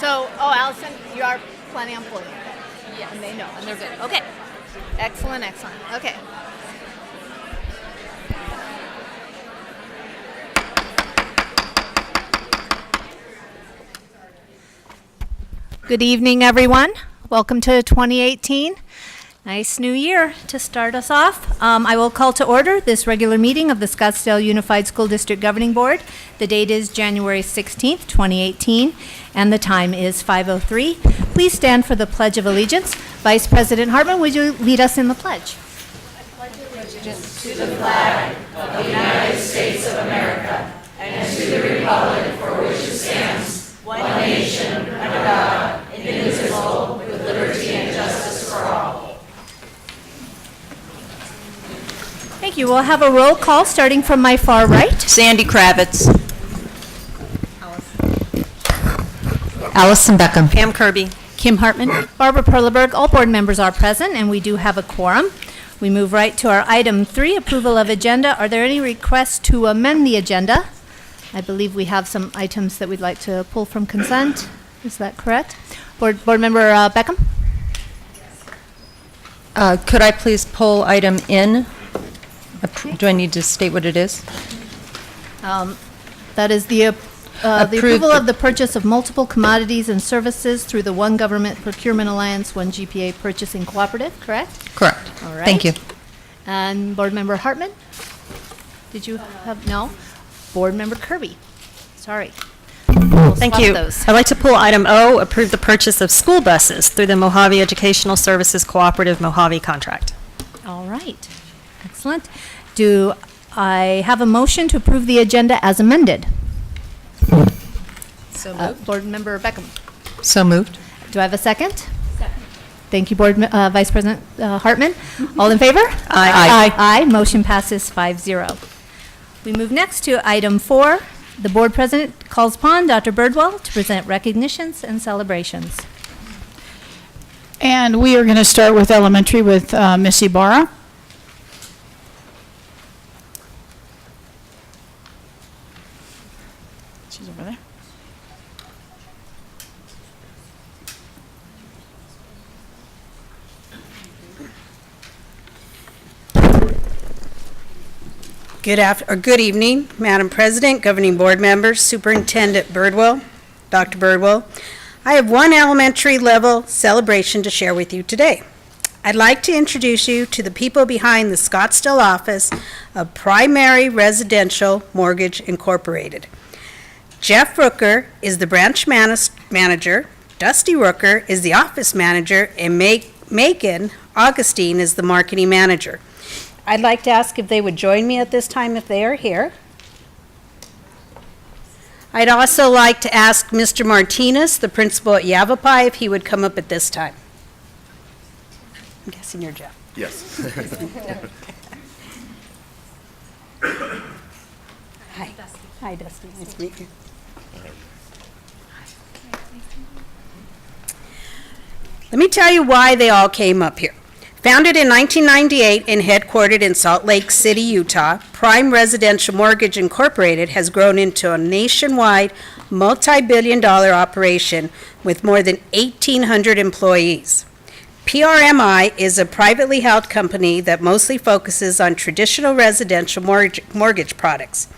So, Allison, you are planning on pulling it. Yes. And they know, and they're good. Okay. Excellent, excellent. Okay. Good evening, everyone. Welcome to 2018. Nice new year to start us off. I will call to order this regular meeting of the Scottsdale Unified School District Governing Board. The date is January 16th, 2018, and the time is 5:03. Please stand for the Pledge of Allegiance. Vice President Hartman, would you lead us in the pledge? I pledge allegiance to the flag of the United States of America and to the republic for which it stands, one nation, under God, indivisible, with liberty and justice for all. Thank you. We'll have a roll call starting from my far right. Sandy Kravitz. Allison Beckham. Pam Kirby. Kim Hartman. Barbara Perleberg. All board members are present, and we do have a quorum. We move right to our item 3, approval of agenda. Are there any requests to amend the agenda? I believe we have some items that we'd like to pull from consent. Is that correct? Board member Beckham? Could I please pull item N? Do I need to state what it is? That is the approval of the purchase of multiple commodities and services through the One Government Procurement Alliance, One GPA Purchasing Cooperative, correct? Correct. All right. Thank you. And Board Member Hartman? Did you have, no? Board Member Kirby? Sorry. We'll Thank swap you. those. I'd like to pull item O, approve the purchase of school buses through the Mojave Educational Services Cooperative Mojave contract. All right. Excellent. Do I have a motion to approve the agenda as amended? So Board Member Beckham? So moved. Do I have a second? Second. Thank you, Vice President Hartman. All in favor? Aye. Aye. Motion passes 5-0. We move next to item 4. The board president calls upon Dr. Birdwell to present recognitions and celebrations. And we are going to start with elementary with Miss Ibarra. She's over there. Good evening, Madam President, Governing Board members, Superintendent Birdwell, Dr. Birdwell. I have one elementary level celebration to share with you today. I'd like to introduce you to the people behind the Scottsdale office of Primary Residential Mortgage Incorporated. Jeff Rooker is the branch manager, Dusty Rooker is the office manager, and Megan Augustine is the marketing manager. I'd like to ask if they would join me at this time if they are here. I'd also like to ask Mr. Martinez, the principal at Yavapai, if he would come up at this time. I'm guessing you're Jeff. Yes. Hi. Hi, Dusty. Nice to meet you. Let me tell you why they all came up here. Founded in 1998 and headquartered in Salt Lake City, Utah, Prime Residential Mortgage Incorporated has grown into a nationwide multi-billion-dollar operation with more than 1,800 employees. PRMI is a privately held company that mostly focuses on traditional residential mortgage products.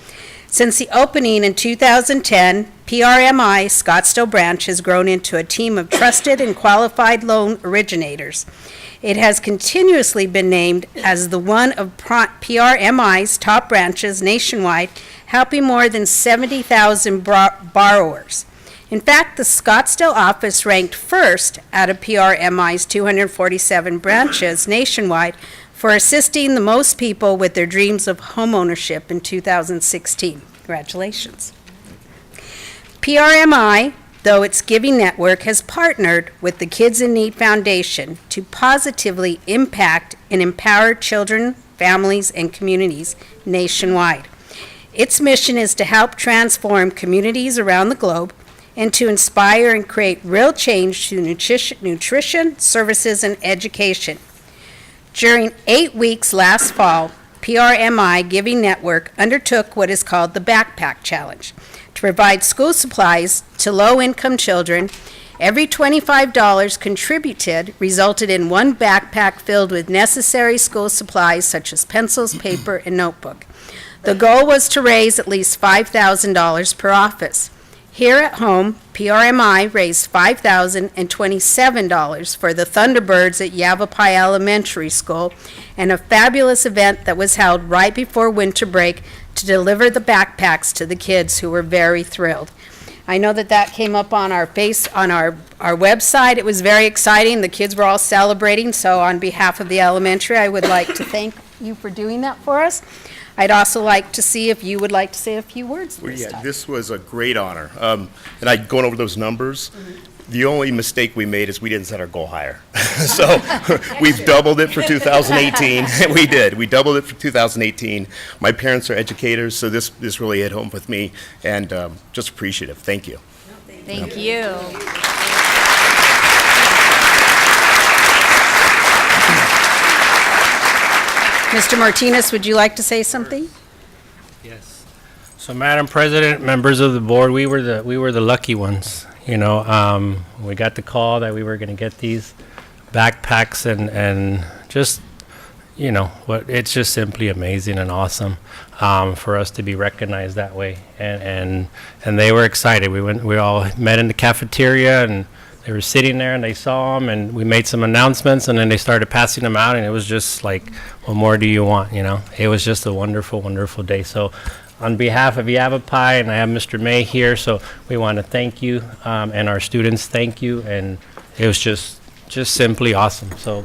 Since the opening in 2010, PRMI Scottsdale branch has grown into a team of trusted and qualified loan originators. It has continuously been named as the one of PRMI's top branches nationwide, helping more than 70,000 borrowers. In fact, the Scottsdale office ranked first out of PRMI's 247 branches nationwide for assisting the most people with their dreams of homeownership in 2016. Congratulations. PRMI, though its giving network, has partnered with the Kids in Need Foundation to positively impact and empower children, families, and communities nationwide. Its mission is to help transform communities around the globe and to inspire and create real change to nutrition, services, and education. During 8 weeks last fall, PRMI Giving Network undertook what is called the Backpack Challenge to provide school supplies to low-income children. Every $25 contributed resulted in one backpack filled with necessary school supplies such as pencils, paper, and notebook. The goal was to raise at least $5,000 per office. Here at home, PRMI raised $5,027 for the Thunderbirds at Yavapai Elementary School and a fabulous event that was held right before winter break to deliver the backpacks to the kids who were very thrilled. I know that came up on our website. It was very exciting. The kids were all celebrating. So on behalf of the elementary, I would like to thank you for doing that for us. I'd also like to see if you would like to say a few words this time. This was a great honor. And going over those numbers, the only mistake we made is we didn't set our goal higher. So we've doubled it for 2018. We did. We doubled it for 2018. My parents are educators, so this really hit home with me, and just appreciative. Thank you. Thank you. Mr. Martinez, would you like to say something? Yes. So, Madam President, members of the board, we were the lucky ones. You know, we got the call that we were going to get these backpacks, and just, you know, it's just simply amazing and awesome for us to be recognized that way. And they were excited. We all met in the cafeteria, and they were sitting there, and they saw them, and we made some announcements, and then they started passing them out, and it was just like, what more do you want, you know? It was just a wonderful, wonderful day. So on behalf of Yavapai, and I have Mr. May here, so we want to thank you, and our students, thank you, and it was just simply awesome. So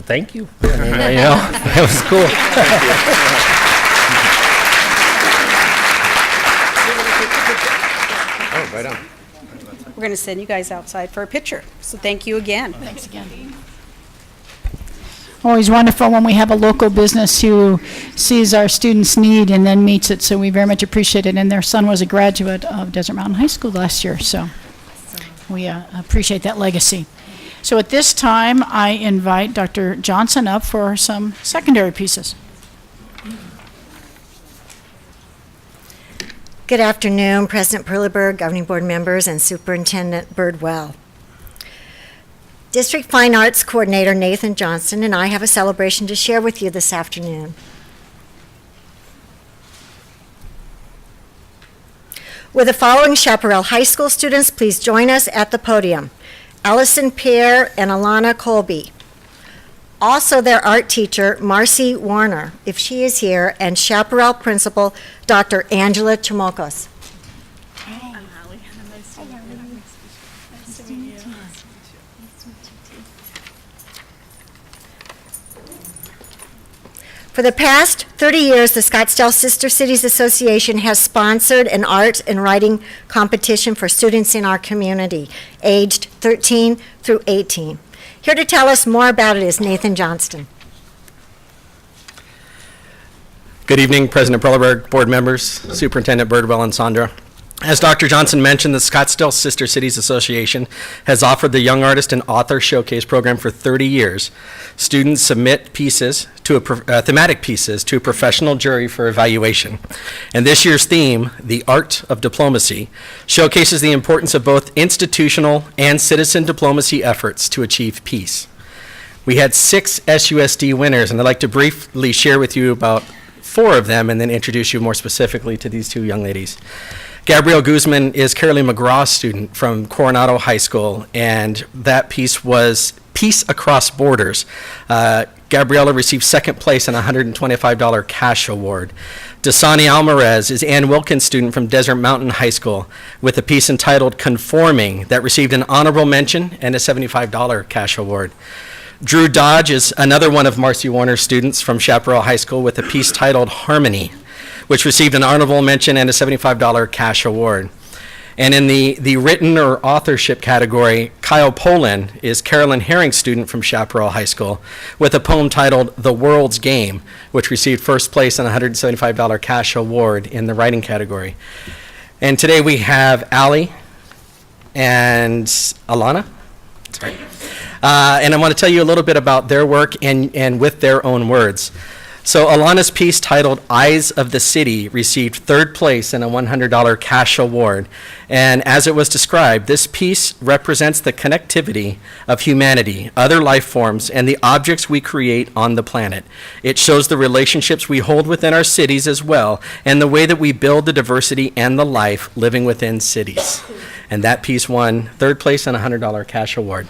thank you. I mean, you know, it was cool. Oh, right on. We're going to send you guys outside for a picture. So thank you again. Thanks again. Always wonderful when we have a local business who sees our students' need and then meets it, so we very much appreciate it. And their son was a graduate of Desert Mountain High School last year, so we appreciate that legacy. So at this time, I invite Dr. Johnson up for some secondary pieces. Good afternoon, President Perleberg, Governing Board members, and Superintendent Birdwell. District Fine Arts Coordinator Nathan Johnson and I have a celebration to share with you this afternoon. With the following Chaparral High School students, please join us at the podium. Allison Pear and Alana Colby. Also their art teacher, Marcy Warner, if she is here, and Chaparral Principal, Dr. Angela Chamokos. For the past 30 years, the Scottsdale Sister Cities Association has sponsored an art and writing competition for students in our community, aged 13 through 18. Here to tell us more about it is Nathan Johnston. Good evening, President Perleberg, board members, Superintendent Birdwell, and Sandra. As Dr. Johnson mentioned, the Scottsdale Sister Cities Association has offered the Young Artist and Author Showcase program for 30 years. Students submit pieces to thematic pieces to a professional jury for evaluation. And this year's theme, The Art of Diplomacy, showcases the importance of both institutional and citizen diplomacy efforts to achieve peace. We had 6 SUSD winners, and I'd like to briefly share with you about 4 of them and then introduce you more specifically to these 2 young ladies. Gabrielle Guzman is Carolee McGraw's student from Coronado High School, and that piece was Peace Across Borders. Gabriella received second place and a $125 cash award. Dasani Alvarez is Ann Wilkins' student from Desert Mountain High School with a piece entitled Conforming that received an honorable mention and a $75 cash award. Drew Dodge is another one of Marcy Warner's students from Chaparral High School with a piece titled Harmony, which received an honorable mention and a $75 cash award. And in the written or authorship category, Kyle Polin is Carolyn Herring's student from Chaparral High School with a poem titled The World's Game, which received first place and a $175 cash award in the writing category. And today we have Allie and Alana. Sorry. And I want to tell you a little bit about their work and with their own words. So Alana's piece titled Eyes of the City received third place in a $100 cash award. And as it was described, this piece represents the connectivity of humanity, other life forms, and the objects we create on the planet. It shows the relationships we hold within our cities as well, and the way that we build the diversity and the life living within cities. And that piece won third place and a $100 cash award.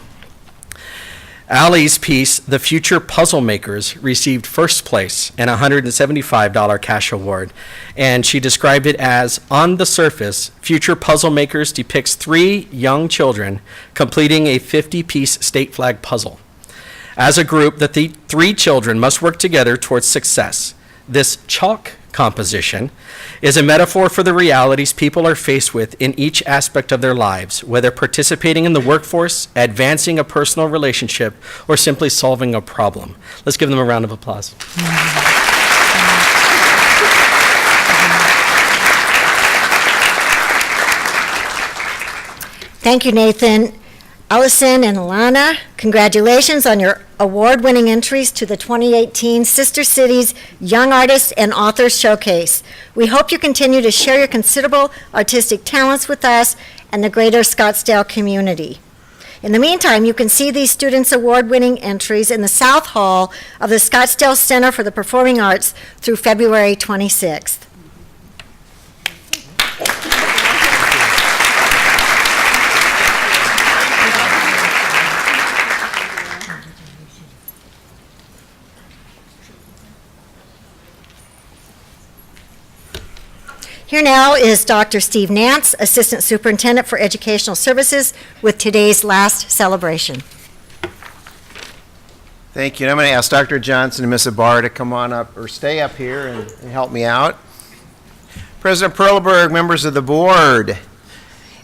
Allie's piece, The Future Puzzle Makers, received first place and a $175 cash award. And she described it as, on the surface, Future Puzzle Makers depicts 3 young children completing a 50-piece state flag puzzle. As a group, the 3 children must work together towards success. This chalk composition is a metaphor for the realities people are faced with in each aspect of their lives, whether participating in the workforce, advancing a personal relationship, or simply solving a problem. Let's give them a round of applause. Thank you, Nathan. Allison and Alana, congratulations on your award-winning entries to the 2018 Sister Cities Young Artists and Authors Showcase. We hope you continue to share your considerable artistic talents with us and the greater Scottsdale community. In the meantime, you can see these students' award-winning entries in the South Hall of the Scottsdale Center for the Performing Arts through February 26th. Here now is Dr. Steve Nance, Assistant Superintendent for Educational Services, with today's last celebration. Thank you. And I'm going to ask Dr. Johnson and Ms. Abar to come on up or stay up here and help me out. President Perleberg, members of the board.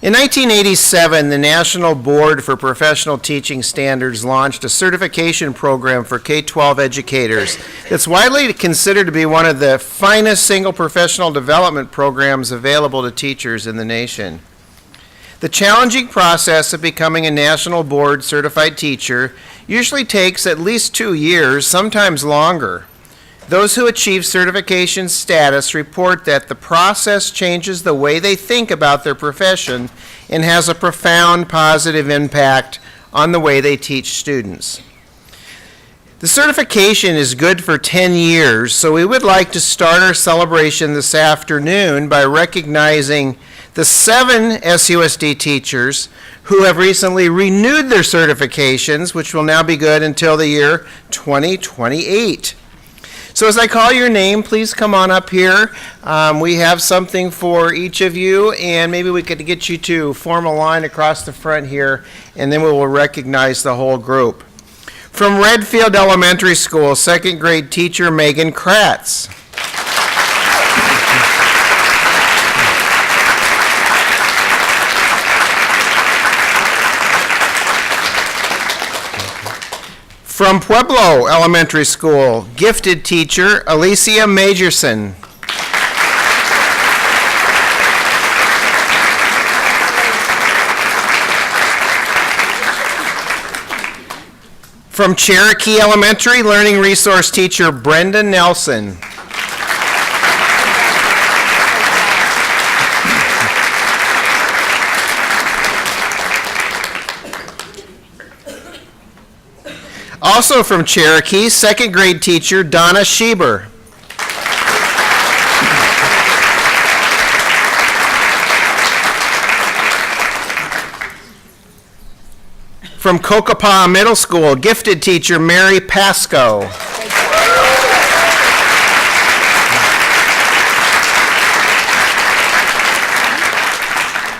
In 1987, the National Board for Professional Teaching Standards launched a certification program for K-12 educators that's widely considered to be one of the finest single professional development programs available to teachers in the nation. The challenging process of becoming a National Board certified teacher usually takes at least 2 years, sometimes longer. Those who achieve certification status report that the process changes the way they think about their profession and has a profound positive impact on the way they teach students. The certification is good for 10 years, so we would like to start our celebration this afternoon by recognizing the 7 SUSD teachers who have recently renewed their certifications, which will now be good until the year 2028. So as I call your name, please come on up here. We have something for each of you, and maybe we could get you to form a line across the front here, and then we will recognize the whole group. From Redfield Elementary School, 2nd grade teacher Megan Kratz. From Pueblo Elementary School, gifted teacher Alicia Majorson. From Cherokee Elementary, learning resource teacher Brenda Nelson. Also from Cherokee, 2nd grade teacher Donna Schieber. From Kokopah Middle School, gifted teacher Mary Pasco.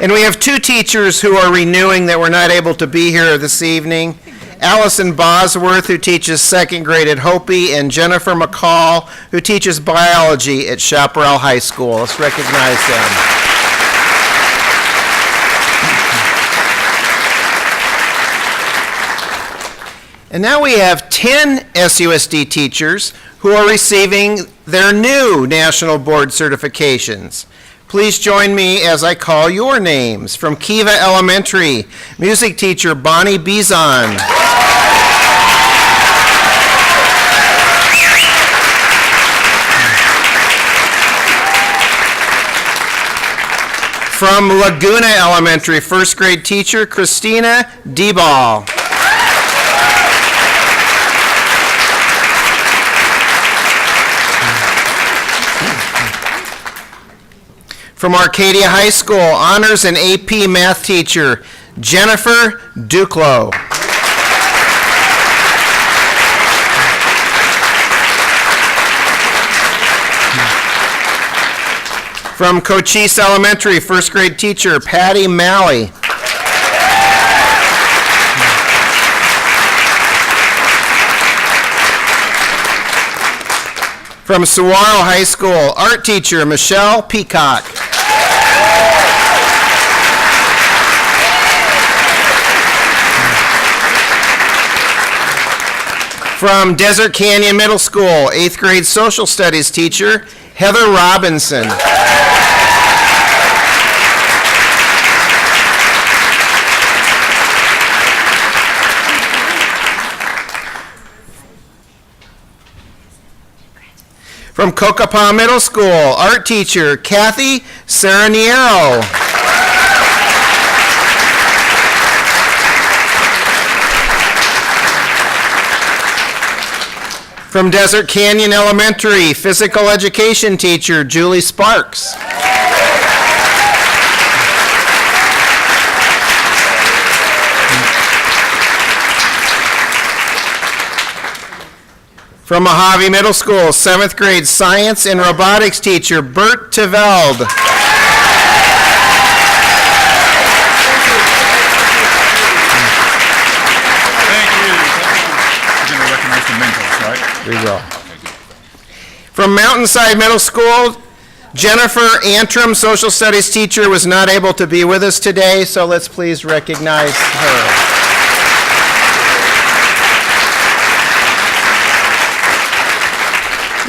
And we have 2 teachers who are renewing that were not able to be here this evening. Allison Bosworth, who teaches 2nd grade at Hopi, and Jennifer McCall, who teaches biology at Chaparral High School. Let's recognize them. And now we have 10 SUSD teachers who are receiving their new National Board certifications. Please join me as I call your names. From Kiva Elementary, music teacher Bonnie Bizon. From Laguna Elementary, first grade teacher Christina Deball. From Arcadia High School, honors and AP math teacher Jennifer Duclos. From Cochise Elementary, first grade teacher Patty Malley. From Saguaro High School, art teacher Michelle Peacock. From Desert Canyon Middle School, 8th grade social studies teacher Heather Robinson. From Cocopah Middle School, art teacher Kathy Serraniero. From Desert Canyon Elementary, physical education teacher Julie Sparks. From Mojave Middle School, 7th grade science and robotics teacher Bert Teveld. We will. From Mountainside Middle School, Jennifer Antrim, social studies teacher, was not able to be with us today, so let's please recognize her.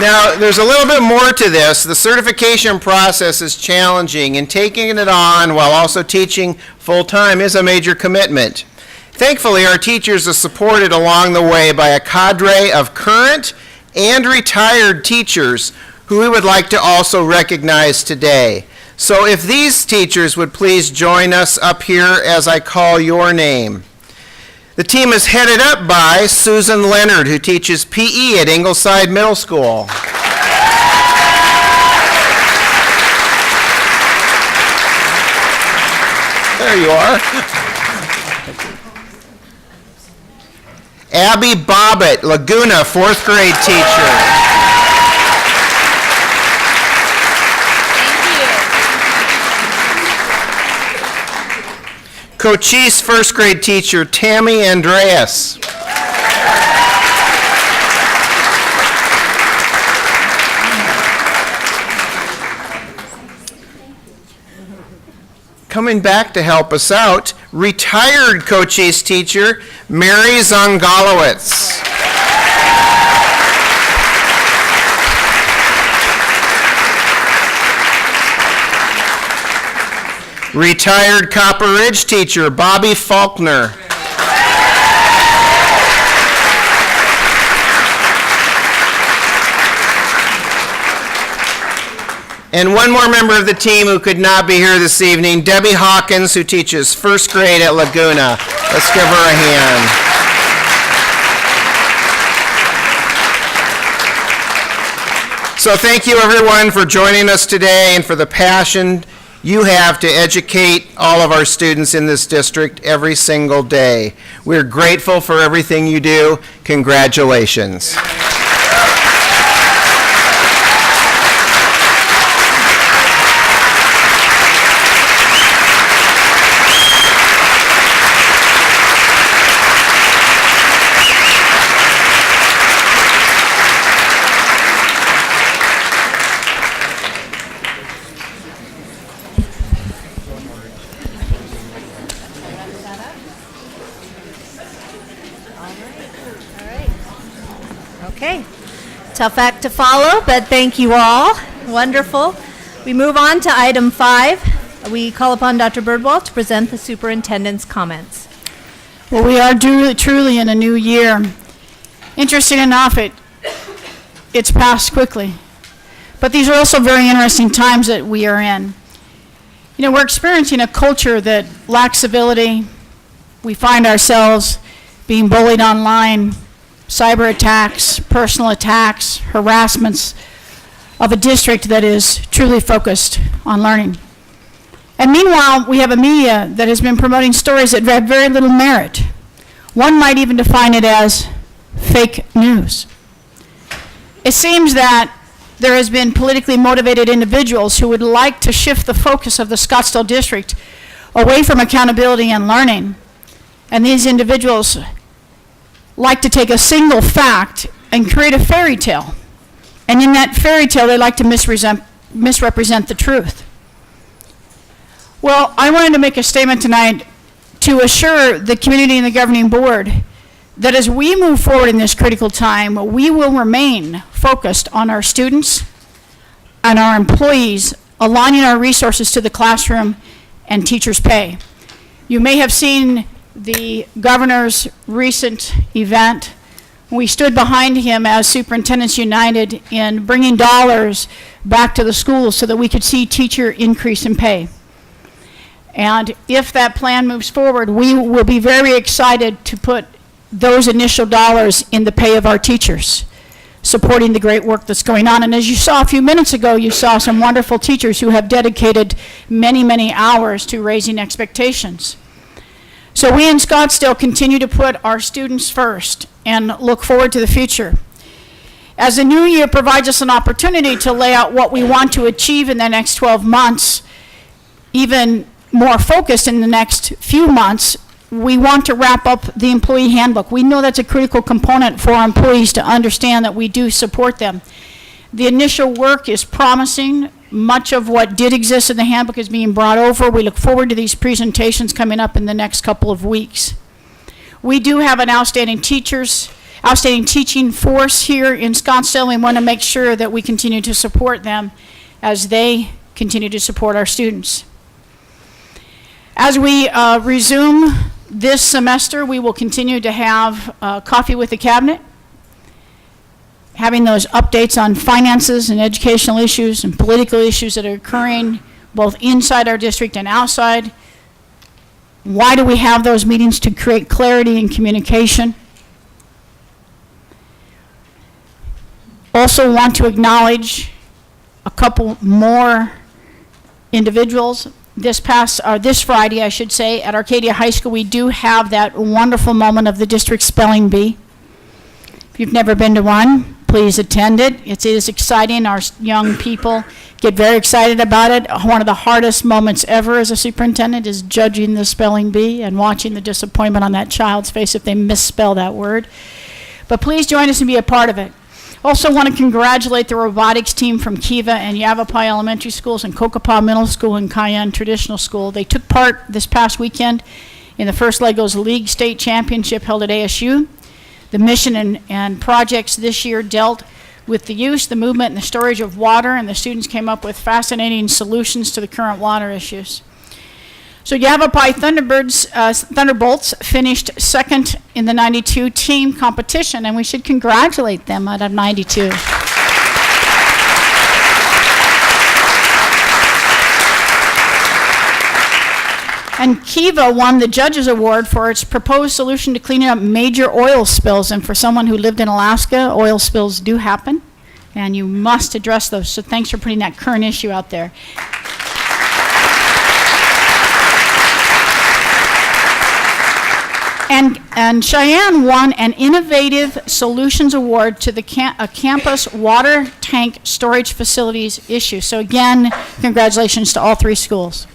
Now, there's a little bit more to this. The certification process is challenging, and taking it on while also teaching full-time is a major commitment. Thankfully, our teachers are supported along the way by a cadre of current and retired teachers who we would like to also recognize today. So if these teachers would please join us up here as I call your name. The team is headed up by Susan Leonard, who teaches PE at Ingleside Middle School. There you are. Abby Bobbitt, Laguna, 4th grade teacher. Cochise, 1st grade teacher Tammy Andreas. Coming back to help us out, retired Cochise teacher Mary Zongalowitz. Retired Copper Ridge teacher Bobby Faulkner. And one more member of the team who could not be here this evening, Debbie Hawkins, who teaches 1st grade at Laguna. Let's give her a hand. So thank you, everyone, for joining us today and for the passion you have to educate all of our students in this district every single day. We're grateful for everything you do. Congratulations. Okay. Tough act to follow, but thank you all. Wonderful. We move on to item 5. We call upon Dr. Birdwell to present the superintendent's comments. Well, we are truly in a new year. Interesting enough, it's passed quickly. But these are also very interesting times that we are in. You know, we're experiencing a culture that lacks civility. We find ourselves being bullied online, cyber attacks, personal attacks, harassments of a district that is truly focused on learning. And meanwhile, we have a media that has been promoting stories that have very little merit. One might even define it as fake news. It seems that there has been politically motivated individuals who would like to shift the focus of the Scottsdale district away from accountability and learning. And these individuals like to take a single fact and create a fairy tale. And in that fairy tale, they like to misrepresent the truth. Well, I wanted to make a statement tonight to assure the community and the governing board that as we move forward in this critical time, we will remain focused on our students and our employees, aligning our resources to the classroom and teachers' pay. You may have seen the governor's recent event. We stood behind him as Superintendents United in bringing dollars back to the schools so that we could see teacher increase in pay. And if that plan moves forward, we will be very excited to put those initial dollars in the pay of our teachers, supporting the great work that's going on. And as you saw a few minutes ago, you saw some wonderful teachers who have dedicated many, many hours to raising expectations. So we in Scottsdale continue to put our students first and look forward to the future. As the new year provides us an opportunity to lay out what we want to achieve in the next 12 months, even more focused in the next few months, we want to wrap up the employee handbook. We know that's a critical component for our employees to understand that we do support them. The initial work is promising. Much of what did exist in the handbook is being brought over. We look forward to these presentations coming up in the next couple of weeks. We do have an outstanding teaching force here in Scottsdale. We want to make sure that we continue to support them as they continue to support our students. As we resume this semester, we will continue to have coffee with the cabinet, having those updates on finances and educational issues and political issues that are occurring both inside our district and outside. Why do we have those meetings? To create clarity and communication. Also want to acknowledge a couple more individuals. This Friday, I should say, at Arcadia High School, we do have that wonderful moment of the district spelling bee. If you've never been to one, please attend it. It is exciting. Our young people get very excited about it. One of the hardest moments ever as a superintendent is judging the spelling bee and watching the disappointment on that child's face if they misspell that word. But please join us and be a part of it. Also want to congratulate the robotics team from Kiva and Yavapai Elementary Schools and Kokopah Middle School and Cayenne Traditional School. They took part this past weekend in the first Legos League State Championship held at ASU. The mission and projects this year dealt with the use, the movement, and the storage of water, and the students came up with fascinating solutions to the current water issues. So Yavapai Thunderbolts finished second in the 92 team competition, and we should congratulate them out of 92. And Kiva won the Judges Award for its proposed solution to cleaning up major oil spills. And for someone who lived in Alaska, oil spills do happen, and you must address those. So thanks for putting that current issue out there. And Cheyenne won an Innovative Solutions Award to the campus water tank storage facilities issue. So again, congratulations to all three schools.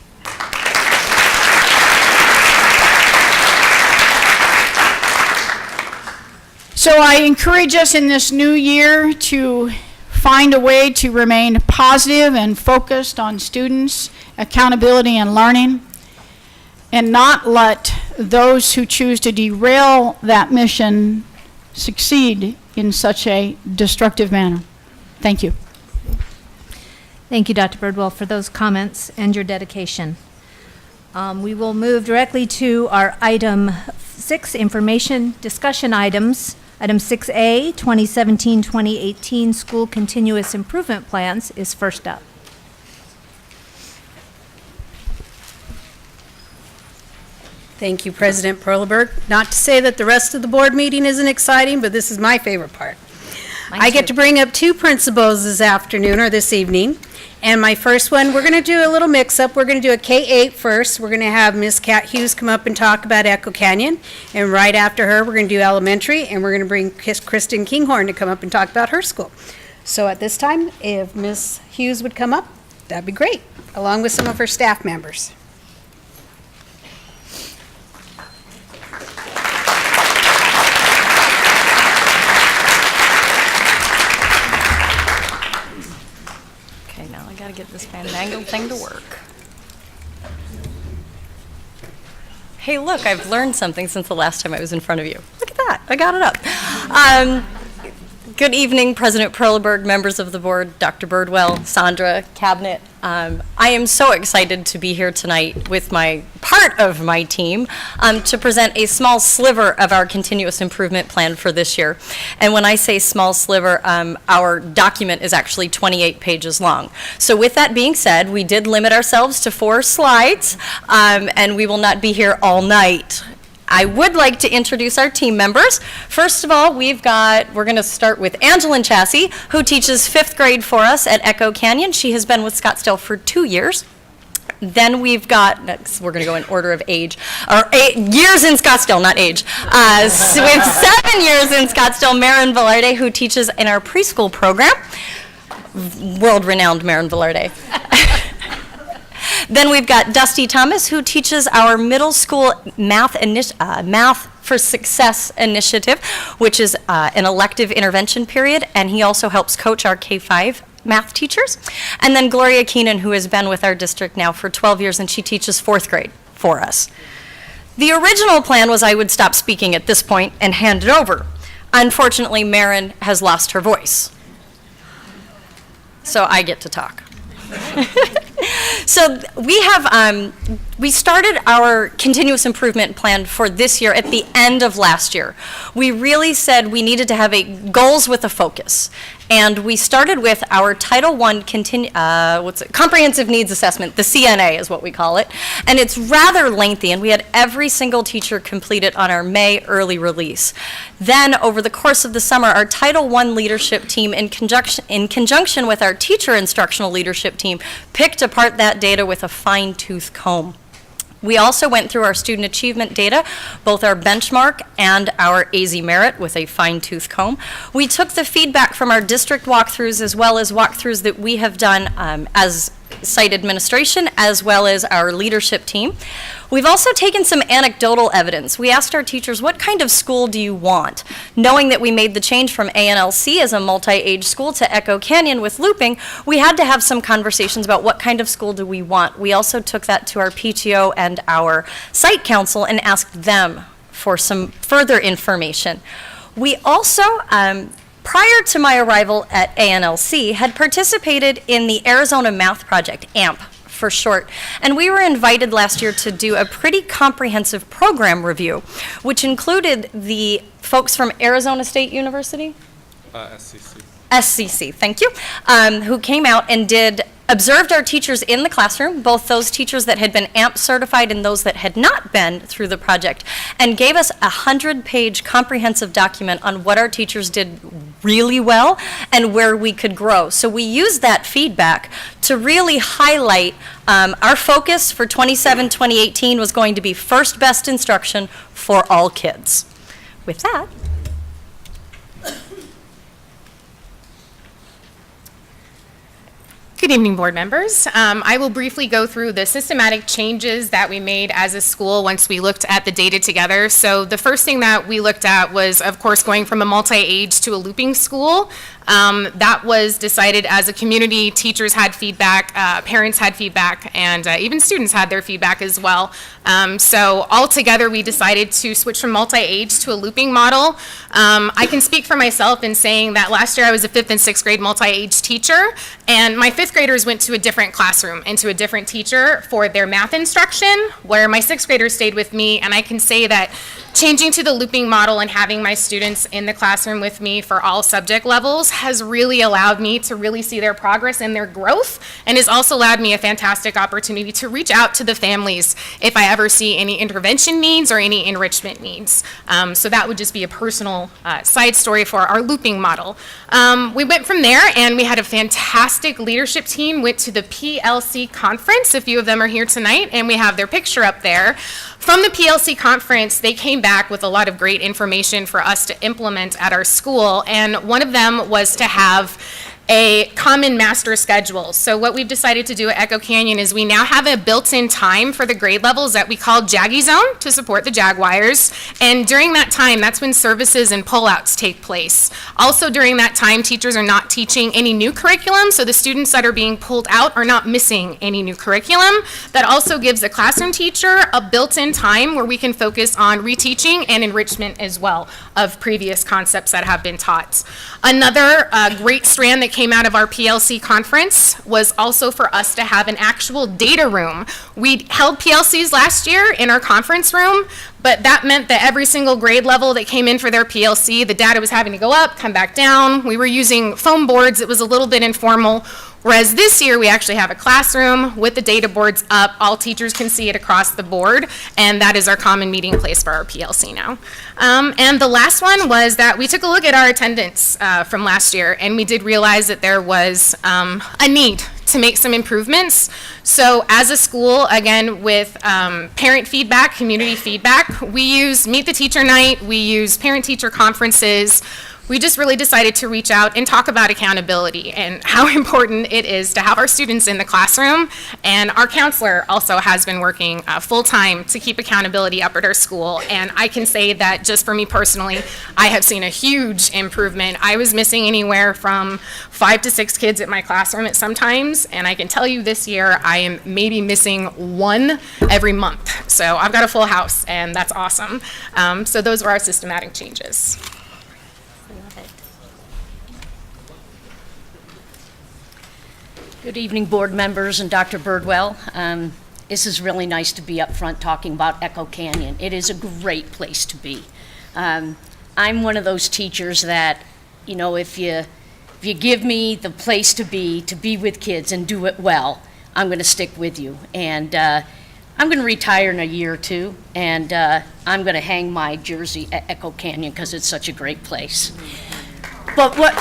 So I encourage us in this new year to find a way to remain positive and focused on students, accountability, and learning, and not let those who choose to derail that mission succeed in such a destructive manner. Thank you. Thank you, Dr. Birdwell, for those comments and your dedication. We will move directly to our item 6, information discussion items. Item 6A, 2017-2018 School Continuous Improvement Plans is first up. Thank you, President Perleberg. Not to say that the rest of the board meeting isn't exciting, but this is my favorite part. I get to bring up two principals this afternoon or this evening. And my first one, we're going to do a little mix-up. We're going to do a K-8 first. We're going to have Miss Kat Hughes come up and talk about Echo Canyon. And right after her, we're going to do elementary, and we're going to bring Kristen Kinghorn to come up and talk about her school. So at this time, if Miss Hughes would come up, that'd be great, along with some of her staff members. Okay, now I gotta get this fandangled thing to work. Hey, look, I've learned something since the last time I was in front of you. Look at that, I got it up. Good evening, President Perleberg, members of the board, Dr. Birdwell, Sandra, Cabinet. I am so excited to be here tonight with part of my team to present a small sliver of our continuous improvement plan for this year. And when I say small sliver, our document is actually 28 pages long. So with that being said, we did limit ourselves to 4 slides, and we will not be here all night. I would like to introduce our team members. First of all, we're going to start with Angeline Chassie, who teaches 5th grade for us at Echo Canyon. She has been with Scottsdale for 2 years. Then we've got, next, we're going to go in order of age, or years in Scottsdale, not age. So we have 7 years in Scottsdale, Marin Velarde, who teaches in our preschool program. World-renowned Marin Velarde. Then we've got Dusty Thomas, who teaches our middle school Math for Success initiative, which is an elective intervention period, and he also helps coach our K-5 math teachers. And then Gloria Keenan, who has been with our district now for 12 years, and she teaches 4th grade for us. The original plan was I would stop speaking at this point and hand it over. Unfortunately, Marin has lost her voice, so I get to talk. So we started our continuous improvement plan for this year at the end of last year. We really said we needed to have goals with a focus. And we started with our Title I Comprehensive Needs Assessment, the CNA is what we call it. And it's rather lengthy, and we had every single teacher complete it on our May early release. Then, over the course of the summer, our Title I leadership team, in conjunction with our teacher instructional leadership team, picked apart that data with a fine-tooth comb. We also went through our student achievement data, both our benchmark and our AZ merit, with a fine-tooth comb. We took the feedback from our district walkthroughs as well as walkthroughs that we have done as site administration as well as our leadership team. We've also taken some anecdotal evidence. We asked our teachers, what kind of school do you want? Knowing that we made the change from ANLC as a multi-age school to Echo Canyon with looping, we had to have some conversations about what kind of school do we want. We also took that to our PTO and our site council and asked them for some further information. We also, prior to my arrival at ANLC, had participated in the Arizona Math Project, AMP for short, and we were invited last year to do a pretty comprehensive program review, which included the folks from Arizona State University? SCC, thank you, who came out and observed our teachers in the classroom, both those teachers that had been AMP certified and those that had not been through the project, and gave us a 100-page comprehensive document on what our teachers did really well and where we could grow. So we used that feedback to really highlight our focus for 2018 was going to be first best instruction for all kids. With that, good evening, board members. I will briefly go through the systematic changes that we made as a school once we looked at the data together. So the first thing that we looked at was, of course, going from a multi-age to a looping school. That was decided as a community. Teachers had feedback, parents had feedback, and even students had their feedback as well. So altogether, we decided to switch from multi-age to a looping model. I can speak for myself in saying that last year I was a 5th and 6th grade multi-age teacher, and my 5th graders went to a different classroom and to a different teacher for their math instruction, where my 6th graders stayed with me, and I can say that changing to the looping model and having my students in the classroom with me for all subject levels has really allowed me to really see their progress and their growth, and has also allowed me a fantastic opportunity to reach out to the families if I ever see any intervention needs or any enrichment needs. So that would just be a personal side story for our looping model. We went from there, and we had a fantastic leadership team, went to the PLC conference. A few of them are here tonight, and we have their picture up there. From the PLC conference, they came back with a lot of great information for us to implement at our school, and one of them was to have a common master schedule. So what we've decided to do at Echo Canyon is we now have a built-in time for the grade levels that we call Jaggy Zone to support the Jaguars. And during that time, that's when services and pullouts take place. Also during that time, teachers are not teaching any new curriculum, so the students that are being pulled out are not missing any new curriculum. That also gives the classroom teacher a built-in time where we can focus on reteaching and enrichment as well of previous concepts that have been taught. Another great strand that came out of our PLC conference was also for us to have an actual data room. We held PLCs last year in our conference room, but that meant that every single grade level that came in for their PLC, the data was having to go up, come back down. We were using foam boards. It was a little bit informal. Whereas this year, we actually have a classroom with the data boards up. All teachers can see it across the board, and that is our common meeting place for our PLC now. And the last one was that we took a look at our attendance from last year, and we did realize that there was a need to make some improvements. So as a school, again, with parent feedback, community feedback, we use Meet the Teacher Night, we use parent-teacher conferences. We just really decided to reach out and talk about accountability and how important it is to have our students in the classroom. And our counselor also has been working full-time to keep accountability up at our school. And I can say that just for me personally, I have seen a huge improvement. I was missing anywhere from 5 to 6 kids at my classroom at some times, and I can tell you this year I am maybe missing 1 every month. So I've got a full house, and that's awesome. So those were our systematic changes. Good evening, board members and Dr. Birdwell. This is really nice to be up front talking about Echo Canyon. It is a great place to be. I'm one of those teachers that, you know, if you give me the place to be with kids and do it well, I'm going to stick with you. And I'm going to retire in a year or two, and I'm going to hang my jersey at Echo Canyon because it's such a great place. But what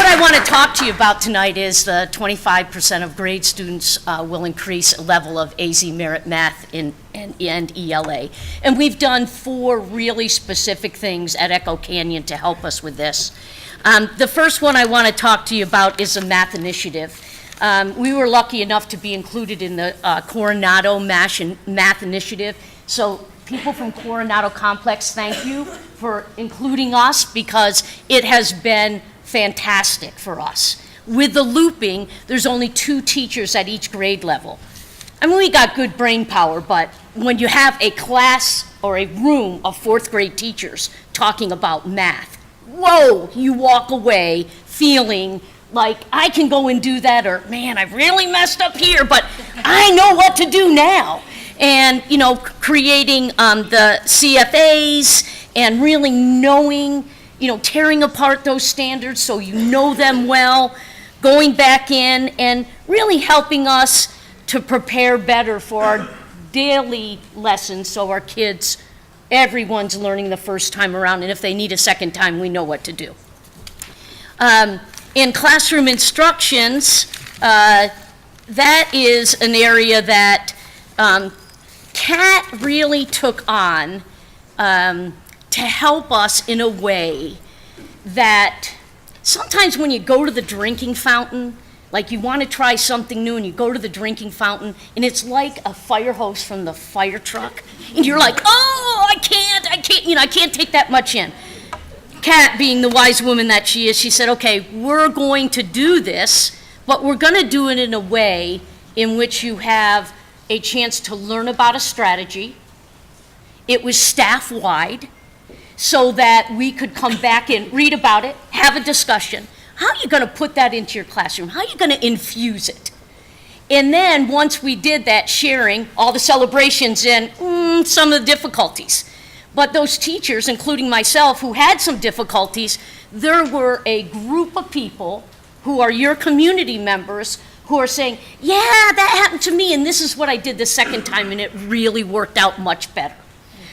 I want to talk to you about tonight is the 25% of grade students will increase a level of AZ Merit Math and ELA. And we've done 4 really specific things at Echo Canyon to help us with this. The first one I want to talk to you about is the math initiative. We were lucky enough to be included in the Coronado Math Initiative. So people from Coronado Complex, thank you for including us because it has been fantastic for us. With the looping, there's only 2 teachers at each grade level. I mean, we got good brain power, but when you have a class or a room of 4th grade teachers talking about math, whoa, you walk away feeling like I can go and do that, or man, I really messed up here, but I know what to do now. And, you know, creating the CFAs and really knowing, you know, tearing apart those standards so you know them well, going back in and really helping us to prepare better for our daily lessons so our kids, everyone's learning the first time around, and if they need a second time, we know what to do. In classroom instructions, that is an area that Kat really took on to help us in a way that sometimes when you go to the drinking fountain, like you want to try something new and you go to the drinking fountain and it's like a fire hose from the fire truck and you're like, oh, I can't take that much in. Kat, being the wise woman that she is, she said, okay, we're going to do this, but we're going to do it in a way in which you have a chance to learn about a strategy. It was staff-wide, so that we could come back and read about it, have a discussion. How are you going to put that into your classroom? How are you going to infuse it? And then, once we did that, sharing all the celebrations and some of the difficulties. But those teachers, including myself, who had some difficulties, there were a group of people who are your community members who are saying, yeah, that happened to me, and this is what I did the second time, and it really worked out much better.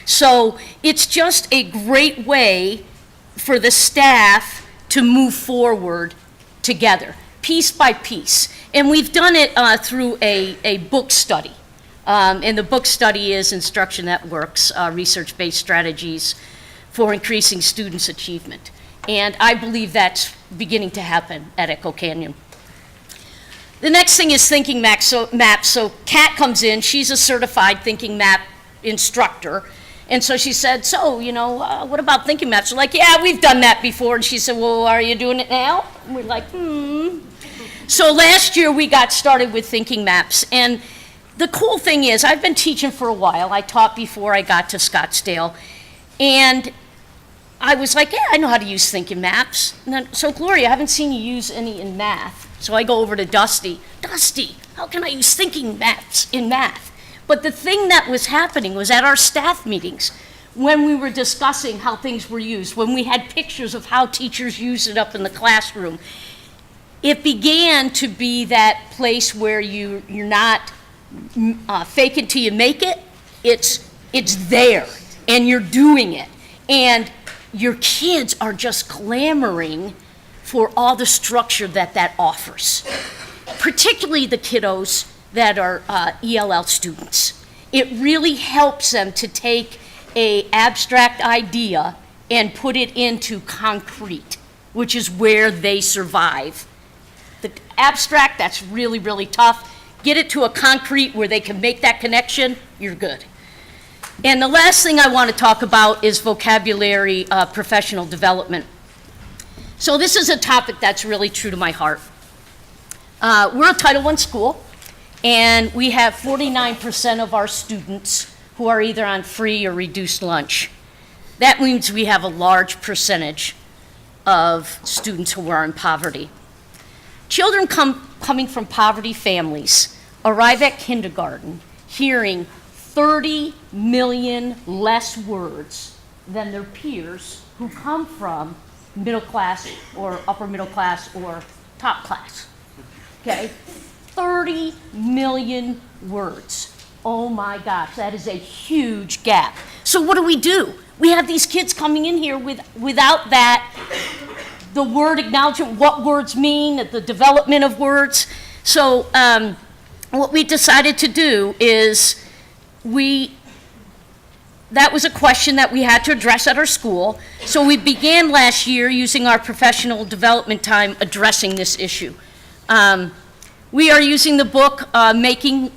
So it's just a great way for the staff to move forward together, piece by piece. And we've done it through a book study. And the book study is Instruction That Works, Research-Based Strategies for Increasing Students' Achievement. And I believe that's beginning to happen at Echo Canyon. The next thing is thinking maps. So Kat comes in, she's a certified thinking map instructor. And so she said, so, what about thinking maps? We're like, yeah, we've done that before. And she said, well, are you doing it now? And we're like, So last year we got started with thinking maps. And the cool thing is, I've been teaching for a while. I taught before I got to Scottsdale. And I was like, yeah, I know how to use thinking maps. And then, so Gloria, I haven't seen you use any in math. So I go over to Dusty. Dusty, how can I use thinking maps in math? But the thing that was happening was at our staff meetings, when we were discussing how things were used, when we had pictures of how teachers use it up in the classroom, it began to be that place where you're not fake it till you make it. It's there, and you're doing it. And your kids are just clamoring for all the structure that offers, particularly the kiddos that are ELL students. It really helps them to take an abstract idea and put it into concrete, which is where they survive. The abstract, that's really, really tough. Get it to a concrete where they can make that connection, you're good. And the last thing I want to talk about is vocabulary professional development. So this is a topic that's really true to my heart. We're a Title I school, and we have 49% of our students who are either on free or reduced lunch. That means we have a large percentage of students who are in poverty. Children coming from poverty families arrive at kindergarten hearing 30 million less words than their peers who come from middle class or upper middle class or top class, okay? 30 million words. Oh my gosh, that is a huge gap. So what do? We have these kids coming in here without that, the word acknowledgement, what words mean, the development of words. So what we decided to do is that was a question that we had to address at our school. So we began last year using our professional development time addressing this issue. We are using the book Making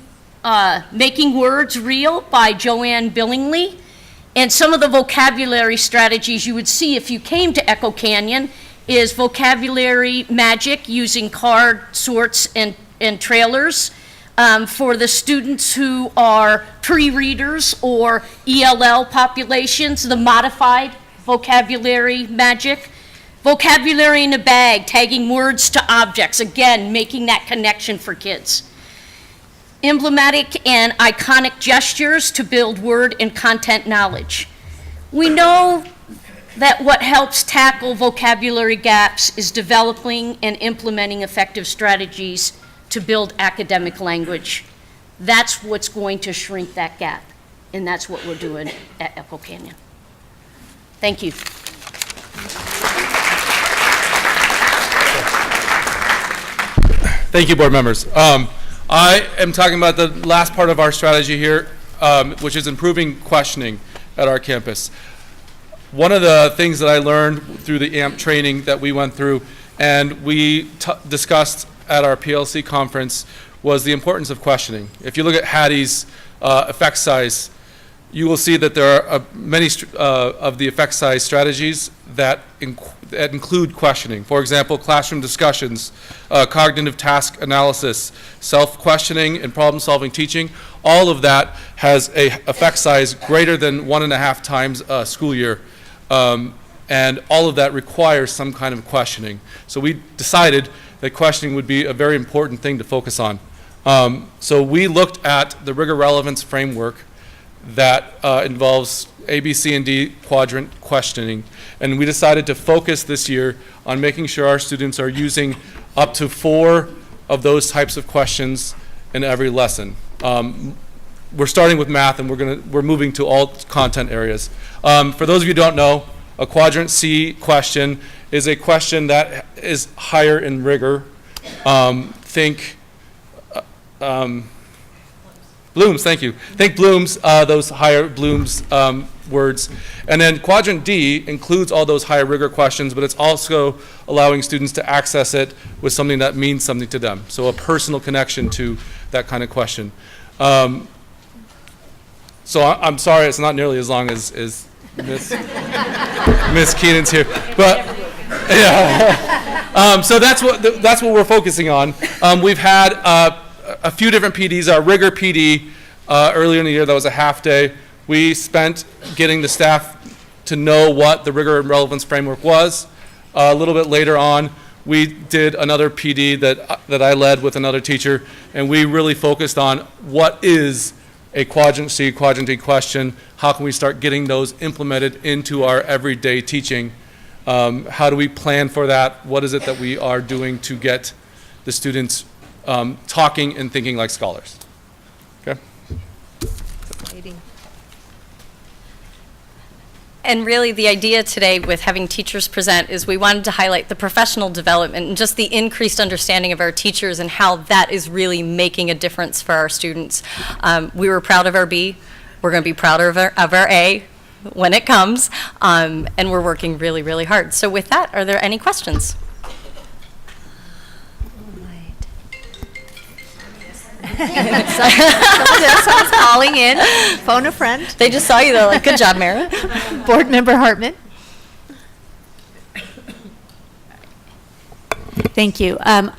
Words Real by Joanne Billingsley. And some of the vocabulary strategies you would see if you came to Echo Canyon is vocabulary magic using card sorts and trailers. For the students who are pre-readers or ELL populations, the modified vocabulary magic. Vocabulary in a bag, tagging words to objects, again, making that connection for kids. Emblematic and iconic gestures to build word and content knowledge. We know that what helps tackle vocabulary gaps is developing and implementing effective strategies to build academic language. That's what's going to shrink that gap, and that's what we're doing at Echo Canyon. Thank you. Thank you, board members. I am talking about the last part of our strategy here, which is improving questioning at our campus. One of the things that I learned through the AMP training that we went through and we discussed at our PLC conference was the importance of questioning. If you look at Hattie's effect size, you will see that there are many of the effect size strategies that include questioning. For example, classroom discussions, cognitive task analysis, self-questioning and problem-solving teaching. All of that has a effect size greater than 1.5 times a school year. And all of that requires some kind of questioning. So we decided that questioning would be a very important thing to focus on. So we looked at the rigor relevance framework that involves A, B, C, and D quadrant questioning, and we decided to focus this year on making sure our students are using up to 4 of those types of questions in every lesson. We're starting with math, and we're moving to all content areas. For those of you who don't know, a quadrant C question is a question that is higher in rigor. Think Bloom's, thank you. Think Bloom's, those higher Bloom's words. And then quadrant D includes all those higher rigor questions, but it's also allowing students to access it with something that means something to them. So a personal connection to that kind of question. So I'm sorry it's not nearly as long as Miss Keenan's here. But yeah. So that's what we're focusing on. We've had a few different PDs. Our rigor PD earlier in the year, that was a half day. We spent getting the staff to know what the rigor and relevance framework was. A little bit later on, we did another PD that I led with another teacher, and we really focused on what is a quadrant C, quadrant D question. How can we start getting those implemented into our everyday teaching? How do we plan for that? What is it that we are doing to get the students talking and thinking like scholars? Okay. And really, the idea today with having teachers present is we wanted to highlight the professional development and just the increased understanding of our teachers and how that is really making a difference for our students. We were proud of our B. We're going to be prouder of our A when it comes, and we're working really, really hard. So with that, are there any questions? Someone's calling in. Phone a friend. They just saw you, though. Like, good job, Mara. Board Member Hartman. Thank you. I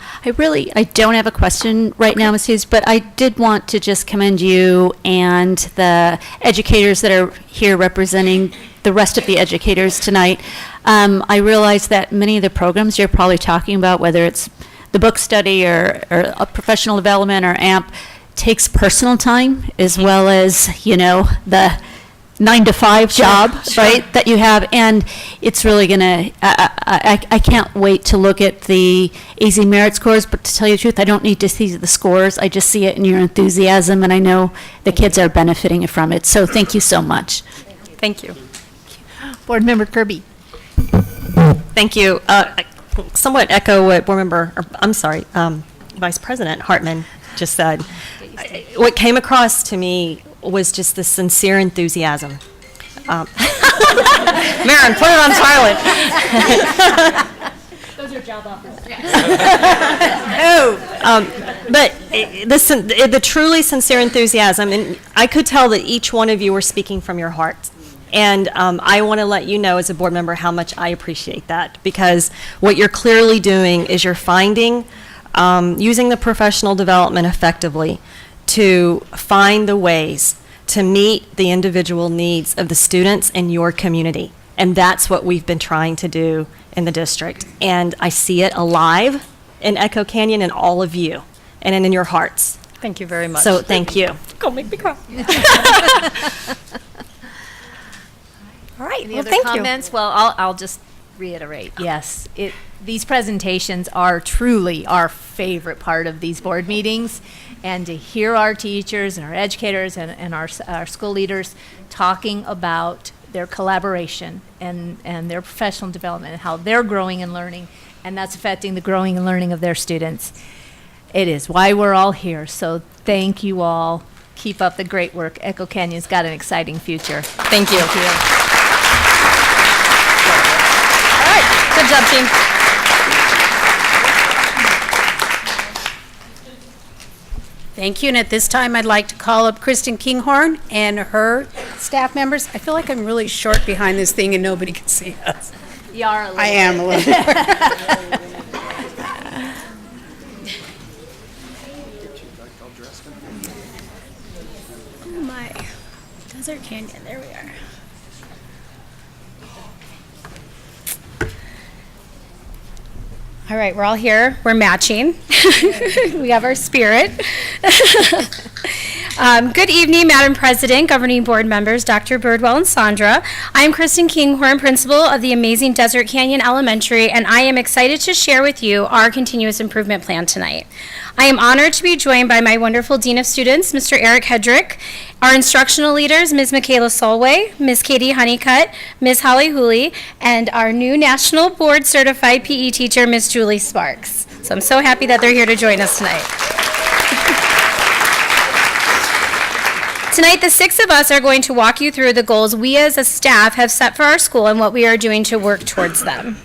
don't have a question right now, Ms. Hughes, but I did want to just commend you and the educators that are here representing the rest of the educators tonight. I realize that many of the programs you're probably talking about, whether it's the book study or a professional development or AMP, takes personal time as well as, the 9-to-5 job, right, that you have. And it's really going to, I can't wait to look at the AZ merit scores, but to tell you the truth, I don't need to see the scores. I just see it in your enthusiasm, and I know the kids are benefiting from it. So thank you so much. Thank you. Board Member Kirby. Thank you. Somewhat echo what Vice President Hartman just said. What came across to me was just the sincere enthusiasm. Marin, put it on silent. Those are job offers. But the truly sincere enthusiasm, and I could tell that each one of you were speaking from your heart. And I want to let you know as a board member how much I appreciate that, because what you're clearly doing is you're finding, using the professional development effectively to find the ways to meet the individual needs of the students in your community. And that's what we've been trying to do in the district. And I see it alive in Echo Canyon and all of you and in your hearts. Thank you very much. So thank you. Go make me cry. All right. Any Well, other thank you. comments? Well, I'll just reiterate. Yes, these presentations are truly our favorite part of these board meetings, and to hear our teachers and our educators and our school leaders talking about their collaboration and their professional development and how they're growing and learning, and that's affecting the growing and learning of their students. It is why we're all here. So thank you all. Keep up the great work. Echo Canyon's got an exciting future. Thank you. All right. Good job, team. Thank you, and at this time, I'd like to call up Kristen Kinghorn and her staff members. I feel like I'm really short behind this thing and nobody can see us. You are a little I am a little bit. Oh my, Desert Canyon, there we are. All right, we're all here, we're matching. We have our spirit. Good evening, Madam President, governing board members, Dr. Birdwell and Sandra. I am Kristen Kinghorn, principal of the amazing Desert Canyon Elementary, and I am excited to share with you our continuous improvement plan tonight. I am honored to be joined by my wonderful Dean of Students, Mr. Eric Hedrick, our instructional leaders, Ms. Michaela Solway, Ms. Katie Honeycutt, Ms. Holly Hooley, and our new National Board Certified PE teacher, Ms. Julie Sparks. So I'm so happy that they're here to join us tonight. Tonight, the six of us are going to walk you through the goals we as a staff have set for our school and what we are doing to work towards them.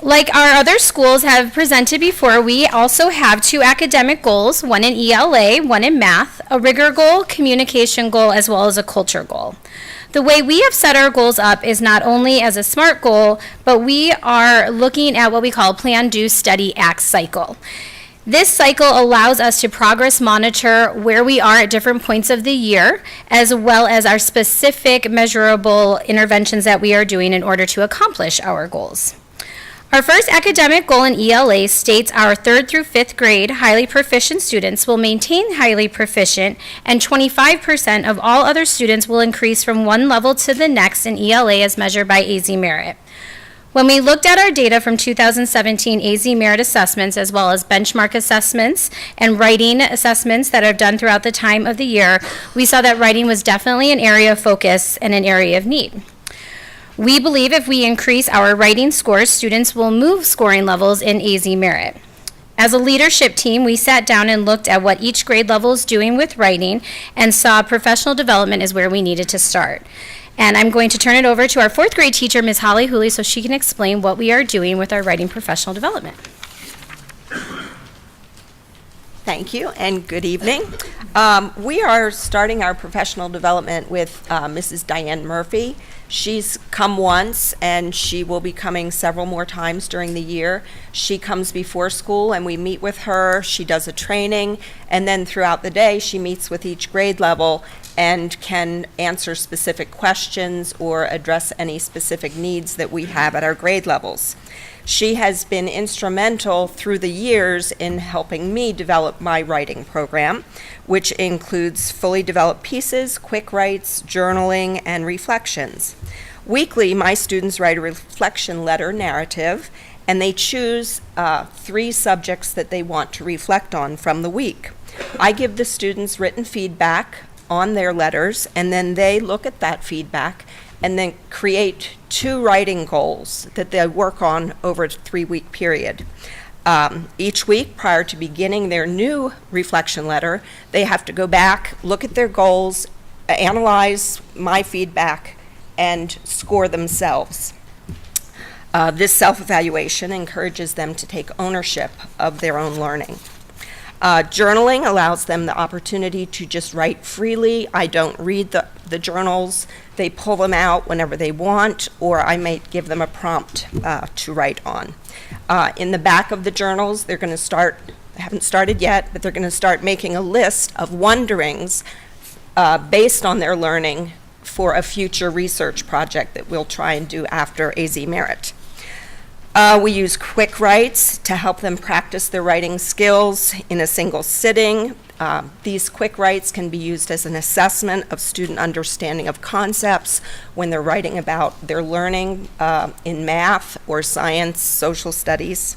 Like our other schools have presented before, we also have 2 academic goals, one in ELA, one in math, a rigor goal, communication goal, as well as a culture goal. The way we have set our goals up is not only as a SMART goal, but we are looking at what we call Plan, Do, Study, Act cycle. This cycle allows us to progress monitor where we are at different points of the year, as well as our specific measurable interventions that we are doing in order to accomplish our goals. Our first academic goal in ELA states our 3rd through 5th grade highly proficient students will maintain highly proficient, and 25% of all other students will increase from one level to the next in ELA as measured by AZ Merit. When we looked at our data from 2017 AZ Merit assessments, as well as benchmark assessments and writing assessments that are done throughout the time of the year, we saw that writing was definitely an area of focus and an area of need. We believe if we increase our writing scores, students will move scoring levels in AZ Merit. As a leadership team, we sat down and looked at what each grade level is doing with writing and saw professional development is where we needed to start. And I'm going to turn it over to our 4th grade teacher, Ms. Holly Hooley, so she can explain what we are doing with our writing professional development. Thank you, and good evening. We are starting our professional development with Mrs. Diane Murphy. She's come once, and she will be coming several more times during the year. She comes before school, and we meet with her. She does a training, and then throughout the day, she meets with each grade level and can answer specific questions or address any specific needs that we have at our grade levels. She has been instrumental through the years in helping me develop my writing program, which includes fully developed pieces, quick writes, journaling, and reflections. Weekly, my students write a reflection letter narrative, and they choose 3 subjects that they want to reflect on from the week. I give the students written feedback on their letters, and then they look at that feedback and then create 2 writing goals that they work on over a 3-week period. Each week, prior to beginning their new reflection letter, they have to go back, look at their goals, analyze my feedback, and score themselves. This self-evaluation encourages them to take ownership of their own learning. Journaling allows them the opportunity to just write freely. I don't read the journals. They pull them out whenever they want, or I may give them a prompt to write on. In the back of the journals, they're going to start, haven't started yet, but they're going to start making a list of wonderings based on their learning for a future research project that we'll try and do after AZ Merit. We use quick writes to help them practice their writing skills in a single sitting. These quick writes can be used as an assessment of student understanding of concepts when they're writing about their learning in math or science, social studies.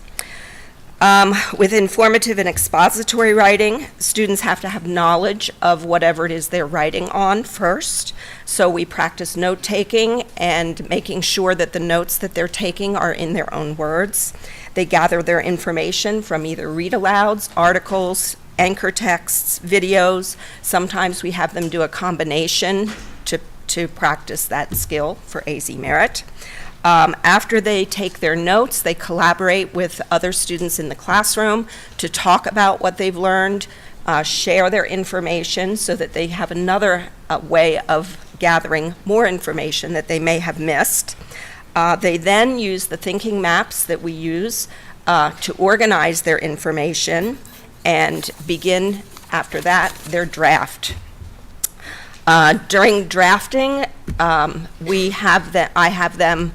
With informative and expository writing, students have to have knowledge of whatever it is they're writing on first. So we practice note-taking and making sure that the notes that they're taking are in their own words. They gather their information from either read-alouds, articles, anchor texts, videos. Sometimes we have them do a combination to practice that skill for AZ Merit. After they take their notes, they collaborate with other students in the classroom to talk about what they've learned, share their information so that they have another way of gathering more information that they may have missed. They then use the thinking maps that we use to organize their information and begin, after that, their draft. During drafting, I have them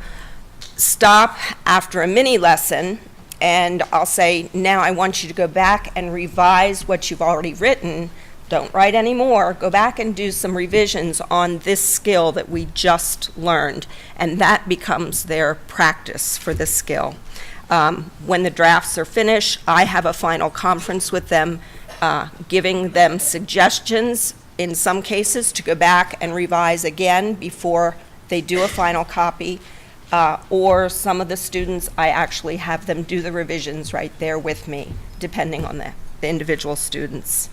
stop after a mini lesson, and I'll say, now I want you to go back and revise what you've already written. Don't write any more. Go back and do some revisions on this skill that we just learned. And that becomes their practice for this skill. When the drafts are finished, I have a final conference with them, giving them suggestions in some cases to go back and revise again before they do a final copy. Or some of the students, I actually have them do the revisions right there with me, depending on the individual students.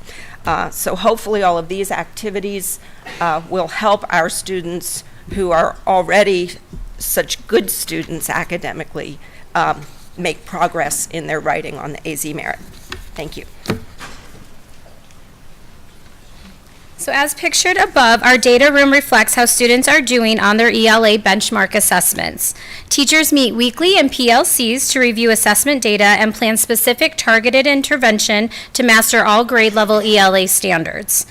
So hopefully all of these activities will help our students who are already such good students academically make progress in their writing on the AZ Merit. Thank you. So as pictured above, our data room reflects how students are doing on their ELA benchmark assessments. Teachers meet weekly in PLCs to review assessment data and plan specific targeted intervention to master all grade level ELA standards.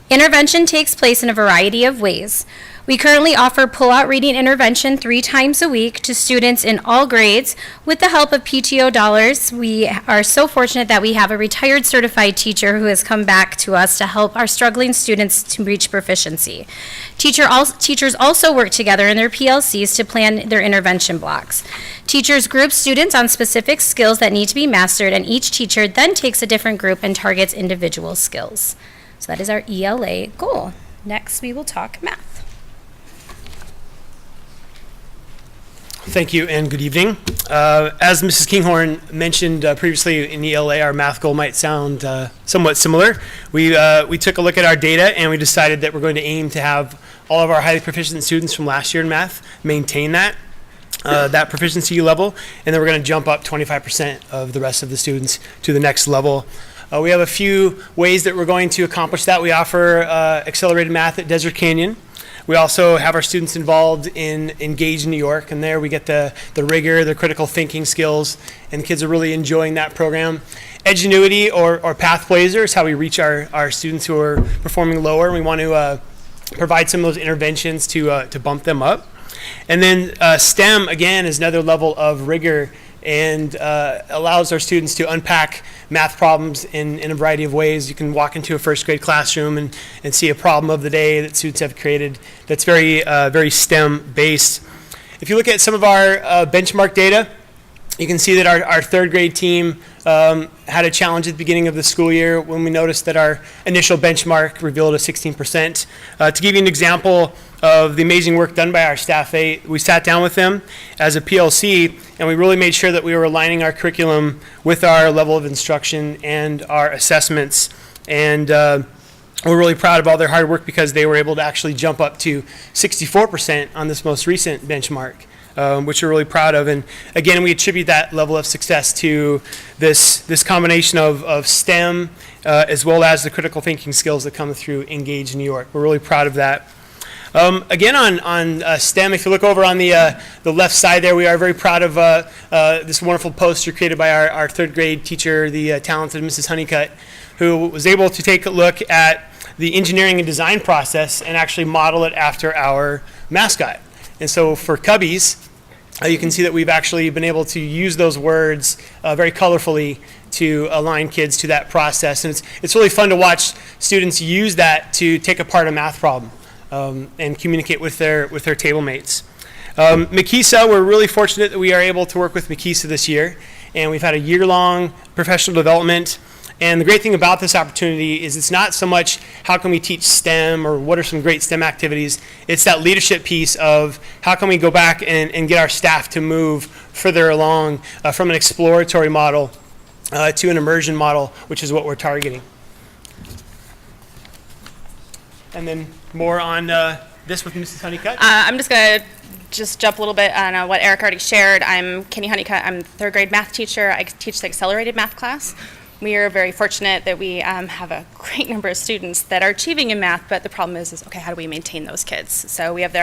Intervention takes place in a variety of ways. We currently offer pull-out reading intervention 3 times a week to students in all grades with the help of PTO dollars. We are so fortunate that we have a retired certified teacher who has come back to us to help our struggling students to reach proficiency. Teachers also work together in their PLCs to plan their intervention blocks. Teachers group students on specific skills that need to be mastered, and each teacher then takes a different group and targets individual skills. So that is our ELA goal. Next, we will talk math. Thank you and good evening. As Mrs. Kinghorn mentioned previously in ELA, our math goal might sound somewhat similar. We took a look at our data and we decided that we're going to aim to have all of our highly proficient students from last year in math maintain that proficiency level, and then we're going to jump up 25% of the rest of the students to the next level. We have a few ways that we're going to accomplish that. We offer accelerated math at Desert Canyon. We also have our students involved in Engage New York, and there we get the rigor, the critical thinking skills, and the kids are really enjoying that program. Edgenuity or Path Blazer is how we reach our students who are performing lower. We want to provide some of those interventions to bump them up. And then STEM, again, is another level of rigor and allows our students to unpack math problems in a variety of ways. You can walk into a first grade classroom and see a problem of the day that students have created that's very STEM based. If you look at some of our benchmark data, you can see that our third grade team had a challenge at the beginning of the school year when we noticed that our initial benchmark revealed a 16%. To give you an example of the amazing work done by our staff, we sat down with them as a PLC and we really made sure that we were aligning our curriculum with our level of instruction and our assessments. And we're really proud of all their hard work because they were able to actually jump up to 64% on this most recent benchmark. Which we're really proud of. And again, we attribute that level of success to this combination of STEM as well as the critical thinking skills that come through Engage New York. We're really proud of that. Again, on STEM, if you look over on the left side there, we are very proud of this wonderful poster created by our third grade teacher, the talented Mrs. Honeycutt, who was able to take a look at the engineering and design process and actually model it after our mascot. And so for Cubbies, you can see that we've actually been able to use those words very colorfully to align kids to that process. And it's really fun to watch students use that to take apart a math problem and communicate with their table mates. McKeesa, we're really fortunate that we are able to work with McKeesa this year. And we've had a year-long professional development. And the great thing about this opportunity is it's not so much how can we teach STEM or what are some great STEM activities. It's that leadership piece of how can we go back and get our staff to move further along from an exploratory model to an immersion model, which is what we're targeting. And then more on this with Mrs. Honeycutt. I'm just going to jump a little bit on what Eric already shared. I'm Kenny Honeycutt. I'm the third grade math teacher. I teach the accelerated math class. We are very fortunate that we have a great number of students that are achieving in math, but the problem is okay, how do we maintain those kids? So we have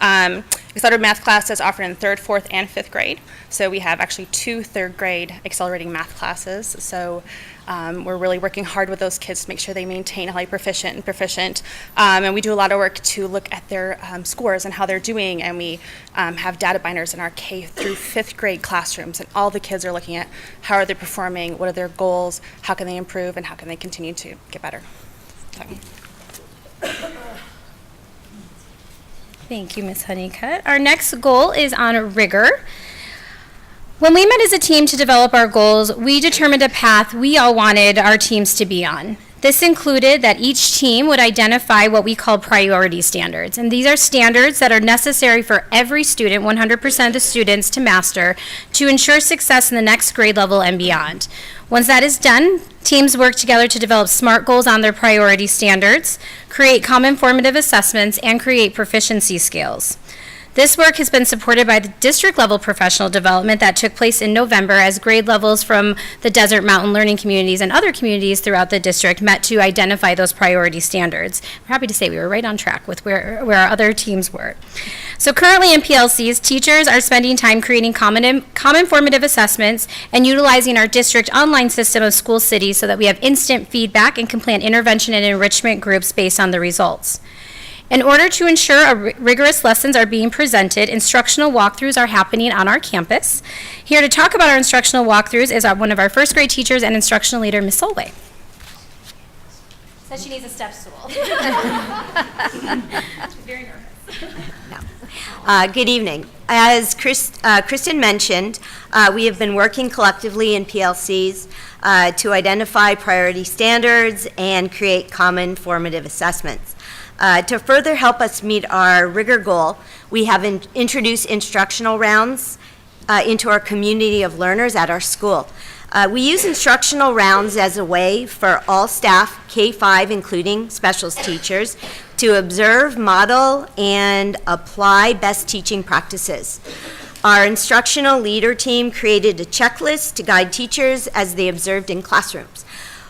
Accelerated math classes offered in 3rd, 4th, and 5th grade. So we have actually 2 3rd grade accelerating math classes. So we're really working hard with those kids to make sure they maintain highly proficient. And we do a lot of work to look at their scores and how they're doing. And we have data binders in our K through 5th grade classrooms. And all the kids are looking at how are they performing, what are their goals, how can they improve, and how can they continue to get better. So. Thank you, Ms. Honeycutt. Our next goal is on rigor. When we met as a team to develop our goals, we determined a path we all wanted our teams to be on. This included that each team would identify what we call priority standards. And these are standards that are necessary for every student, 100% of the students, to master to ensure success in the next grade level and beyond. Once that is done, teams work together to develop SMART goals on their priority standards, create common formative assessments, and create proficiency scales. This work has been supported by the district-level professional development that took place in November as grade levels from the Desert Mountain learning communities and other communities throughout the district met to identify those priority standards. We're happy to say we were right on track with where our other teams were. So currently in PLCs, teachers are spending time creating common formative assessments and utilizing our district online system of school cities so that we have instant feedback and can plan intervention and enrichment groups based on the results. In order to ensure rigorous lessons are being presented, instructional walkthroughs are happening on our campus. Here to talk about our instructional walkthroughs is one of our first grade teachers and instructional leader, Ms. Solway. Says she needs a step stool. Very nervous. Good evening. As Kristen mentioned, we have been working collectively in PLCs to identify priority standards and create common formative assessments. To further help us meet our rigor goal, we have introduced instructional rounds into our community of learners at our school. We use instructional rounds as a way for all staff, K-5, including specials teachers, to observe, model, and apply best teaching practices. Our instructional leader team created a checklist to guide teachers as they observed in classrooms.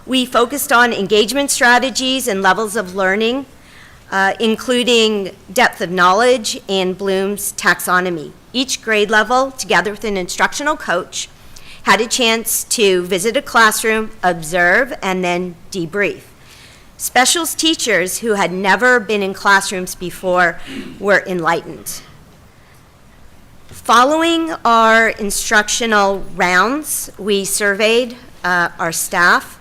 We focused on engagement strategies and levels of learning, including depth of knowledge and Bloom's taxonomy. Each grade level, together with an instructional coach, had a chance to visit a classroom, observe, and then debrief. Specials teachers who had never been in classrooms before were enlightened. Following our instructional rounds, we surveyed our staff,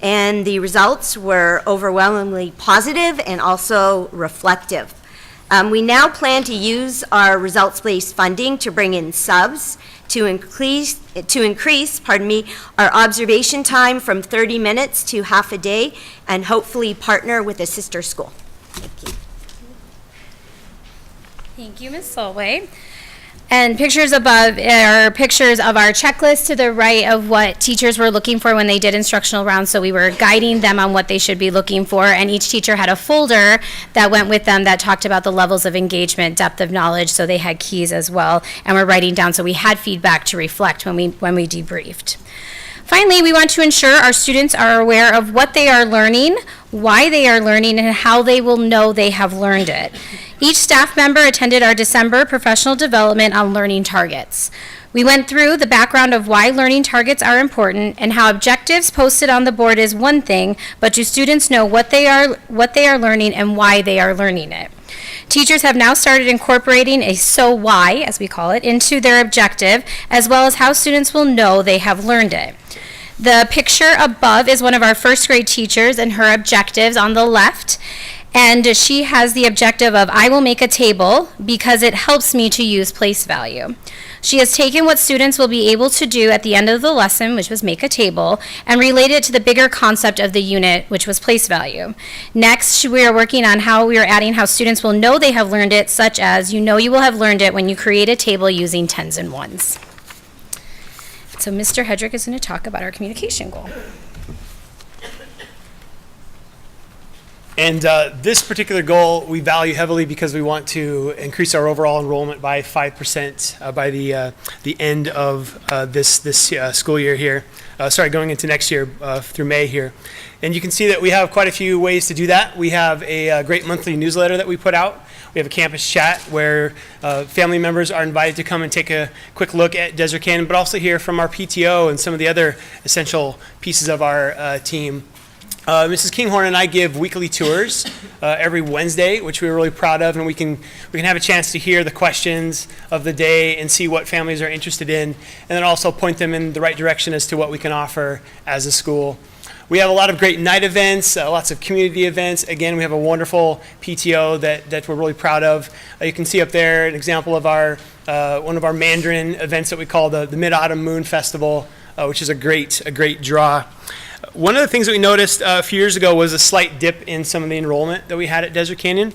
and the results were overwhelmingly positive and also reflective. We now plan to use our results-based funding to bring in subs to increase our observation time from 30 minutes to half a day, and hopefully partner with a sister school. Thank you. Thank you, Ms. Solway. And pictures above are pictures of our checklist to the right of what teachers were looking for when they did instructional rounds. So we were guiding them on what they should be looking for, and each teacher had a folder that went with them that talked about the levels of engagement, depth of knowledge, so they had keys as well, and we're writing down, so we had feedback to reflect when we debriefed. Finally, we want to ensure our students are aware of what they are learning, why they are learning, and how they will know they have learned it. Each staff member attended our December professional development on learning targets. We went through the background of why learning targets are important and how objectives posted on the board is one thing, but do students know what they are learning and why they are learning it. Teachers have now started incorporating a so why, as we call it, into their objective, as well as how students will know they have learned it. The picture above is one of our first grade teachers and her objectives on the left. And she has the objective of, I will make a table because it helps me to use place value. She has taken what students will be able to do at the end of the lesson, which was make a table, and related it to the bigger concept of the unit, which was place value. Next, we are working on how we are adding how students will know they have learned it, such as, you know you will have learned it when you create a table using tens and ones. So Mr. Hedrick is going to talk about our communication goal. And this particular goal we value heavily because we want to increase our overall enrollment by 5% by the end of this school year here. Going into next year through May here. And you can see that we have quite a few ways to do that. We have a great monthly newsletter that we put out. We We have a campus chat where family members are invited to come and take a quick look at Desert Canyon, but also hear from our PTO and some of the other essential pieces of our team. Mrs. Kinghorn and I give weekly tours every Wednesday, which we're really proud of, and we can have a chance to hear the questions of the day and see what families are interested in, and then also point them in the right direction as to what we can offer as a school. We have a lot of great night events, lots of community events. Again, we have a wonderful PTO that we're really proud of. You can see up there an example of our one of our Mandarin events that we call the Mid-Autumn Moon Festival, which is a great draw. One of the things that we noticed a few years ago was a slight dip in some of the enrollment that we had at Desert Canyon.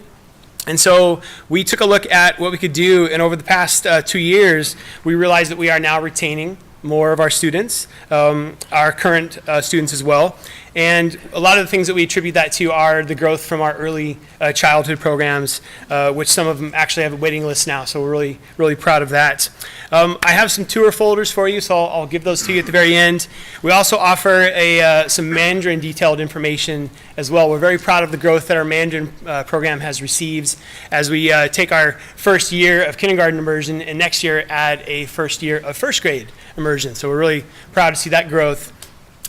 And so we took a look at what we could do, and over the past 2 years, we realized that we are now retaining more of our students, our current students as well. And a lot of the things that we attribute that to are the growth from our early childhood programs, which some of them actually have a waiting list now, so we're really proud of that. I have some tour folders for you, so I'll give those to you at the very end. We also offer some Mandarin detailed information as well. We're very proud of the growth that our Mandarin program has received as we take our first year of kindergarten immersion and next year add a first year of first grade immersion. So we're really proud to see that growth.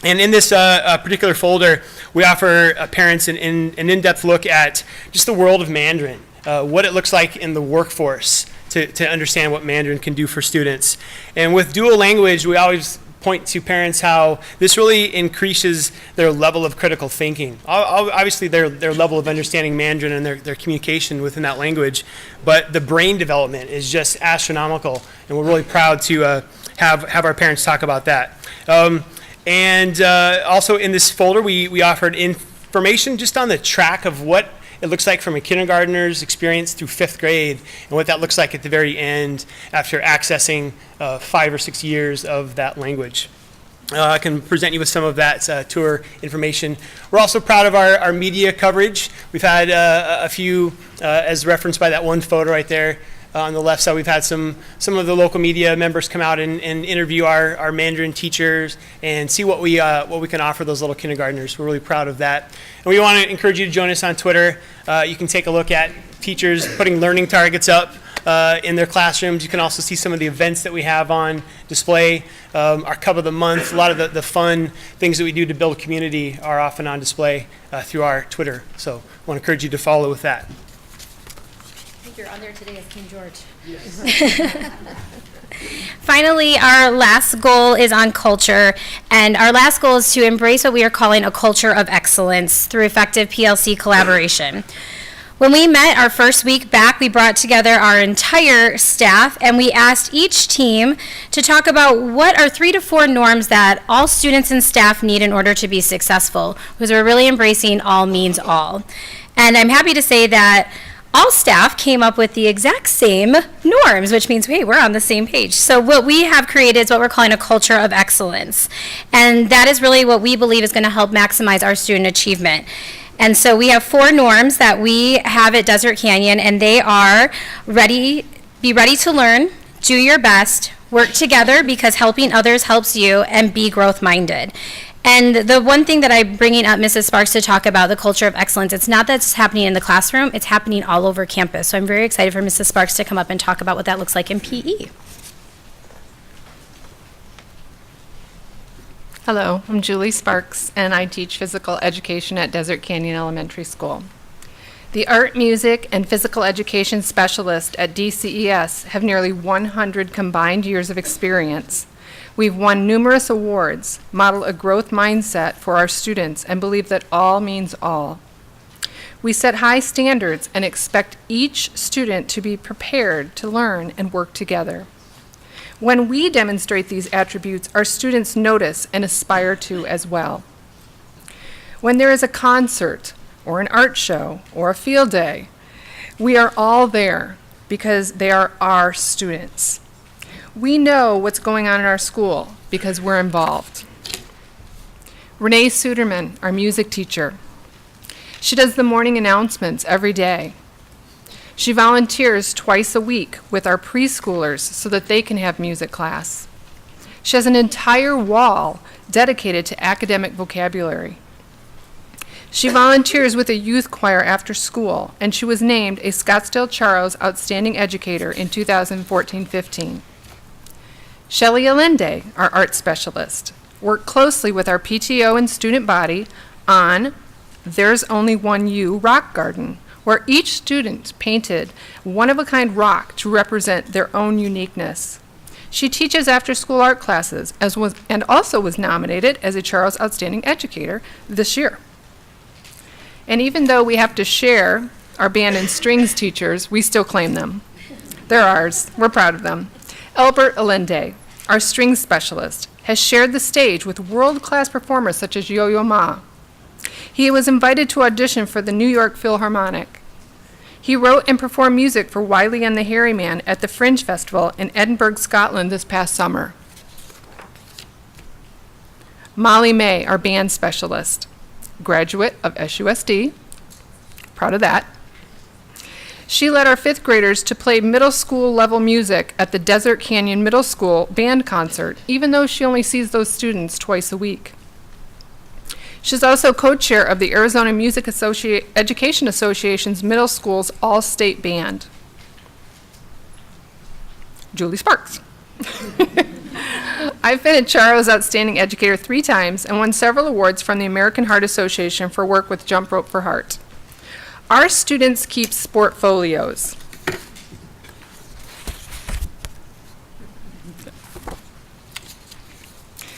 And in this particular folder, we offer parents an in-depth look at just the world of Mandarin, what it looks like in the workforce to understand what Mandarin can do for students. And with dual language, we always point to parents how this really increases their level of critical thinking. Obviously, their level of understanding Mandarin and their communication within that language, but the brain development is just astronomical, and we're really proud to have our parents talk about that. And also in this folder, we offered information just on the track of what it looks like from a kindergartner's experience through 5th grade and what that looks like at the very end after accessing 5 or 6 years of that language. I can present you with some of that tour information. We're also proud of our media coverage. We've had a few, as referenced by that one photo right there, on the left side. We've had some of the local media members come out and interview our Mandarin teachers and see what we can offer those little kindergartners. We're really proud of that. And we want to encourage you to join us on Twitter. You can take a look at teachers putting learning targets up in their classrooms. You can also see some of the events that we have on display. Our Cub of the Month, a lot of the fun things that we do to build community are often on display through our Twitter. So I want to encourage you to follow with that. You're on there today as King George. Yes. Finally, our last goal is on culture, and our last goal is to embrace what we are calling a culture of excellence through effective PLC collaboration. When we met our first week back, we brought together our entire staff, and we asked each team to talk about what are 3 to 4 norms that all students and staff need in order to be successful, because we're really embracing all means all. And I'm happy to say that all staff came up with the exact same norms, which means, hey, we're on the same page. So what we have created is what we're calling a culture of excellence. And that is really what we believe is going to help maximize our student achievement. And so we have 4 norms that we have at Desert Canyon, and they are be ready to learn, do your best, work together because helping others helps you, and be growth-minded. And the one thing that I'm bringing up Mrs. Sparks to talk about, the culture of excellence, it's not that it's happening in the classroom, it's happening all over campus. So I'm very excited for Mrs. Sparks to come up and talk about what that looks like in PE. Hello, I'm Julie Sparks, and I teach physical education at Desert Canyon Elementary School. The art, music, and physical education specialists at DCES have nearly 100 combined years of experience. We've won numerous awards, model a growth mindset for our students, and believe that all means all. We set high standards and expect each student to be prepared to learn and work together. When we demonstrate these attributes, our students notice and aspire to as well. When there is a concert, or an art show, or a field day, we are all there because they are our students. We know what's going on in our school because we're involved. Renee Suderman, our music teacher. She does the morning announcements every day. She volunteers twice a week with our preschoolers so that they can have music class. She has an entire wall dedicated to academic vocabulary. She volunteers with a youth choir after school, and she was named a Scottsdale Charles Outstanding Educator in 2014-15. Shelley Allende, our art specialist, worked closely with our PTO and student body on There's Only One You Rock Garden, where each student painted one-of-a-kind rock to represent their own uniqueness. She teaches after-school art classes and also was nominated as a Charles Outstanding Educator this year. And even though we have to share our band and strings teachers, we still claim them. They're ours. We're proud of them. Albert Allende, our strings specialist, has shared the stage with world-class performers such as Yo-Yo Ma. He was invited to audition for the New York Philharmonic. He wrote and performed music for Wiley and the Hairy Man at the Fringe Festival in Edinburgh, Scotland this past summer. Molly May, our band specialist, graduate of SUSD, proud of that. She led our fifth graders to play middle school level music at the Desert Canyon Middle School band concert, even though she only sees those students twice a week. She's also co-chair of the Arizona Music Education Association's Middle School's All-State Band. Julie Sparks. I've been a Charles Outstanding Educator 3 times and won several awards from the American Heart Association for work with Jump Rope for Heart. Our students keep sportfolios.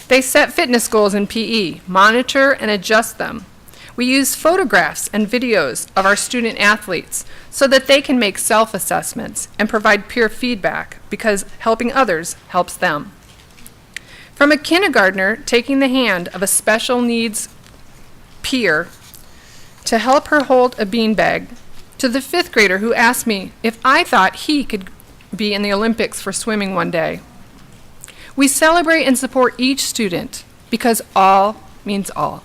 They set fitness goals in PE, monitor and adjust them. We use photographs and videos of our student athletes so that they can make self-assessments and provide peer feedback, because helping others helps them. From a kindergartner taking the hand of a special needs peer to help her hold a beanbag, to the fifth grader who asked me if I thought he could be in the Olympics for swimming one day. We celebrate and support each student because all means all.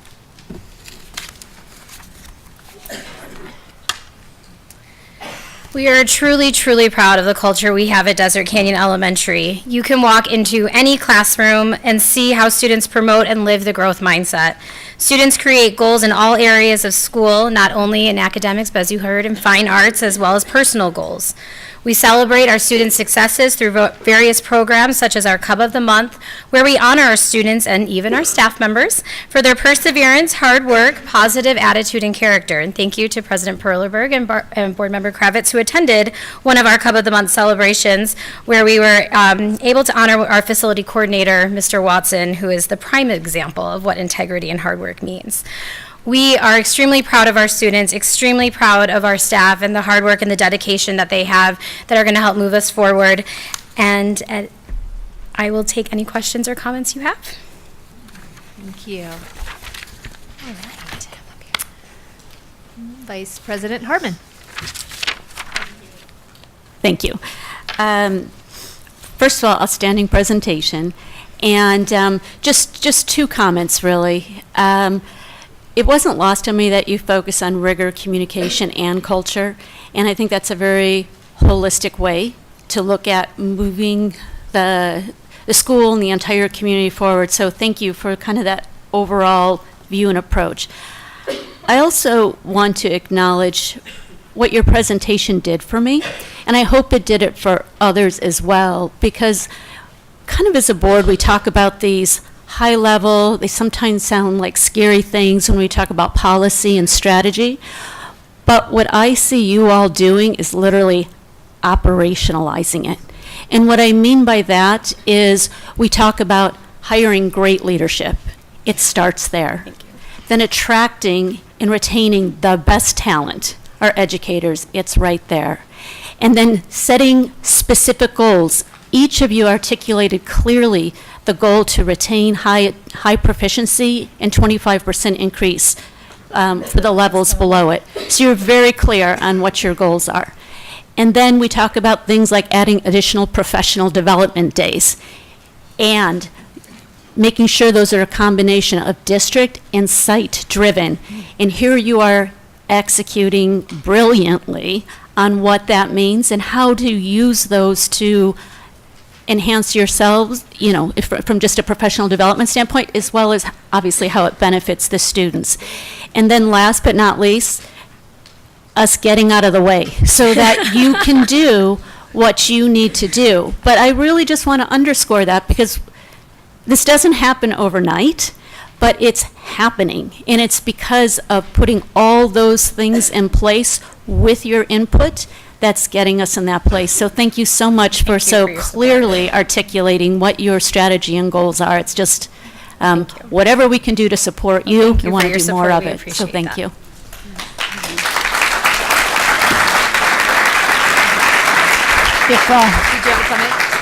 We are truly, truly proud of the culture we have at Desert Canyon Elementary. You can walk into any classroom and see how students promote and live the growth mindset. Students create goals in all areas of school, not only in academics, but as you heard, in fine arts, as well as personal goals. We celebrate our students' successes through various programs such as our Cub of the Month, where we honor our students and even our staff members for their perseverance, hard work, positive attitude, and character. And thank you to President Perlerberg and Board Member Kravitz, who attended one of our Cub of the Month celebrations, where we were able to honor our facility coordinator, Mr. Watson, who is the prime example of what integrity and hard work means. We are extremely proud of our students, extremely proud of our staff and the hard work and the dedication that they have that are going to help move us forward. And I will take any questions or comments you have. Thank you. All right. Vice President Hartman. Thank you. First of all, outstanding presentation. And just 2 comments, really. It wasn't lost on me that you focus on rigor, communication, and culture, and I think that's a very holistic way to look at moving the school and the entire community forward. So thank you for kind of that overall view and approach. I also want to acknowledge what your presentation did for me, and I hope it did it for others as well, because kind of as a board, we talk about these high level, they sometimes sound like scary things when we talk about policy and strategy. But what I see you all doing is literally operationalizing it. And what I mean by that is we talk about hiring great leadership. It starts there. Then attracting and retaining the best talent, our educators, it's right there. And then setting specific goals. Each of you articulated clearly the goal to retain high proficiency and 25% increase for the levels below it. So you're very clear on what your goals are. And then we talk about things like adding additional professional development days and making sure those are a combination of district and site driven. And here you are executing brilliantly on what that means and how to use those to enhance yourselves, from just a professional development standpoint, as well as obviously how it benefits the students. And then last but not least, us getting out of the way so that you can do what you need to do. But I really just want to underscore that, because this doesn't happen overnight, but it's happening. And it's because of putting all those things in place with your input that's getting us in that place. So thank you so much for so clearly articulating what your strategy and goals are. It's just whatever we can do to support you, we want to do more of it. So thank you.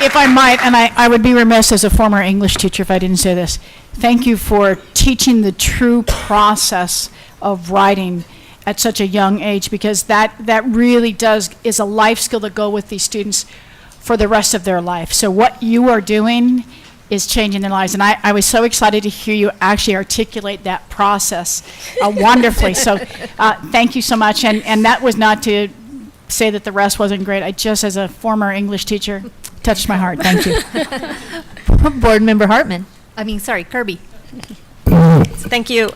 If I might, and I would be remiss as a former English teacher if I didn't say this, thank you for teaching the true process of writing at such a young age, because that really is a life skill to go with these students for the rest of their life. So what you are doing is changing their lives. And I was so excited to hear you actually articulate that process wonderfully. So thank you so much. And that was not to say that the rest wasn't great. I just, as a former English teacher, touched my heart. Thank you. Board Member Kirby. Thank you.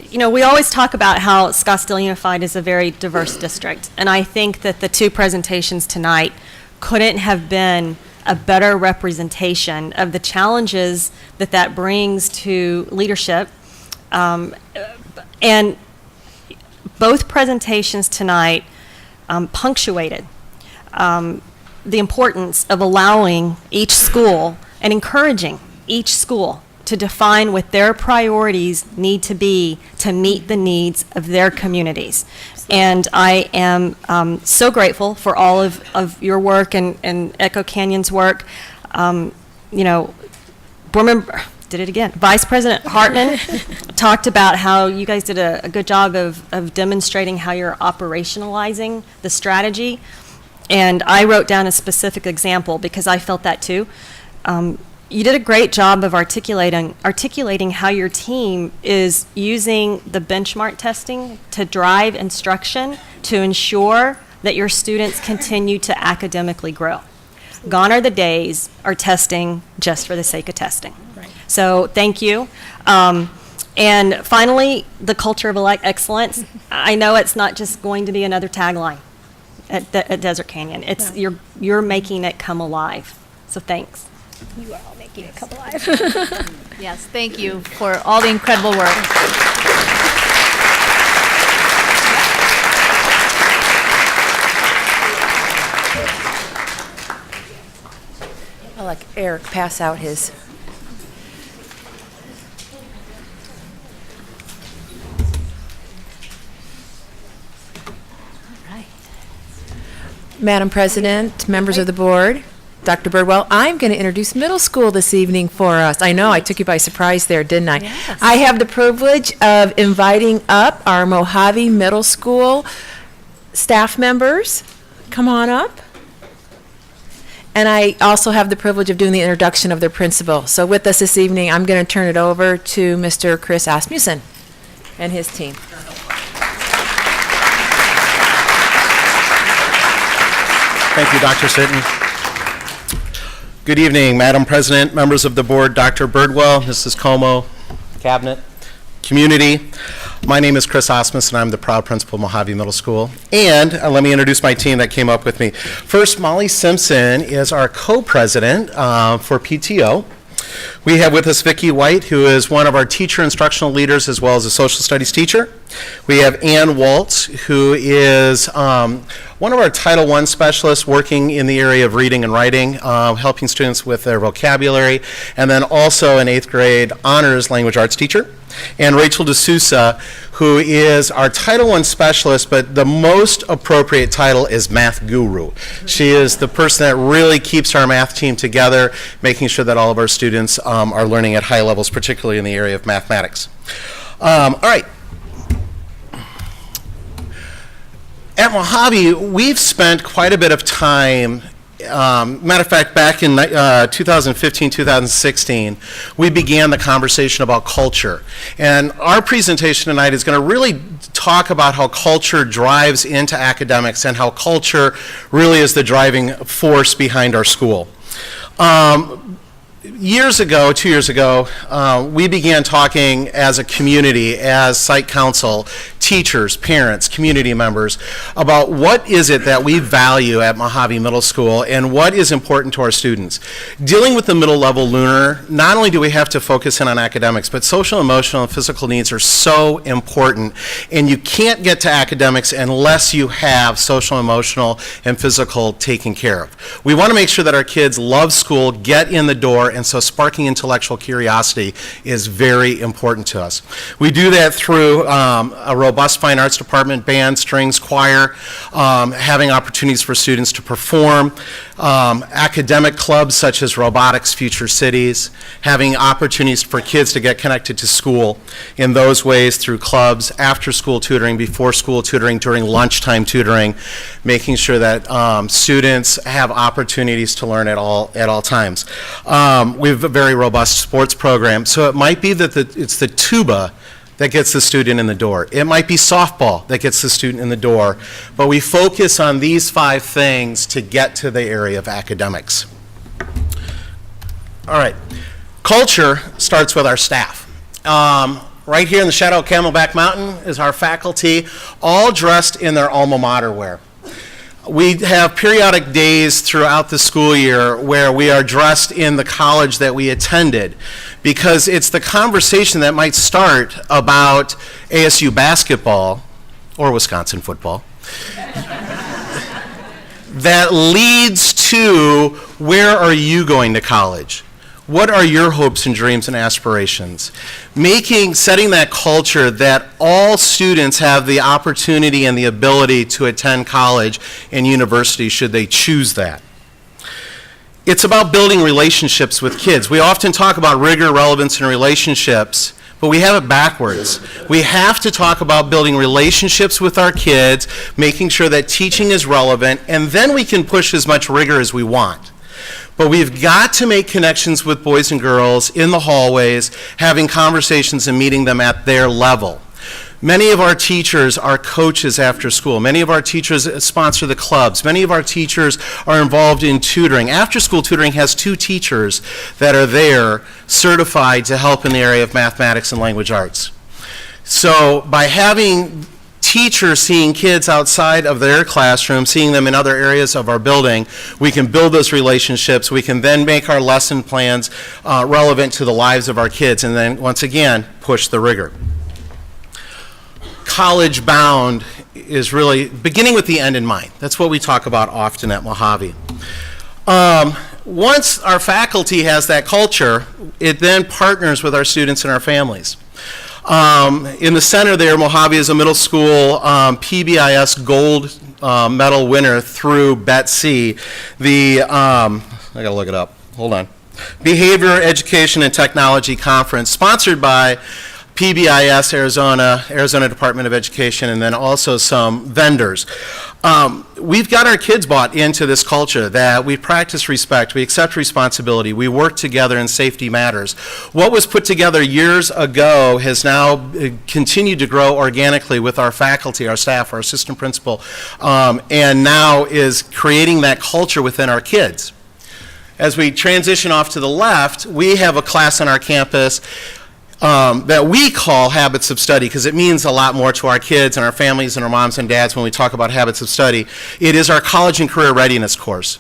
We always talk about how Scottsdale Unified is a very diverse district, and I think that the two presentations tonight couldn't have been a better representation of the challenges that brings to leadership. And both presentations tonight punctuated the importance of allowing each school and encouraging each school to define what their priorities need to be to meet the needs of their communities. And I am so grateful for all of your work and Echo Canyon's work. Board member, did it again. Vice President Hartman talked about how you guys did a good job of demonstrating how you're operationalizing the strategy. And I wrote down a specific example because I felt that too. You did a great job of articulating how your team is using the benchmark testing to drive instruction to ensure that your students continue to academically grow. Gone are the days of testing just for the sake of testing. Right. So thank you. And finally, the culture of excellence. I know it's not just going to be another tagline at Desert Canyon. It's you're making it come alive. So thanks. You are all making it come alive. Yes, thank you for all the incredible work. I'll let Eric pass out his. Madam President, members of the board, Dr. Birdwell, I'm going to introduce middle school this evening for us. I know I took you by surprise there, didn't I? Yes. I have the privilege of inviting up our Mojave Middle School staff members. Come on up. And I also have the privilege of doing the introduction of their principal. So with us this evening, I'm going to turn it over to Mr. Chris Asmussen and his team. Thank you, Dr. Sitton. Good evening, Madam President, members of the board, Dr. Birdwell, Mrs. Como, Cabinet, community. My name is Chris Osmus, and I'm the proud principal of Mojave Middle School. And let me introduce my team that came up with me. First, Molly Simpson is our co-president for PTO. We have with us Vicki White, who is one of our teacher instructional leaders as well as a social studies teacher. We have Ann Waltz, who is one of our Title I specialists working in the area of reading and writing, helping students with their vocabulary, and then also an 8th grade honors language arts teacher. And Rachel D'Souza, who is our Title I specialist, but the most appropriate title is math guru. She is the person that really keeps our math team together, making sure that all of our students are learning at high levels, particularly in the area of mathematics. All right. At Mojave, we've spent quite a bit of time Matter of fact, back in 2015, 2016, we began the conversation about culture. And our presentation tonight is going to really talk about how culture drives into academics and how culture really is the driving force behind our school. Years ago, 2 years ago, we began talking as a community, as site council, teachers, parents, community members, about what is it that we value at Mojave Middle School and what is important to our students. Dealing with the middle level learner, not only do we have to focus in on academics, but social, emotional, and physical needs are so important, and you can't get to academics unless you have social, emotional, and physical taken care of. We want to make sure that our kids love school, get in the door, and so sparking intellectual curiosity is very important to us. We do that through a robust fine arts department, band, strings, choir, having opportunities for students to perform, academic clubs such as Robotics Future Cities, having opportunities for kids to get connected to school in those ways through clubs, after school tutoring, before school tutoring, during lunchtime tutoring, making sure that students have opportunities to learn at all times. We have a very robust sports program, so it might be that it's the tuba that gets the student in the door. It might be softball that gets the student in the door, but we focus on these 5 things to get to the area of academics. All right, culture starts with our staff. Right here in the shadow of Camelback Mountain is our faculty, all dressed in their alma mater wear. We have periodic days throughout the school year where we are dressed in the college that we attended, because it's the conversation that might start about ASU basketball or Wisconsin football that leads to, where are you going to college? What are your hopes and dreams and aspirations? Setting that culture that all students have the opportunity and the ability to attend college and university should they choose that. It's about building relationships with kids. We often talk about rigor, relevance, and relationships, but we have it backwards. We have to talk about building relationships with our kids, making sure that teaching is relevant, and then we can push as much rigor as we want. But we've got to make connections with boys and girls in the hallways, having conversations and meeting them at their level. Many of our teachers are coaches after school. Many of our teachers sponsor the clubs. Many of our teachers are involved in tutoring. After school tutoring has 2 teachers that are there certified to help in the area of mathematics and language arts. So by having teachers seeing kids outside of their classroom, seeing them in other areas of our building, we can build those relationships. We can then make our lesson plans relevant to the lives of our kids, and then, once again, push the rigor. College bound is really beginning with the end in mind. That's what we talk about often at Mojave. Once our faculty has that culture, it then partners with our students and our families. In the center there, Mojave is a middle school PBIS gold medal winner through BETC, the, I gotta look it up, hold on, Behavior, Education, and Technology Conference, sponsored by PBIS Arizona Department of Education, and then also some vendors. We've got our kids bought into this culture that we practice respect, we accept responsibility, we work together, and safety matters. What was put together years ago has now continued to grow organically with our faculty, our staff, our assistant principal, and now is creating that culture within our kids. As we transition off to the left, we have a class on our campus that we call Habits of Study, because it means a lot more to our kids and our families and our moms and dads when we talk about Habits of Study. It is our college and career readiness course.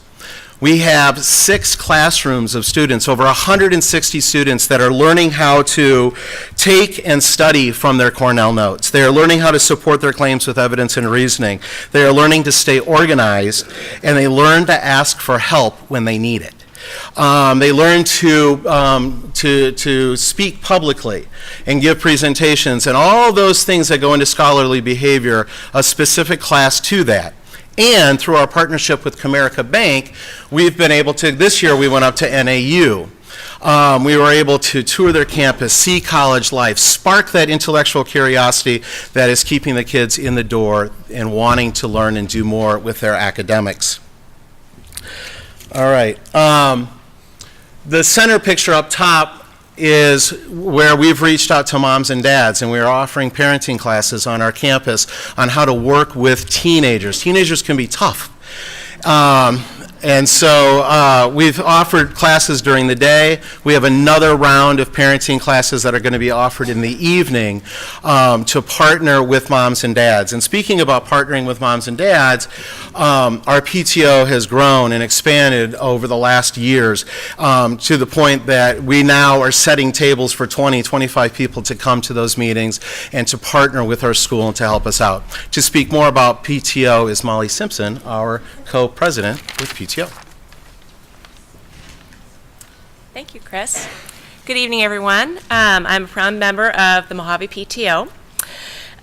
We have 6 classrooms of students, over 160 students that are learning how to take and study from their Cornell notes. They are learning how to support their claims with evidence and reasoning. They are learning to stay organized, and they learn to ask for help when they need it. They learn to speak publicly and give presentations, and all those things that go into scholarly behavior, a specific class to that. And through our partnership with Comerica Bank, we've been able to, this year we went up to NAU. We were able to tour their campus, see college life, spark that intellectual curiosity that is keeping the kids in the door and wanting to learn and do more with their academics. All right. The center picture up top is where we've reached out to moms and dads, and we are offering parenting classes on our campus on how to work with teenagers. Teenagers can be tough. And so we've offered classes during the day. We have another round of parenting classes that are going to be offered in the evening to partner with moms and dads. And speaking about partnering with moms and dads, our PTO has grown and expanded over the last years to the point that we now are setting tables for 20, 25 people to come to those meetings and to partner with our school and to help us out. To speak more about PTO is Molly Simpson, our co-president with PTO. Thank you, Chris. Good evening, everyone. I'm a proud member of the Mojave PTO.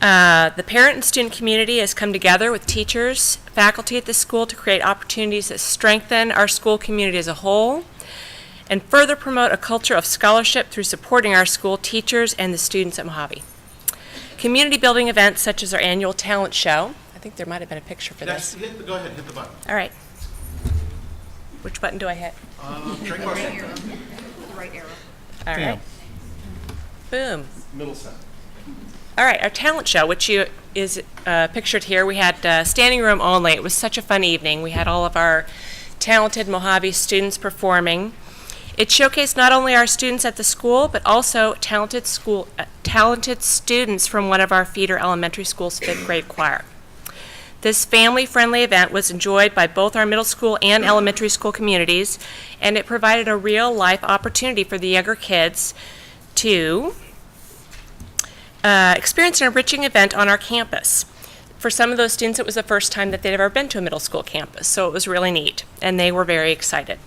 The parent and student community has come together with teachers, faculty at the school to create opportunities that strengthen our school community as a whole and further promote a culture of scholarship through supporting our school teachers and the students at Mojave. Community building events such as our annual talent show. I think there might have been a picture for this. Go ahead, hit the button. All right. Which button do I hit? The right arrow. All right. Boom. Middle center. All right, our talent show, which is pictured here, we had standing room only. It was such a fun evening. We had all of our talented Mojave students performing. It showcased not only our students at the school, but also talented students from one of our feeder elementary schools' 5th grade choir. This family-friendly event was enjoyed by both our middle school and elementary school communities, and it provided a real-life opportunity for the younger kids to experience an enriching event on our campus. For some of those students, it was the first time that they'd ever been to a middle school campus, so it was really neat, and they were very excited.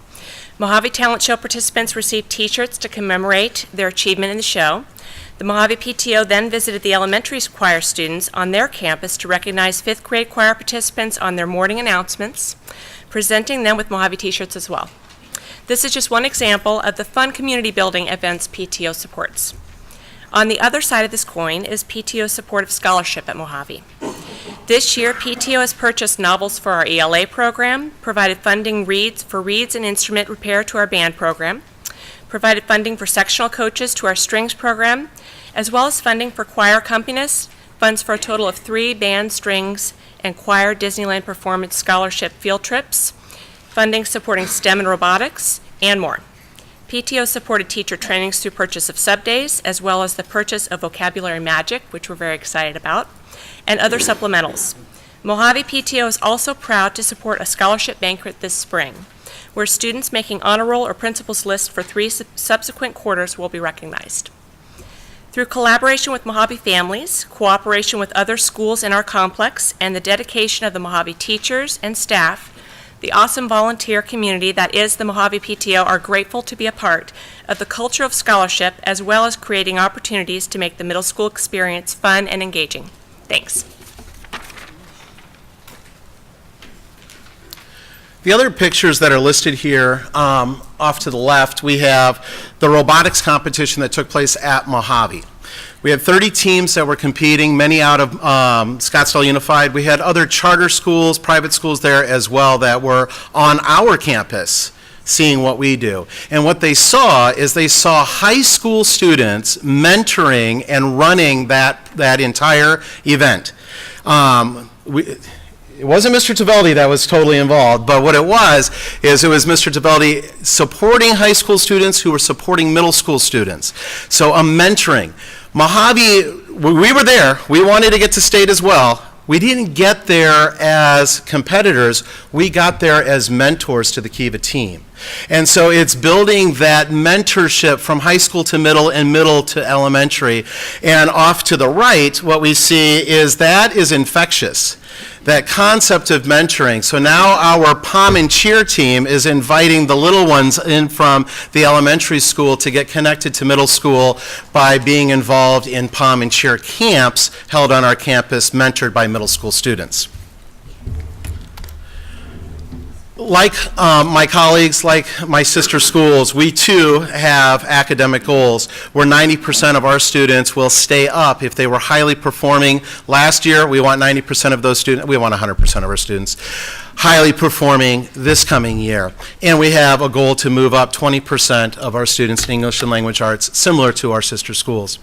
Mojave Talent Show participants received T-shirts to commemorate their achievement in the show. The Mojave PTO then visited the elementary choir students on their campus to recognize 5th grade choir participants on their morning announcements, presenting them with Mojave T-shirts as well. This is just one example of the fun community building events PTO supports. On the other side of this coin is PTO's support of scholarship at Mojave. This year, PTO has purchased novels for our ELA program, provided funding for reeds and instrument repair to our band program, provided funding for sectional coaches to our strings program, as well as funding for choir accompanists, funds for a total of 3 band, strings, and choir Disneyland Performance Scholarship field trips, funding supporting STEM and robotics, and more. PTO supported teacher trainings through purchase of sub-days, as well as the purchase of Vocabulary Magic, which we're very excited about, and other supplementals. Mojave PTO is also proud to support a scholarship banquet this spring, where students making honor roll or principal's list for 3 subsequent quarters will be recognized. Through collaboration with Mojave families, cooperation with other schools in our complex, and the dedication of the Mojave teachers and staff, the awesome volunteer community that is the Mojave PTO are grateful to be a part of the culture of scholarship, as well as creating opportunities to make the middle school experience fun and engaging. Thanks. The other pictures that are listed here, off to the left, we have the robotics competition that took place at Mojave. We had 30 teams that were competing, many out of Scottsdale Unified. We had other charter schools, private schools there as well that were on our campus seeing what we do. And what they saw is they saw high school students mentoring and running that entire event. It wasn't Mr. Tavelli that was totally involved, but what it was Mr. Tavelli supporting high school students who were supporting middle school students. So a mentoring. Mojave, we were there. We wanted to get to state as well. We didn't get there as competitors. We got there as mentors to the Kiva team. And so it's building that mentorship from high school to middle and middle to elementary. And off to the right, what we see is that is infectious. That concept of mentoring. So now our Pom and Cheer team is inviting the little ones in from the elementary school to get connected to middle school by being involved in Pom and Cheer camps held on our campus, mentored by middle school students. Like my colleagues, like my sister schools, we too have academic goals where 90% of our students will stay up if they were highly performing. Last year, we want 90% of those students, we want 100% of our students. highly performing this coming year. And we have a goal to move up 20% of our students in English and language arts, similar to our sister schools.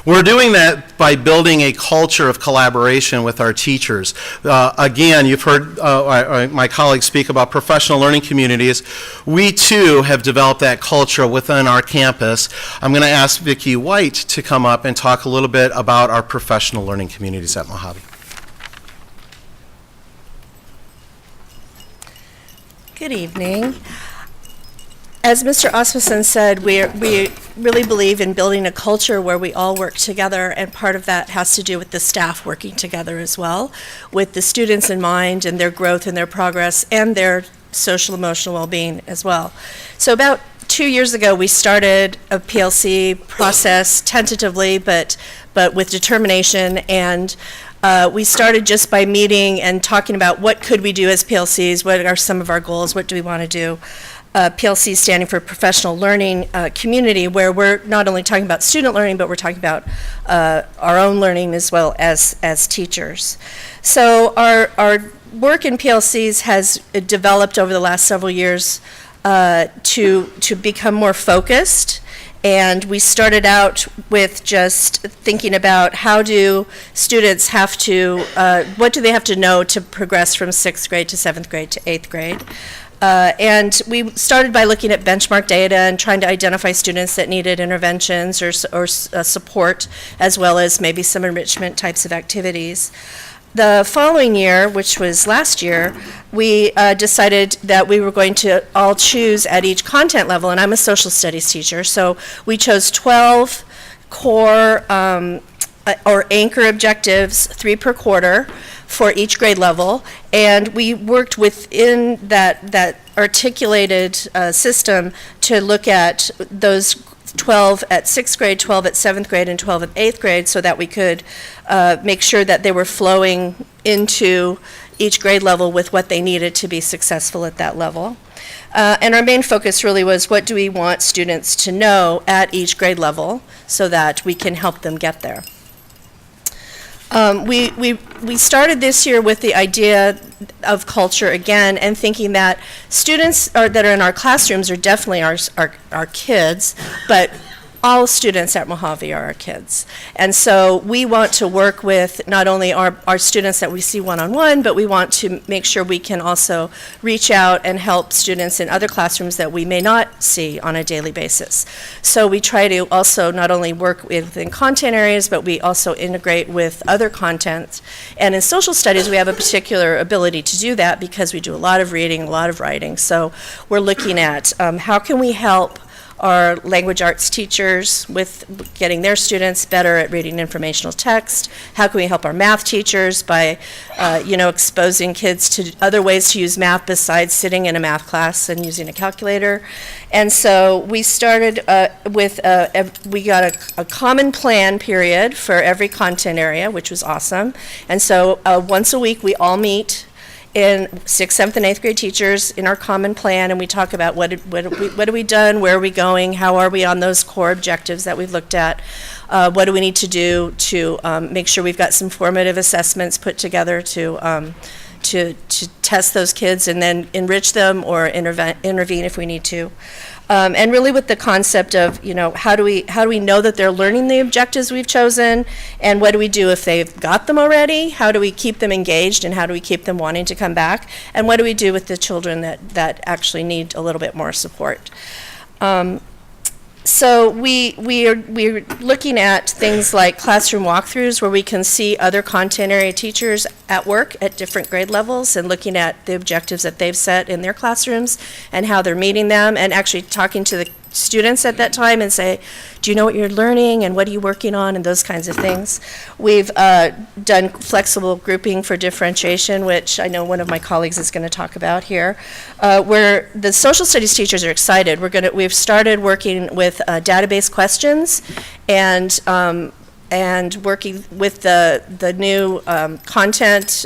We're doing that by building a culture of collaboration with our teachers. Again, you've heard my colleagues speak about professional learning communities. We too have developed that culture within our campus. I'm going to ask Vicki White to come up and talk a little bit about our professional learning communities at Mojave. Good evening. As Mr. Osmussen said, we really believe in building a culture where we all work together, and part of that has to do with the staff working together as well, with the students in mind and their growth and their progress and their social emotional well-being as well. So about 2 years ago, we started a PLC process tentatively, but with determination, and we started just by meeting and talking about what could we do as PLCs, what are some of our goals, what do we want to do. PLC standing for Professional Learning Community, where we're not only talking about student learning, but we're talking about our own learning as well as teachers. So our work in PLCs has developed over the last several years to become more focused. And we started out with just thinking about how do students have to, what do they have to know to progress from 6th grade to 7th grade to 8th grade. And we started by looking at benchmark data and trying to identify students that needed interventions or support, as well as maybe some enrichment types of activities. The following year, which was last year, we decided that we were going to all choose at each content level, and I'm a social studies teacher, so we chose 12 core or anchor objectives, 3 per quarter, for each grade level, and we worked within that articulated system to look at those 12 at 6th grade, 12 at 7th grade, and 12 at 8th grade, so that we could make sure that they were flowing into each grade level with what they needed to be successful at that level. And our main focus really was, what do we want students to know at each grade level so that we can help them get there. We started this year with the idea of culture again, and thinking that students that are in our classrooms are definitely our kids, but all students at Mojave are our kids. And so we want to work with not only our students that we see one-on-one, but we want to make sure we can also reach out and help students in other classrooms that we may not see on a daily basis. So we try to also not only work within content areas, but we also integrate with other content. And in social studies, we have a particular ability to do that because we do a lot of reading, a lot of writing. So we're looking at how can we help our language arts teachers with getting their students better at reading informational text. How can we help our math teachers by, exposing kids to other ways to use math besides sitting in a math class and using a calculator? And so we started we got a common plan period for every content area, which was awesome. And so once a week we all meet in 6th, 7th, and 8th grade teachers in our common plan, and we talk about what have we done, where are we going, how are we on those core objectives that we've looked at, what do we need to do to make sure we've got some formative assessments put together to test those kids and then enrich them or intervene if we need to. And really with the concept of, how do we know that they're learning the objectives we've chosen, and what do we do if they've got them already? How do we keep them engaged, and how do we keep them wanting to come back? And what do we do with the children that actually need a little bit more support? So we're looking at things like classroom walkthroughs where we can see other content area teachers at work at different grade levels and looking at the objectives that they've set in their classrooms and how they're meeting them, and actually talking to the students at that time and say, do you know what you're learning and what are you working on, and those kinds of things. We've done flexible grouping for differentiation, which I know one of my colleagues is going to talk about here, where the social studies teachers are excited. We've started working with database questions and working with the new content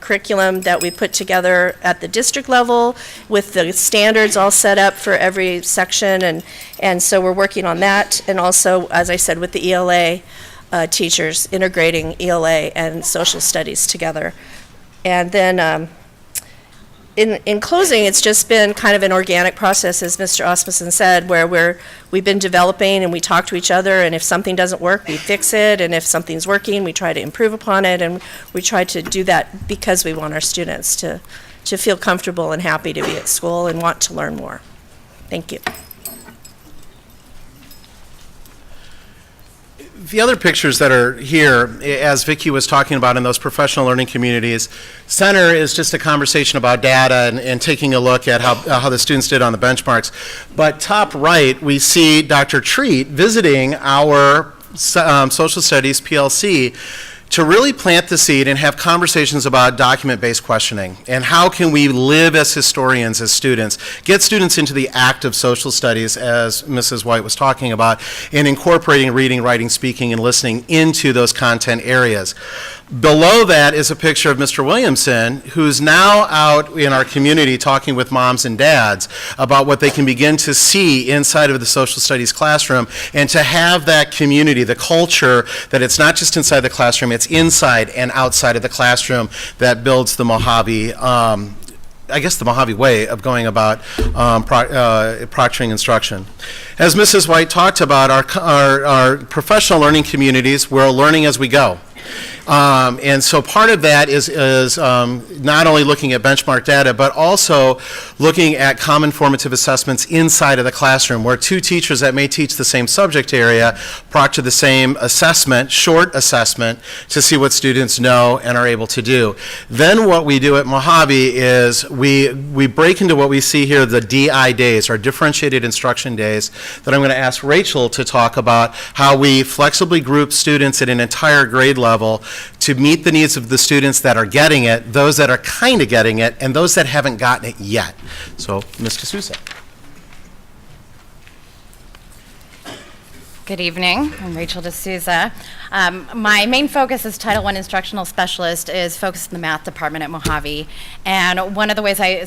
curriculum that we put together at the district level with the standards all set up for every section, and so we're working on that, and also, as I said, with the ELA teachers, integrating ELA and social studies together. And then in closing, it's just been kind of an organic process, as Mr. Osmussen said, where we've been developing and we talk to each other, and if something doesn't work, we fix it, and if something's working, we try to improve upon it, and we try to do that because we want our students to feel comfortable and happy to be at school and want to learn more. Thank you. The other pictures that are here, as Vicki was talking about in those professional learning communities, center is just a conversation about data and taking a look at how the students did on the benchmarks. But top right, we see Dr. Treat visiting our social studies PLC to really plant the seed and have conversations about document-based questioning and how can we live as historians, as students, get students into the act of social studies, as Mrs. White was talking about, and incorporating reading, writing, speaking, and listening into those content areas. Below that is a picture of Mr. Williamson, who's now out in our community talking with moms and dads about what they can begin to see inside of the social studies classroom, and to have that community, the culture, that it's not just inside the classroom, it's inside and outside of the classroom that builds the Mojave, I guess the Mojave way of going about proctoring instruction. As Mrs. White talked about, our professional learning communities, we're learning as we go. And so part of that is not only looking at benchmark data, but also looking at common formative assessments inside of the classroom, where two teachers that may teach the same subject area proctor the same assessment, short assessment, to see what students know and are able to do. Then what we do at Mojave is we break into what we see here, the DI days, our differentiated instruction days, that I'm going to ask Rachel to talk about how we flexibly group students at an entire grade level to meet the needs of the students that are getting it, those that are kind of getting it, and those that haven't gotten it yet. So, Ms. D'Souza. Good evening. I'm Rachel D'Souza. My main focus as Title I instructional specialist is focused in the math department at Mojave. And one of the ways I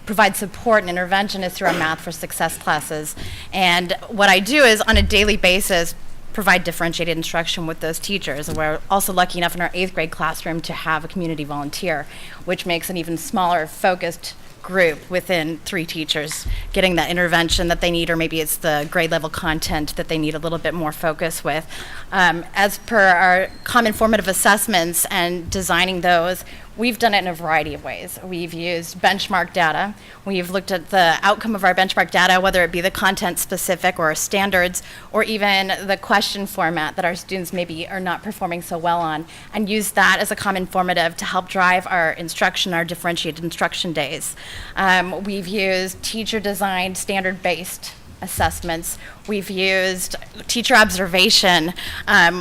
provide support and intervention is through our Math for Success classes. And what I do is, on a daily basis, provide differentiated instruction with those teachers. And we're also lucky enough in our 8th grade classroom to have a community volunteer, which makes an even smaller focused group within 3 teachers getting that intervention that they need, or maybe it's the grade level content that they need a little bit more focus with. As per our common formative assessments and designing those, we've done it in a variety of ways. We've used benchmark data. We've looked at the outcome of our benchmark data, whether it be the content specific or standards, or even the question format that our students maybe are not performing so well on, and used that as a common formative to help drive our instruction, our differentiated instruction days. We've used teacher-designed, standard-based assessments. We've used teacher observation,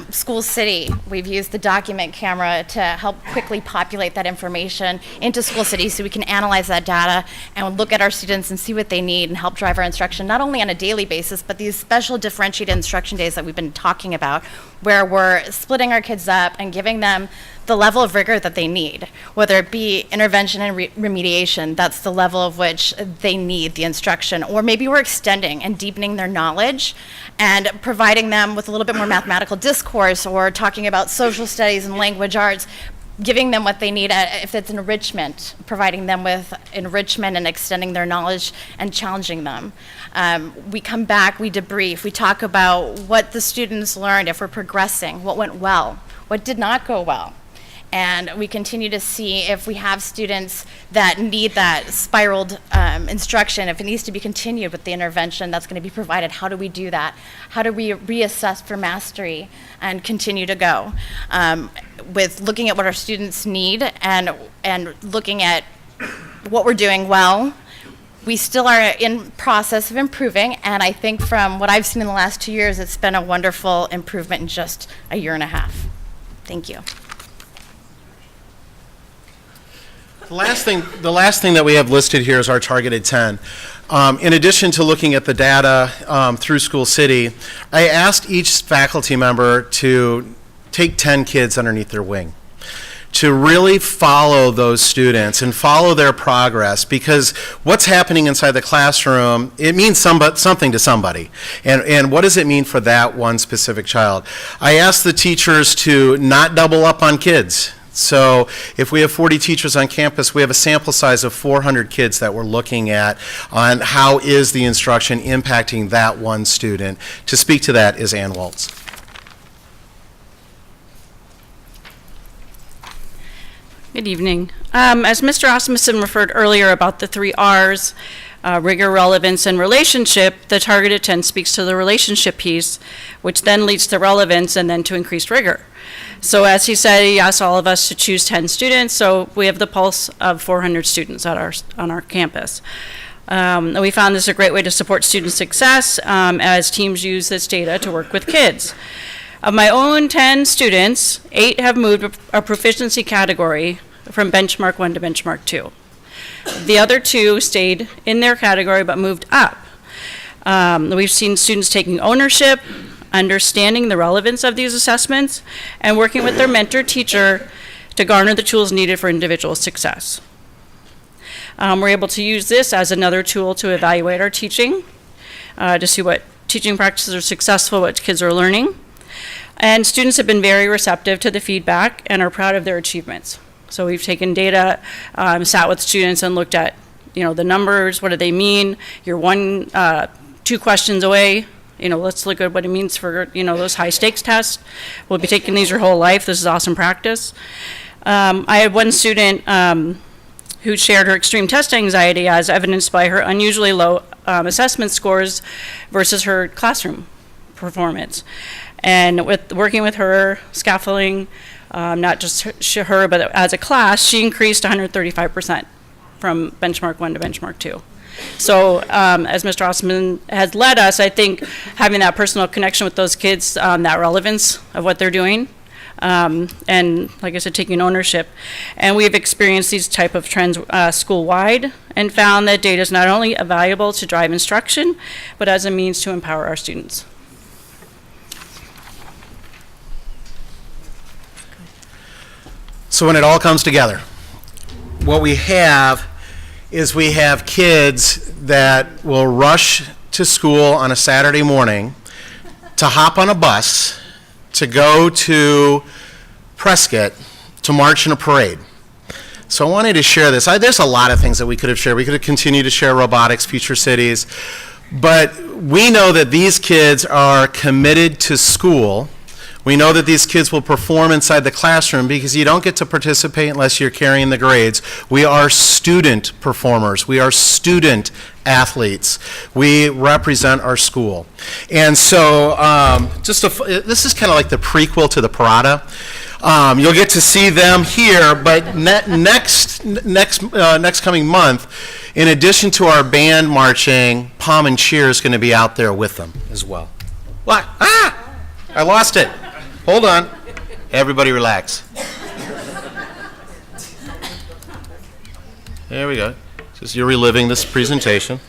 School City. We've used the document camera to help quickly populate that information into School City so we can analyze that data and look at our students and see what they need and help drive our instruction, not only on a daily basis, but these special differentiated instruction days that we've been talking about, where we're splitting our kids up and giving them the level of rigor that they need, whether it be intervention and remediation, that's the level of which they need the instruction, or maybe we're extending and deepening their knowledge and providing them with a little bit more mathematical discourse, or talking about social studies and language arts, giving them what they need. If it's enrichment, providing them with enrichment and extending their knowledge and challenging them. We come back, we debrief, we talk about what the students learned, if we're progressing, what went well, what did not go well. And we continue to see if we have students that need that spiraled instruction, if it needs to be continued with the intervention that's going to be provided. How do we do that? How do we reassess for mastery and continue to go? With looking at what our students need and looking at what we're doing well. We still are in process of improving, and I think from what I've seen in the last 2 years, it's been a wonderful improvement in just a year and a half. Thank you. The last thing that we have listed here is our targeted 10. In addition to looking at the data through School City, I asked each faculty member to take 10 kids underneath their wing, to really follow those students and follow their progress, because what's happening inside the classroom, it means something to somebody. And what does it mean for that one specific child? I asked the teachers to not double up on kids. So if we have 40 teachers on campus, we have a sample size of 400 kids that we're looking at on how is the instruction impacting that one student. To speak to that is Ann Waltz. Good evening. As Mr. Osmussen referred earlier about the 3 R's, rigor, relevance, and relationship, the targeted 10 speaks to the relationship piece, which then leads to relevance and then to increased rigor. So as he said, he asked all of us to choose 10 students, so we have the pulse of 400 students on our campus. And we found this a great way to support student success as teams use this data to work with kids. Of my own 10 students, 8 have moved a proficiency category from benchmark 1 to benchmark 2. The other 2 stayed in their category but moved up. We've seen students taking ownership, understanding the relevance of these assessments, and working with their mentor teacher to garner the tools needed for individual success. We're able to use this as another tool to evaluate our teaching, to see what teaching practices are successful, what kids are learning. And students have been very receptive to the feedback and are proud of their achievements. So we've taken data, sat with students and looked at, the numbers, what do they mean? You're 2 questions away. Let's look at what it means for, those high stakes tests. We'll be taking these your whole life. This is awesome practice. I had one student who shared her extreme test anxiety as evidenced by her unusually low assessment scores versus her classroom performance. And with working with her, scaffolding, not just her, but as a class, she increased 135% from benchmark 1 to benchmark 2. So as Mr. Osman has led us, I think having that personal connection with those kids, that relevance of what they're doing, and like I said, taking ownership. And we've experienced these type of trends school-wide and found that data is not only valuable to drive instruction, but as a means to empower our students. So when it all comes together, what we have is we have kids that will rush to school on a Saturday morning to hop on a bus to go to Prescott to march in a parade. So I wanted to share this. There's a lot of things that we could have shared. We could have continued to share robotics, future cities, but we know that these kids are committed to school. We know that these kids will perform inside the classroom because you don't get to participate unless you're carrying the grades. We are student performers. We are student athletes. We represent our school. And so this is kind of like the prequel to the Parada. You'll get to see them here, but next coming month, in addition to our band marching, Palm and Cheer is going to be out there with them as well. What? I lost it. Hold on. Everybody relax. There we go. Just you're reliving this presentation.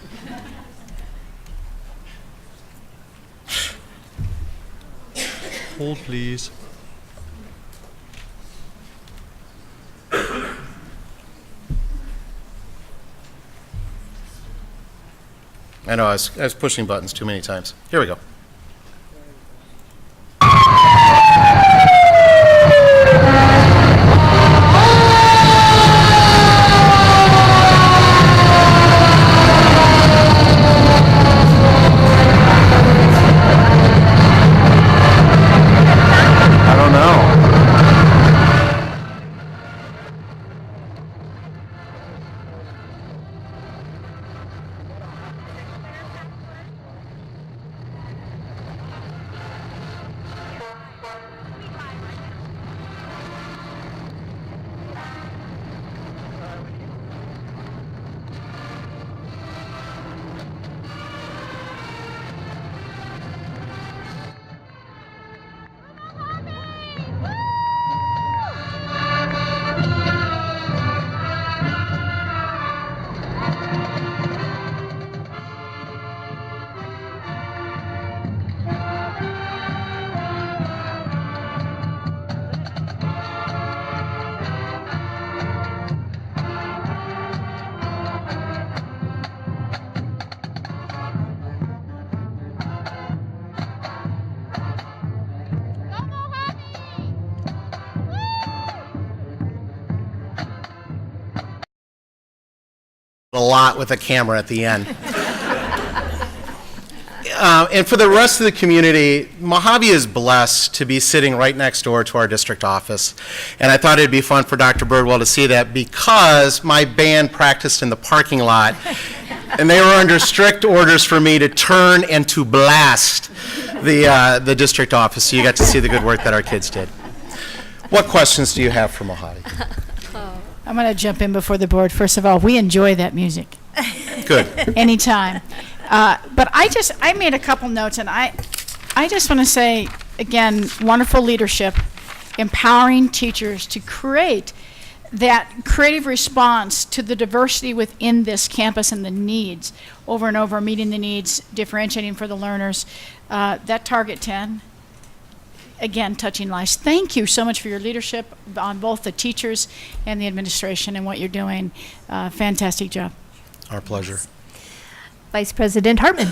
Hold, please. I know, I was pushing buttons too many times. Here we go. I don't know. a lot with a camera at the end. And for the rest of the community, Mojave is blessed to be sitting right next door to our district office. And I thought it'd be fun for Dr. Birdwell to see that because my band practiced in the parking lot and they were under strict orders for me to turn and to blast the district office. So you got to see the good work that our kids did. What questions do you have for Mojave? I'm going to jump in before the board. First of all, we enjoy that music. Good. Anytime. But I made a couple notes, and I just want to say, again, wonderful leadership, empowering teachers to create that creative response to the diversity within this campus and the needs, over and over, meeting the needs, differentiating for the learners. That Target 10, again, touching lives. Thank you so much for your leadership on both the teachers and the administration and what you're doing. Fantastic job. Our pleasure. Vice President Hartman.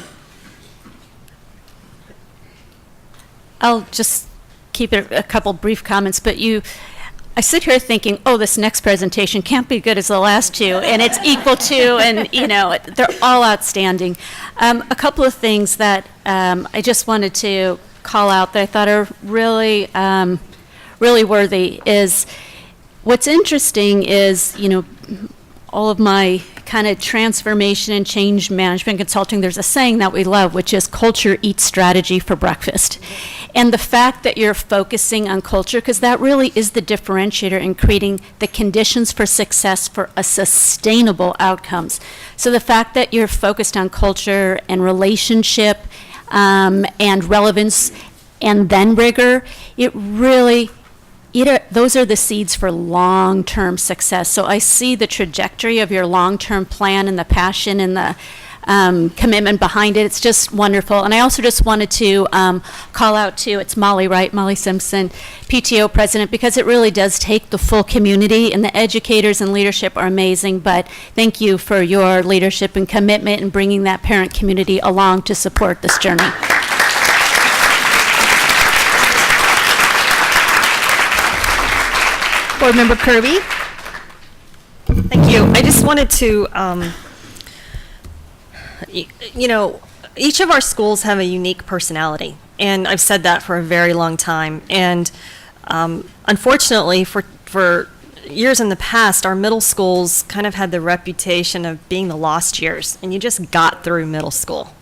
I'll just keep it a couple brief comments, but I sit here thinking, oh, this next presentation can't be good as the last two, and it's equal to, and they're all outstanding. A couple of things that I just wanted to call out that I thought are really, really worthy is, what's interesting is, all of my kind of transformation and change management consulting, there's a saying that we love, which is culture eats strategy for breakfast. And the fact that you're focusing on culture, because that really is the differentiator in creating the conditions for success for a sustainable outcomes. So the fact that you're focused on culture and relationship and relevance and then rigor, it really, those are the seeds for long-term success. So I see the trajectory of your long-term plan and the passion and the commitment behind it. It's just wonderful. And I also just wanted to call out to, it's Molly, right? Molly Simpson, PTO president, because it really does take the full community, and the educators and leadership are amazing. But thank you for your leadership and commitment and bringing that parent community along to support this journey. Board Member Kirby. Thank you. I just wanted to, each of our schools have a unique personality, and I've said that for a very long time. And unfortunately, for years in the past, our middle schools kind of had the reputation of being the lost years, and you just got through middle school,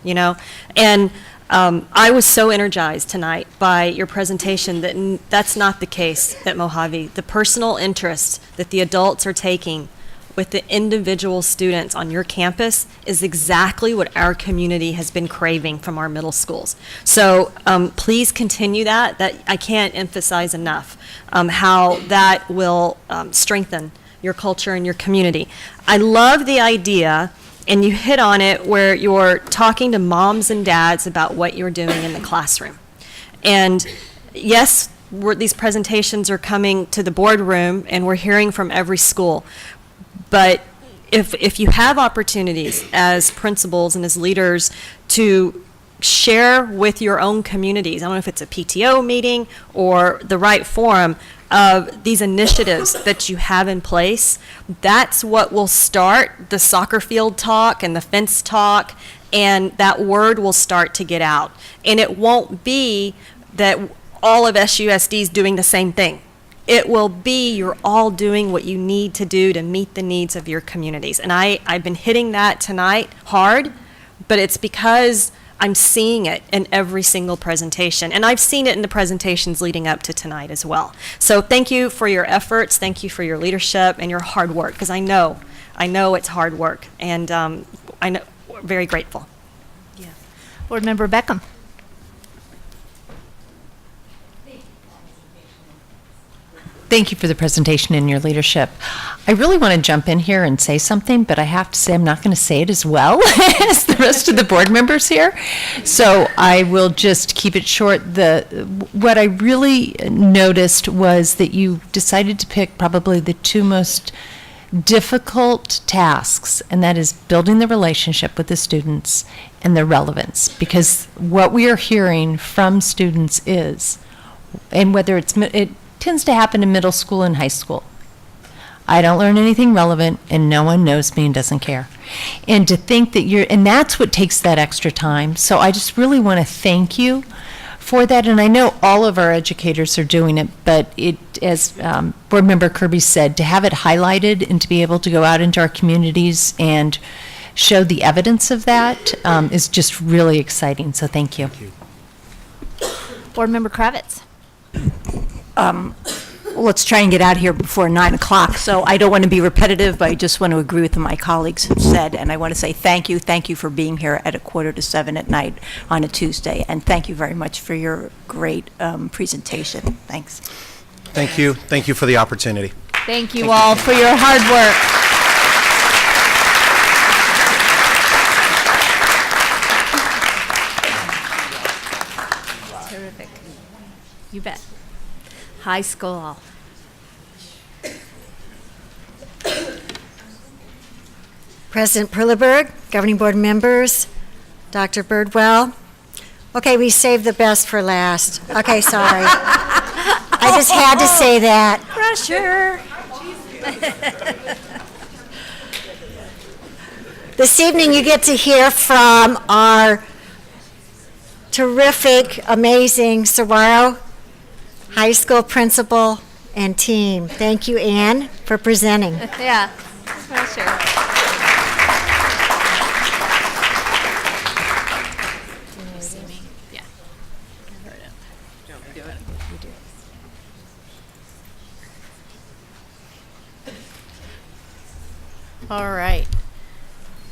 And I was so energized tonight by your presentation that that's not the case at Mojave. The personal interest that the adults are taking with the individual students on your campus is exactly what our community has been craving from our middle schools. So please continue that. That I can't emphasize enough how that will strengthen your culture and your community. I love the idea, and you hit on it, where you're talking to moms and dads about what you're doing in the classroom. And yes, these presentations are coming to the boardroom, and we're hearing from every school. But if you have opportunities as principals and as leaders to share with your own communities, I don't know if it's a PTO meeting or the right forum, of these initiatives that you have in place, that's what will start the soccer field talk and the fence talk, and that word will start to get out. And it won't be that all of SUSD is doing the same thing. It will be you're all doing what you need to do to meet the needs of your communities. And I've been hitting that tonight hard, but it's because I'm seeing it in every single presentation. And I've seen it in the presentations leading up to tonight as well. So thank you for your efforts. Thank you for your leadership and your hard work, because I know it's hard work. And I know, we're very grateful. Yeah. Board Member Beckham. Thank you for the presentation and your leadership. I really want to jump in here and say something, but I have to say I'm not going to say it as well as the rest of the board members here. So I will just keep it short. What I really noticed was that you decided to pick probably the two most difficult tasks, and that is building the relationship with the students and their relevance. Because what we are hearing from students is, and whether it tends to happen in middle school and high school. I don't learn anything relevant, and no one knows me and doesn't care. And to think that and that's what takes that extra time. So I just really want to thank you for that, and I know all of our educators are doing it, but as Board Member Kirby said, to have it highlighted and to be able to go out into our communities and show the evidence of that is just really exciting, so thank you. Board Member Kravitz. Let's try and get out of here before 9 o'clock, so I don't want to be repetitive, but I just want to agree with what my colleagues have said, and I want to say thank you for being here at 6:45 at night on a Tuesday, and thank you very much for your great presentation. Thanks. Thank you. Thank you for the opportunity. Thank you all for your hard work. Terrific. You bet. High school. President Perleberg, governing board members, Dr. Birdwell. Okay, we saved the best for last. Okay, sorry. I just had to say that. Pressure. This evening you get to hear from our terrific, amazing Saguaro High School principal and team. Thank you, Anne, for presenting. Yeah, pressure. All right.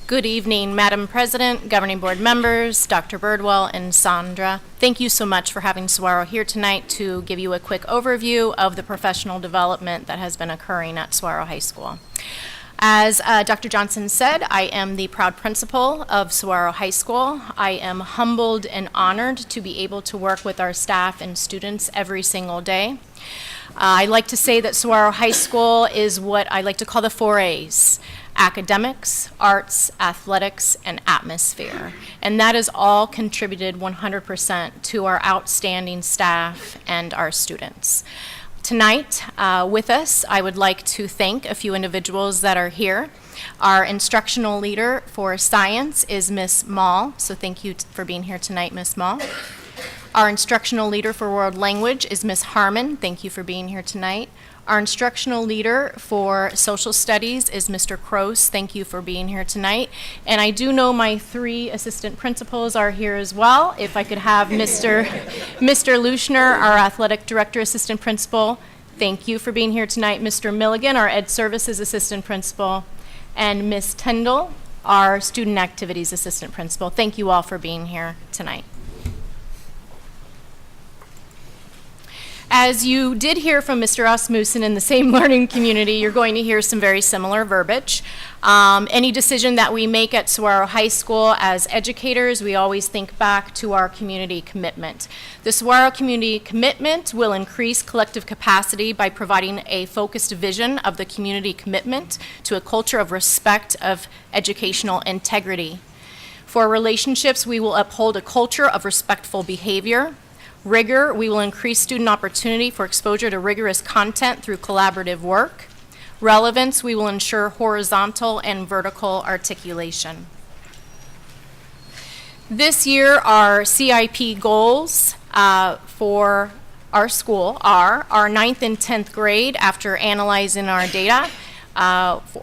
Good evening, Madam President, Governing Board members, Dr. Birdwell, and Sandra. Thank you so much for having Saguaro here tonight to give you a quick overview of the professional development that has been occurring at Saguaro High School. As Dr. Johnson said, I am the proud principal of Saguaro High School. I am humbled and honored to be able to work with our staff and students every single day. I like to say that Saguaro High School is what I like to call the 4 A's: academics, arts, athletics, and atmosphere. And that is all contributed 100% to our outstanding staff and our students. Tonight, with us, I would like to thank a few individuals that are here. Our instructional leader for science is Miss Mall, so thank you for being here tonight, Miss Mall. Our instructional leader for world language is Miss Harmon. Thank you for being here tonight. Our instructional leader for social studies is Mr. Kroos. Thank you for being here tonight. And I do know my 3 assistant principals are here as well. If I could have Mr. Luschner, our athletic director assistant principal. Thank you for being here tonight. Mr. Milligan, our ed services assistant principal. And Miss Tyndall, our student activities assistant principal. Thank you all for being here tonight. As you did hear from Mr. Asmussen in the same learning community, you're going to hear some very similar verbiage. Any decision that we make at Saguaro High School as educators, we always think back to our community commitment. The Saguaro community commitment will increase collective capacity by providing a focused vision of the community commitment to a culture of respect of educational integrity. For relationships, we will uphold a culture of respectful behavior. Rigor, we will increase student opportunity for exposure to rigorous content through collaborative work. Relevance, we will ensure horizontal and vertical articulation. This year, our CIP goals for our school are our 9th and 10th grade. After analyzing our data,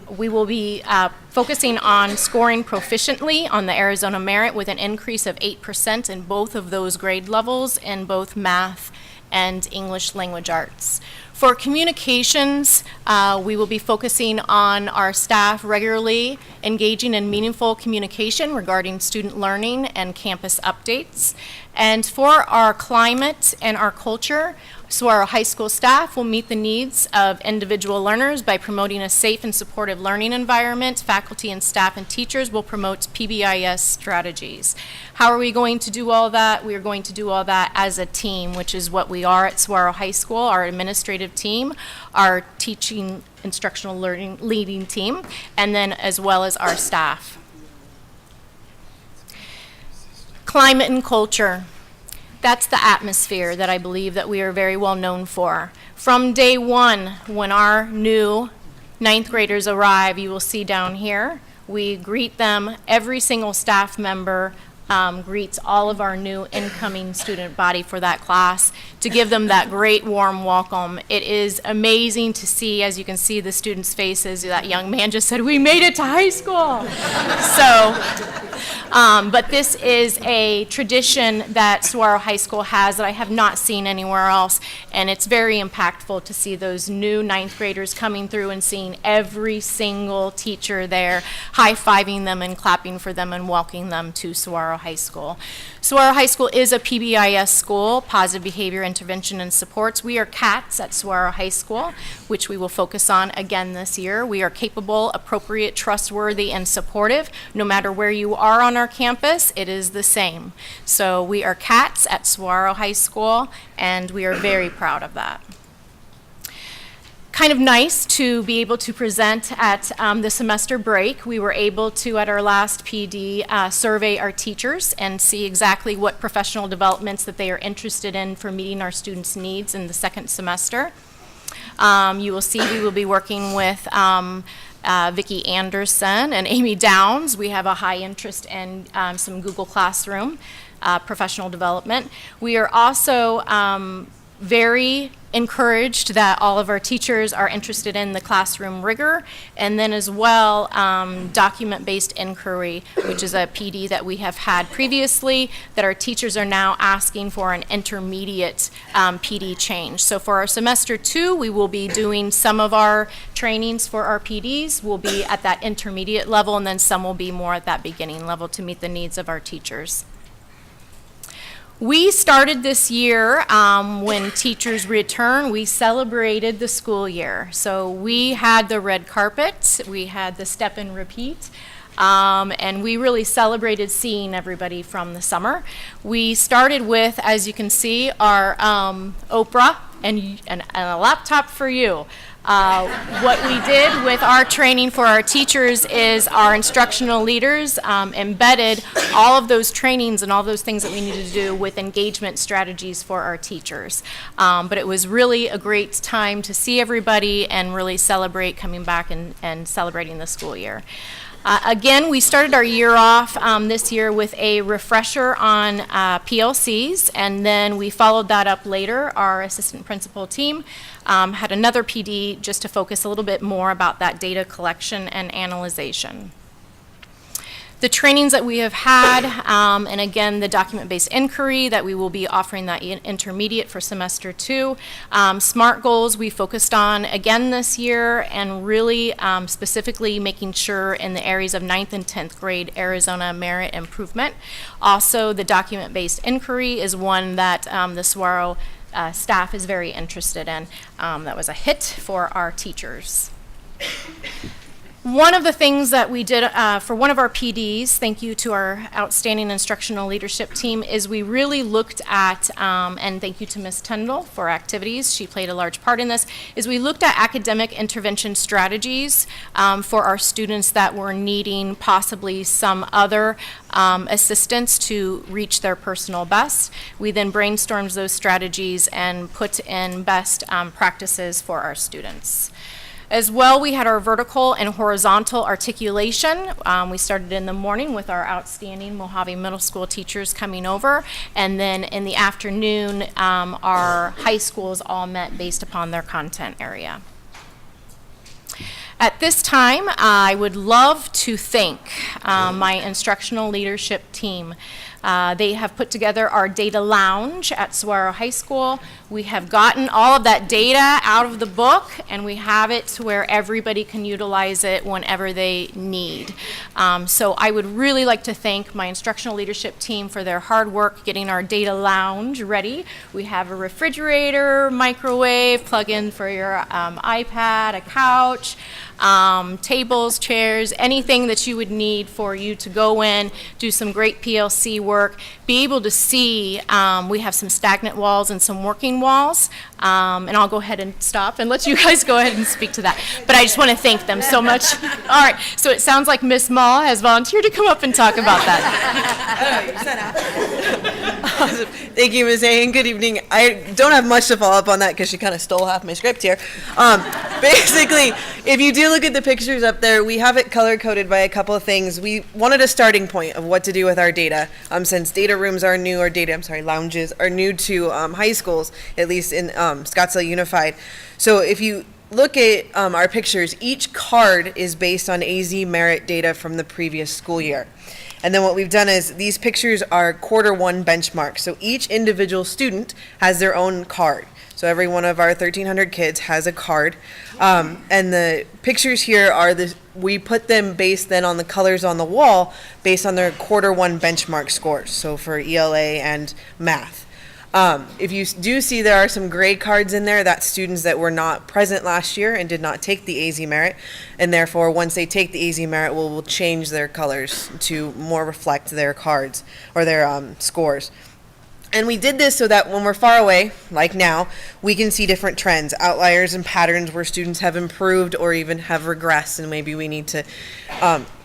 we will be focusing on scoring proficiently on the Arizona Merit with an increase of 8% in both of those grade levels in both math and English language arts. For communications, we will be focusing on our staff regularly engaging in meaningful communication regarding student learning and campus updates. And for our climate and our culture, so our high school staff will meet the needs of individual learners by promoting a safe and supportive learning environment. Faculty and staff and teachers will promote PBIS strategies. How are we going to do all that? We are going to do all that as a team, which is what we are at Saguaro High School, our administrative team, our teaching, instructional learning leading team, and then as well as our staff. Climate and culture. That's the atmosphere that I believe that we are very well known for. From day one, when our new ninth graders arrive, you will see down here, we greet them. Every single staff member greets all of our new incoming student body for that class to give them that great warm welcome. It is amazing to see, as you can see the students' faces. That young man just said, "We made it to high school." But this is a tradition that Saguaro High School has that I have not seen anywhere else, and it's very impactful to see those new ninth graders coming through and seeing every single teacher there, high-fiving them and clapping for them and welcoming them to Saguaro High School. Saguaro High School is a PBIS school, Positive Behavior Intervention and Supports. We are CATS at Saguaro High School, which we will focus on again this year. We are capable, appropriate, trustworthy, and supportive. No matter where you are on our campus, it is the same. So we are CATS at Saguaro High School, and we are very proud of that. Kind of nice to be able to present at the semester break. We were able to, at our last PD, survey our teachers and see exactly what professional developments that they are interested in for meeting our students' needs in the second semester. You will see we will be working with Vicki Anderson and Amy Downs. We have a high interest in some Google Classroom professional development. We are also very encouraged that all of our teachers are interested in the classroom rigor, and then as well document-based inquiry, which is a PD that we have had previously that our teachers are now asking for an intermediate PD change. So for our semester 2, we will be doing some of our trainings for our PDs will be at that intermediate level, and then some will be more at that beginning level to meet the needs of our teachers. We started this year when teachers return, we celebrated the school year. So we had the red carpet, we had the step and repeat, and we really celebrated seeing everybody from the summer. We started with, as you can see, our Oprah and a laptop for you. What we did with our training for our teachers is our instructional leaders embedded all of those trainings and all those things that we needed to do with engagement strategies for our teachers. But it was really a great time to see everybody and really celebrate coming back and celebrating the school year. Again, we started our year off this year with a refresher on PLCs, and then we followed that up later. Our assistant principal team had another PD just to focus a little bit more about that data collection and analyzation. The trainings that we have had, and again, the document-based inquiry that we will be offering that intermediate for semester 2. SMART goals we focused on again this year, and really specifically making sure in the areas of 9th and 10th grade Arizona merit improvement. Also, the document-based inquiry is one that the Saguaro staff is very interested in. That was a hit for our teachers. One of the things that we did for one of our PDs, thank you to our outstanding instructional leadership team, is we really looked at, and thank you to Ms. Tendall for activities, she played a large part in this, is we looked at academic intervention strategies for our students that were needing possibly some other assistance to reach their personal best. We then brainstormed those strategies and put in best practices for our students. As well, we had our vertical and horizontal articulation. We started in the morning with our outstanding Mojave Middle School teachers coming over, and then in the afternoon, our high schools all met based upon their content area. At this time, I would love to thank my instructional leadership team. They have put together our data lounge at Saguaro High School. We have gotten all of that data out of the book, and we have it to where everybody can utilize it whenever they need. So I would really like to thank my instructional leadership team for their hard work getting our data lounge ready. We have a refrigerator, microwave, plug-in for your iPad, a couch, tables, chairs, anything that you would need for you to go in, do some great PLC work, be able to see, we have some stagnant walls and some working walls, and I'll go ahead and stop and let you guys go ahead and speak to that. But I just want to thank them so much. All right, so it sounds like Miss Mall has volunteered to come up and talk about that. Awesome. Thank you, Ms. A, and good evening. I don't have much to follow up on that because she kind of stole half my script here. Basically, if you do look at the pictures up there, we have it color-coded by a couple of things. We wanted a starting point of what to do with our data, since data rooms are new, or lounges are new to high schools, at least in Scottsdale Unified. So if you look at our pictures, each card is based on AZ merit data from the previous school year. And then what we've done is these pictures are Q1 benchmarks. So each individual student has their own card. So every one of our 1,300 kids has a card. And the pictures here are we put them based then on the colors on the wall based on their Q1 benchmark scores. So for ELA and math. If you do see there are some gray cards in there, that's students that were not present last year and did not take the AZ merit, and therefore once they take the AZ merit, we'll change their colors to more reflect their cards or their scores. And we did this so that when we're far away, like now, we can see different trends, outliers and patterns where students have improved or even have regressed, and maybe we need to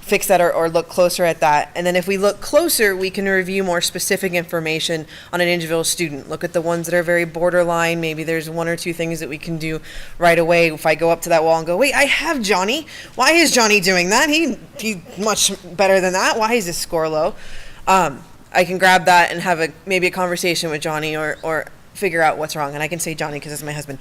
fix that or look closer at that. And then if we look closer, we can review more specific information on an individual student. Look at the ones that are very borderline. Maybe there's one or two things that we can do right away. If I go up to that wall and go, wait, I have Johnny. Why is Johnny doing that? He's much better than that. Why is his score low? I can grab that and have maybe a conversation with Johnny or figure out what's wrong. And I can say Johnny because it's my husband.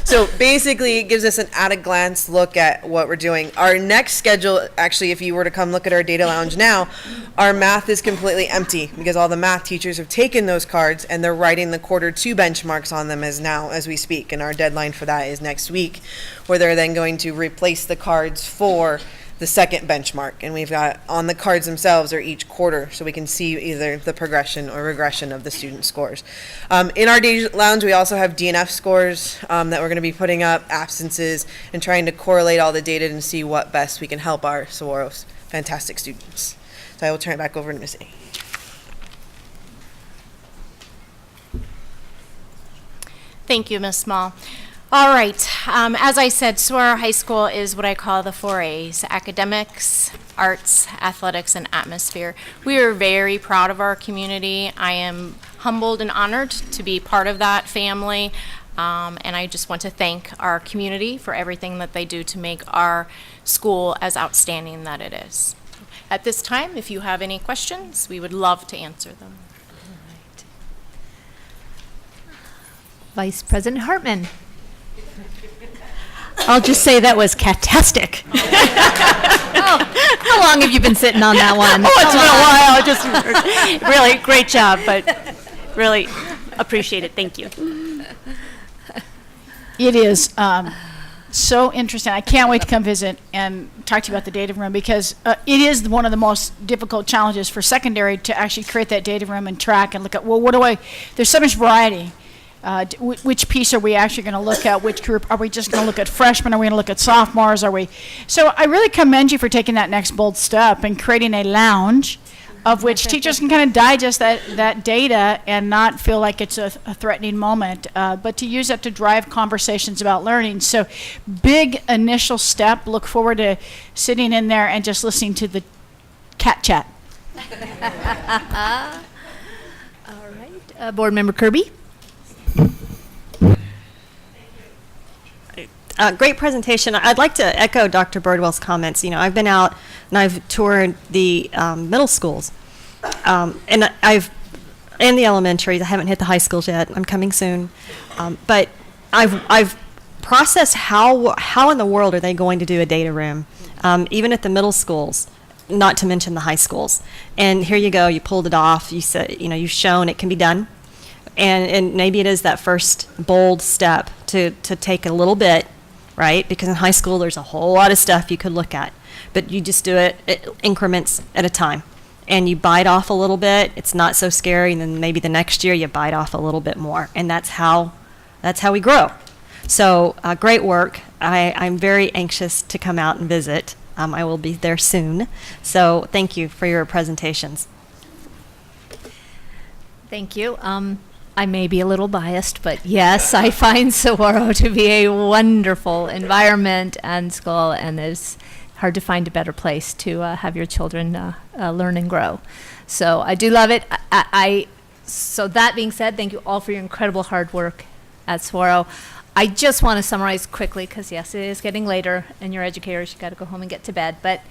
So basically, it gives us an at-a-glance look at what we're doing. Our next schedule, actually, if you were to come look at our data lounge now, our math is completely empty because all the math teachers have taken those cards and they're writing the Q2 benchmarks on them as we speak. And our deadline for that is next week, where they're then going to replace the cards for the second benchmark, and we've got on the cards themselves or each quarter, so we can see either the progression or regression of the student scores. In our data lounge, we also have DNF scores that we're going to be putting up, absences, and trying to correlate all the data and see what best we can help our Saguaro's fantastic students. So I will turn it back over to Ms. A. Thank you, Ms. Small. All right, as I said, Saguaro High School is what I call the 4A's: academics, arts, athletics, and atmosphere. We are very proud of our community. I am humbled and honored to be part of that family, and I just want to thank our community for everything that they do to make our school as outstanding that it is. At this time, if you have any questions, we would love to answer them. Vice President Hartman. I'll just say that was catastic. How long have you been sitting on that one? Oh, it's been a while. Just really great job, but really appreciate it. Thank you. It is so interesting. I can't wait to come visit and talk to you about the data room because it is one of the most difficult challenges for secondary to actually create that data room and track and look at, well, there's so much variety. Which piece are we actually going to look at? Which group? Are we just going to look at freshmen? Are we going to look at sophomores? So I really commend you for taking that next bold step and creating a lounge of which teachers can kind of digest that data and not feel like it's a threatening moment, but to use that to drive conversations about learning. So big initial step. Look forward to sitting in there and just listening to the cat chat. All right. Board Member Kirby. Great presentation. I'd like to echo Dr. Birdwell's comments. You know, I've been out and I've toured the middle schools, and the elementaries. I haven't hit the high schools yet. I'm coming soon, but I've processed how in the world are they going to do a data room, even at the middle schools, not to mention the high schools. And here you go. You pulled it off. You said, you know, you've shown it can be done, and maybe it is that first bold step to take a little bit. Right? Because in high school, there's a whole lot of stuff you could look at, but you just do it increments at a time, and you bite off a little bit. It's not so scary, and then maybe the next year you bite off a little bit more, and that's how we grow. So great work. I'm very anxious to come out and visit. I will be there soon. So thank you for your presentations. Thank you. I may be a little biased, but yes, I find Saguaro to be a wonderful environment and school, and it's hard to find a better place to have your children learn and grow. So I do love it. So that being said, thank you all for your incredible hard work at Saguaro. I just want to summarize quickly, because yes, it is getting later, and your educators, you got to go home and get to bed. But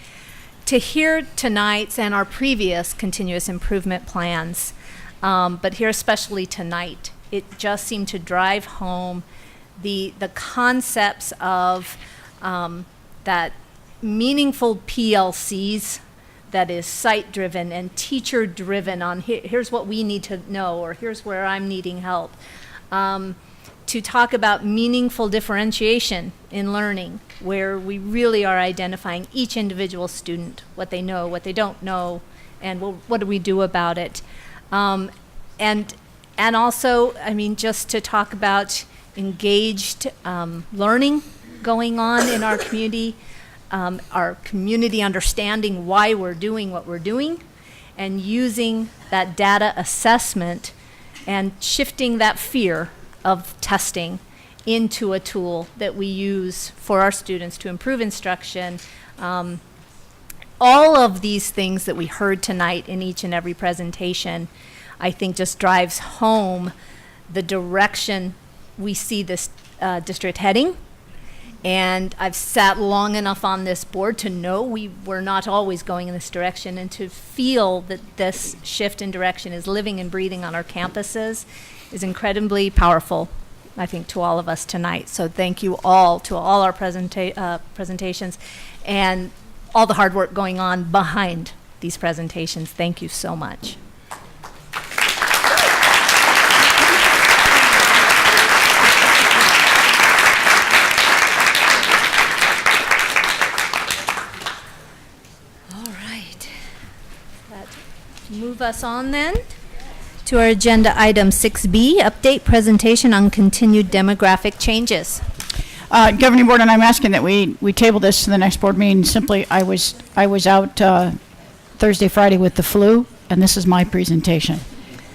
to hear tonight's and our previous continuous improvement plans, but here especially tonight, it just seemed to drive home the concepts of that meaningful PLCs that is site-driven and teacher-driven on here's what we need to know, or here's where I'm needing help. To talk about meaningful differentiation in learning, where we really are identifying each individual student, what they know, what they don't know, and what do we do about it. And also, I mean, just to talk about engaged learning going on in our community understanding why we're doing what we're doing, and using that data assessment and shifting that fear of testing into a tool that we use for our students to improve instruction. All of these things that we heard tonight in each and every presentation, I think just drives home the direction we see this district heading. And I've sat long enough on this board to know we're not always going in this direction, and to feel that this shift in direction is living and breathing on our campuses is incredibly powerful, I think, to all of us tonight. So thank you all, to all our presentations, and all the hard work going on behind these presentations. Thank you so much. Move us on then to our agenda item 6B, update presentation on continued demographic changes. Governing Board, and I'm asking that we table this to the next board meeting. Simply, I was out Thursday, Friday with the flu, and this is my presentation.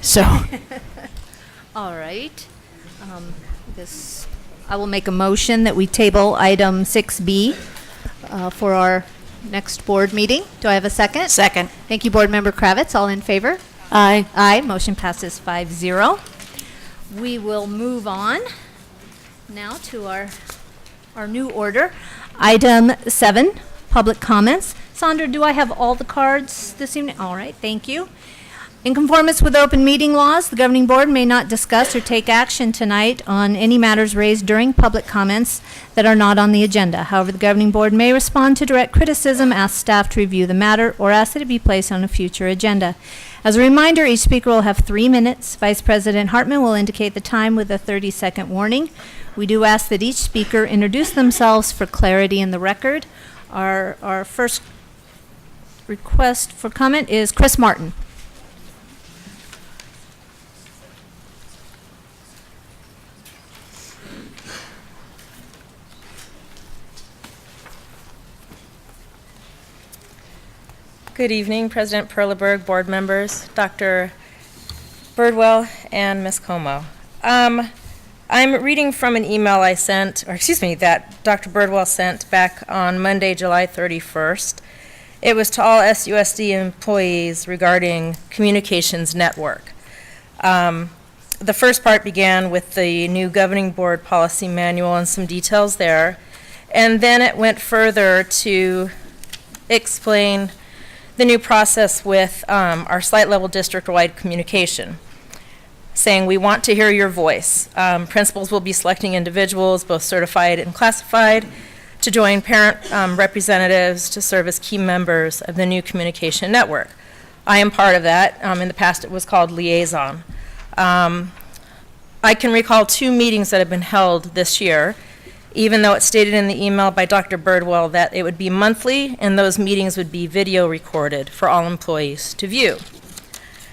So. All right. I will make a motion that we table item 6B for our next board meeting. Do I have a second? Second. Thank you, Board Member Kravitz. All in favor? Aye. Aye. Motion passes 5-0. We will move on now to our new order. Item 7, public comments. Sandra, do I have all the cards this evening? All right, thank you. In conformance with open meeting laws, the governing board may not discuss or take action tonight on any matters raised during public comments that are not on the agenda. However, the governing board may respond to direct criticism, ask staff to review the matter, or ask that it be placed on a future agenda. As a reminder, each speaker will have 3 minutes. Vice President Hartman will indicate the time with a 30-second warning. We do ask that each speaker introduce themselves for clarity in the record. Our first request for comment is Chris Martin. Good evening, President Perleberg, board members, Dr. Birdwell, and Ms. Como. I'm reading from an email I sent, that Dr. Birdwell sent back on Monday, July 31st. It was to all SUSD employees regarding communications network. The first part began with the new governing board policy manual and some details there. And then it went further to explain the new process with our site level district-wide communication, saying we want to hear your voice. Principals will be selecting individuals, both certified and classified, to join parent representatives to serve as key members of the new communication network. I am part of that. In the past, it was called liaison. I can recall 2 meetings that have been held this year, even though it's stated in the email by Dr. Birdwell that it would be monthly and those meetings would be video recorded for all employees to view.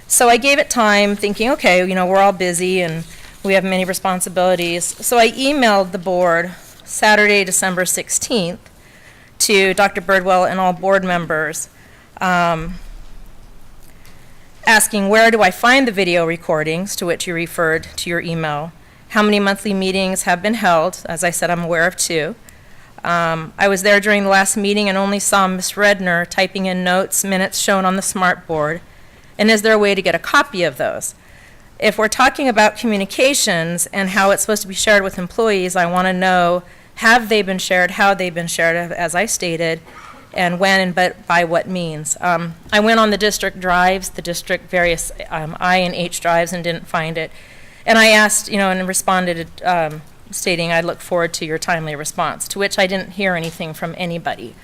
So I gave it time thinking, okay, we're all busy and we have many responsibilities. So I emailed the board Saturday, December 16th to Dr. Birdwell and all board members asking where do I find the video recordings, to which you referred to your email. How many monthly meetings have been held? As I said, I'm aware of 2. I was there during the last meeting and only saw Ms. Redner typing in minutes shown on the smart board. And is there a way to get a copy of those? if we're talking about communications and how it's supposed to be shared with employees, I want to know, have they been shared, how they've been shared, as I stated, and when and by what means. I went on the district drives, the district various I and H drives, and didn't find it. And I asked, and responded stating I look forward to your timely response, to which I didn't hear anything from anybody.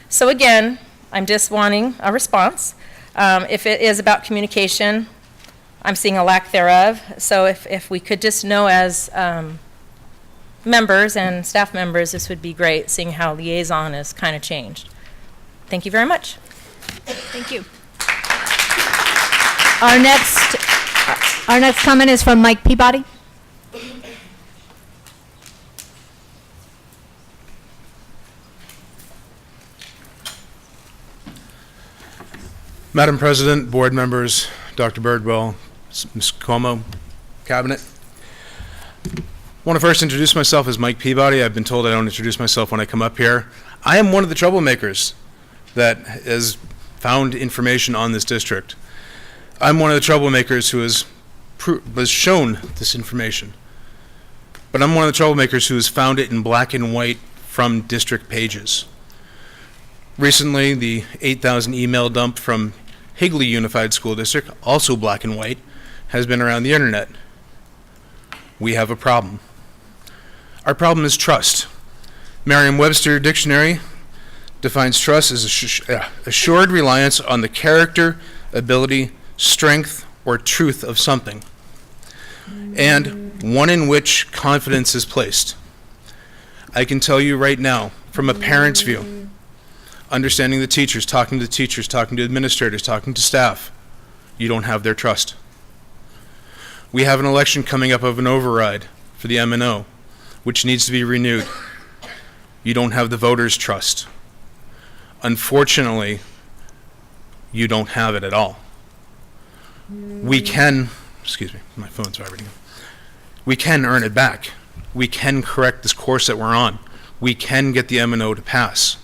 So again, I'm just wanting a response. If it is about communication, I'm seeing a lack thereof. So if we could just know as members and staff members, this would be great, seeing how liaison is kind of changed. Thank you very much. Thank you. Our next comment is from Mike Peabody. Madam President, board members, Dr. Birdwell, Ms. Como, cabinet. I want to first introduce myself as Mike Peabody. I've been told I don't introduce myself when I come up here. I am one of the troublemakers that has found information on this district. I'm one of the troublemakers who was shown this information. But I'm one of the troublemakers who has found it in black and white from district pages. Recently, the 8,000 email dump from Higley Unified School District, also black and white, has been around the internet. We have a problem. Our problem is trust. Merriam-Webster Dictionary defines trust as assured reliance on the character, ability, strength, or truth of something, and one in which confidence is placed. I can tell you right now, from a parent's view, understanding the teachers, talking to administrators, talking to staff, you don't have their trust. We have an election coming up of an override for the M&O, which needs to be renewed. You don't have the voters' trust. Unfortunately, you don't have it at all. We can, excuse me, my phone's vibrating. We can earn it back. We can correct this course that we're on. We can get the M&O to pass.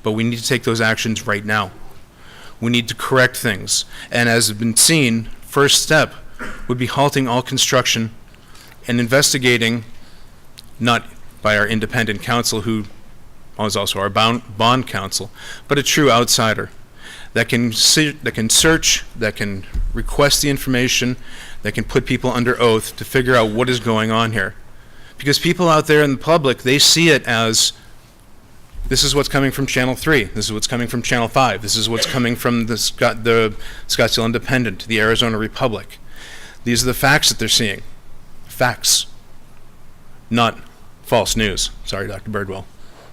But we need to take those actions right now. We need to correct things. And as has been seen, first step would be halting all construction and investigating, not by our independent counsel, who is also our bond counsel, but a true outsider that can search, that can request the information, that can put people under oath to figure out what is going on here. Because people out there in the public, they see it as, this is what's coming from Channel 3, this is what's coming from Channel 5, this is what's coming from the Scottsdale Independent, the Arizona Republic. These are the facts that they're seeing. Facts. Not false news. Sorry, Dr. Birdwell.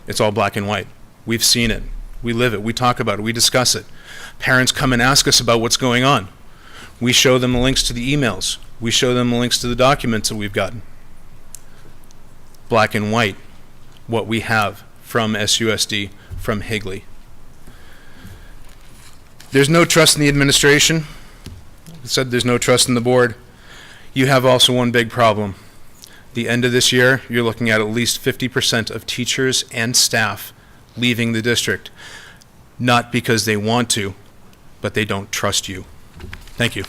It's all black and white. We've seen it. We live it. We talk about it. We discuss it. Parents come and ask us about what's going on. We show them the links to the emails. We show them the links to the documents that we've gotten. Black and white, what we have from SUSD, from Higley. There's no trust in the administration. I said there's no trust in the board. You have also one big problem. The end of this year, you're looking at least 50% of teachers and staff leaving the district, not because they want to, but they don't trust you. Thank you.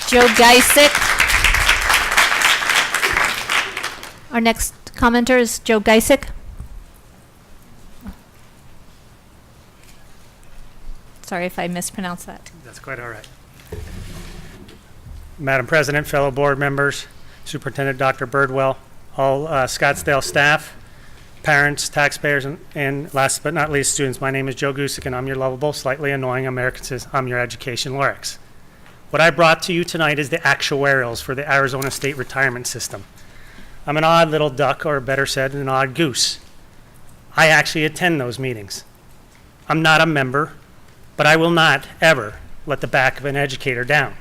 Joe Geisick. Our next commenter is Joe Geisick. Sorry if I mispronounced that. That's quite all right. Madam President, fellow board members, Superintendent Dr. Birdwell, all Scottsdale staff, parents, taxpayers, and last but not least, students. My name is Joe Gusick, and I'm your lovable, slightly annoying American citizen. I'm your education Lorex. What I brought to you tonight is the actuarials for the Arizona State Retirement System. I'm an odd little duck, or better said, an odd goose. I actually attend those meetings. I'm not a member, but I will not ever let the back of an educator down.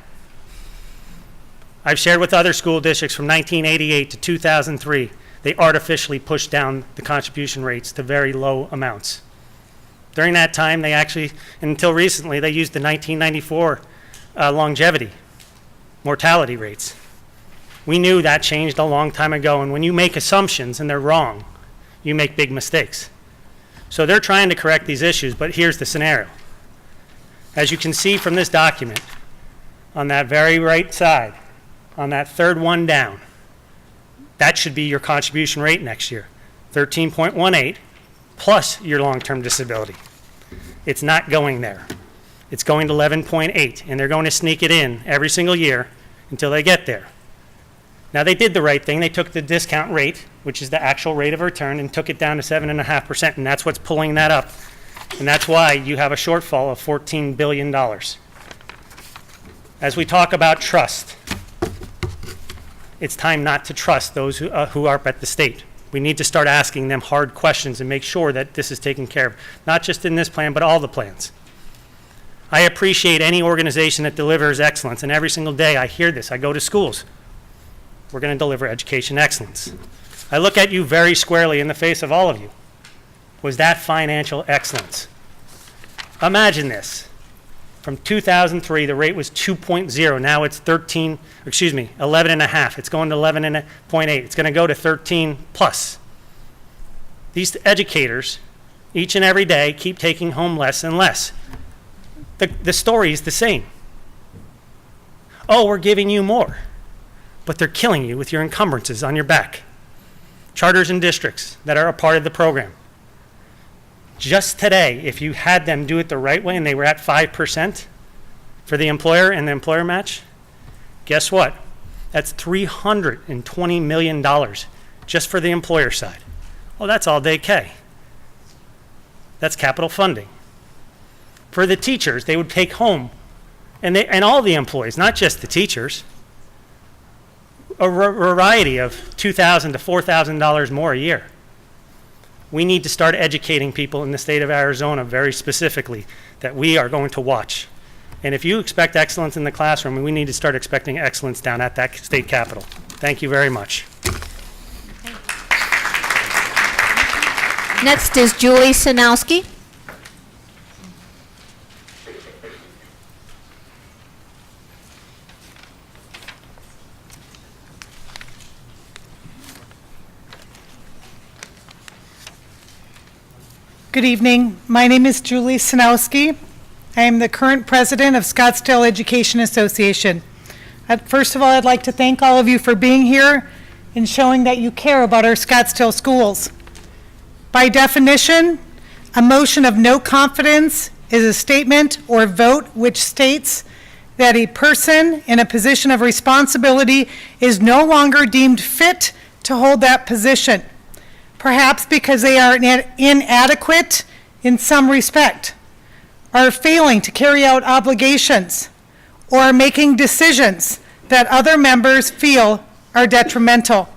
I've shared with other school districts from 1988 to 2003, they artificially pushed down the contribution rates to very low amounts. During that time, they actually, until recently, they used the 1994 longevity mortality rates. We knew that changed a long time ago, and when you make assumptions and they're wrong, you make big mistakes. So they're trying to correct these issues, but here's the scenario. As you can see from this document, on that very right side, on that third one down. That should be your contribution rate next year, 13.18 plus your long-term disability. It's not going there. It's going to 11.8, and they're going to sneak it in every single year until they get there. Now, they did the right thing. They took the discount rate, which is the actual rate of return, and took it down to 7.5%, and that's what's pulling that up. And that's why you have a shortfall of $14 billion. As we talk about trust, it's time not to trust those who are up at the state. We need to start asking them hard questions and make sure that this is taken care of, not just in this plan, but all the plans. I appreciate any organization that delivers excellence, and every single day I hear this. I go to schools. We're going to deliver education excellence. I look at you very squarely in the face of all of you. Was that financial excellence? Imagine this. From 2003, the rate was 2.0. Now it's 11.5. It's going to 11.8. It's going to go to 13 plus. These educators, each and every day, keep taking home less and less. The story is the same. Oh, we're giving you more. But they're killing you with your encumbrances on your back. Charters and districts that are a part of the program. Just today, if you had them do it the right way and they were at 5% for the employer and the employer match, guess what? That's $320 million just for the employer side. Well, that's all day K. That's capital funding. For the teachers, they would take home, and all the employees, not just the teachers, a variety of $2,000 to $4,000 more a year. We need to start educating people in the state of Arizona very specifically that we are going to watch. And if you expect excellence in the classroom, we need to start expecting excellence down at that state capitol. Thank you very much. Next is Julie Sinowski. Good evening. My name is Julie Sinowski. I am the current president of Scottsdale Education Association. First of all, I'd like to thank all of you for being here and showing that you care about our Scottsdale schools. By definition, a motion of no confidence is a statement or vote which states that a person in a position of responsibility is no longer deemed fit to hold that position, perhaps because they are inadequate in some respect, are failing to carry out obligations, or are making decisions that other members feel are detrimental.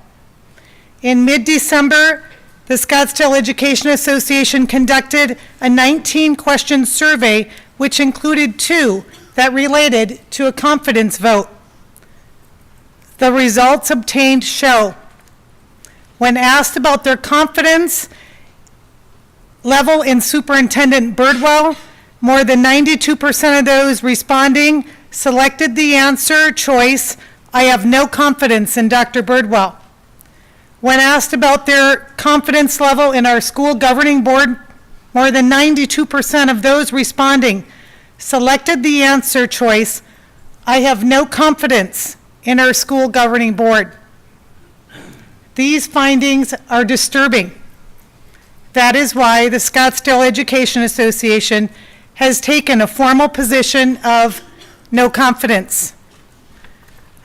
In mid-December, the Scottsdale Education Association conducted a 19-question survey, which included 2 that related to a confidence vote. The results obtained show when asked about their confidence level in Superintendent Birdwell, more than 92% of those responding selected the answer choice, I have no confidence in Dr. Birdwell. When asked about their confidence level in our school governing board, more than 92% of those responding selected the answer choice, I have no confidence in our school governing board. These findings are disturbing. That is why the Scottsdale Education Association has taken a formal position of no confidence.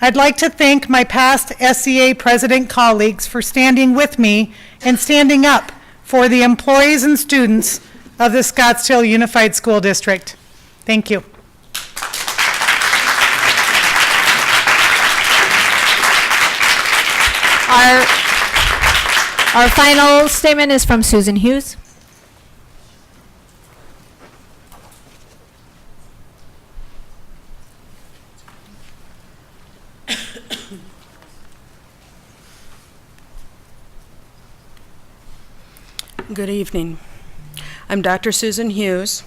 I'd like to thank my past SEA president colleagues for standing with me and standing up for the employees and students of the Scottsdale Unified School District. Thank you. Our final statement is from Susan Hughes. Good evening. I'm Dr. Susan Hughes.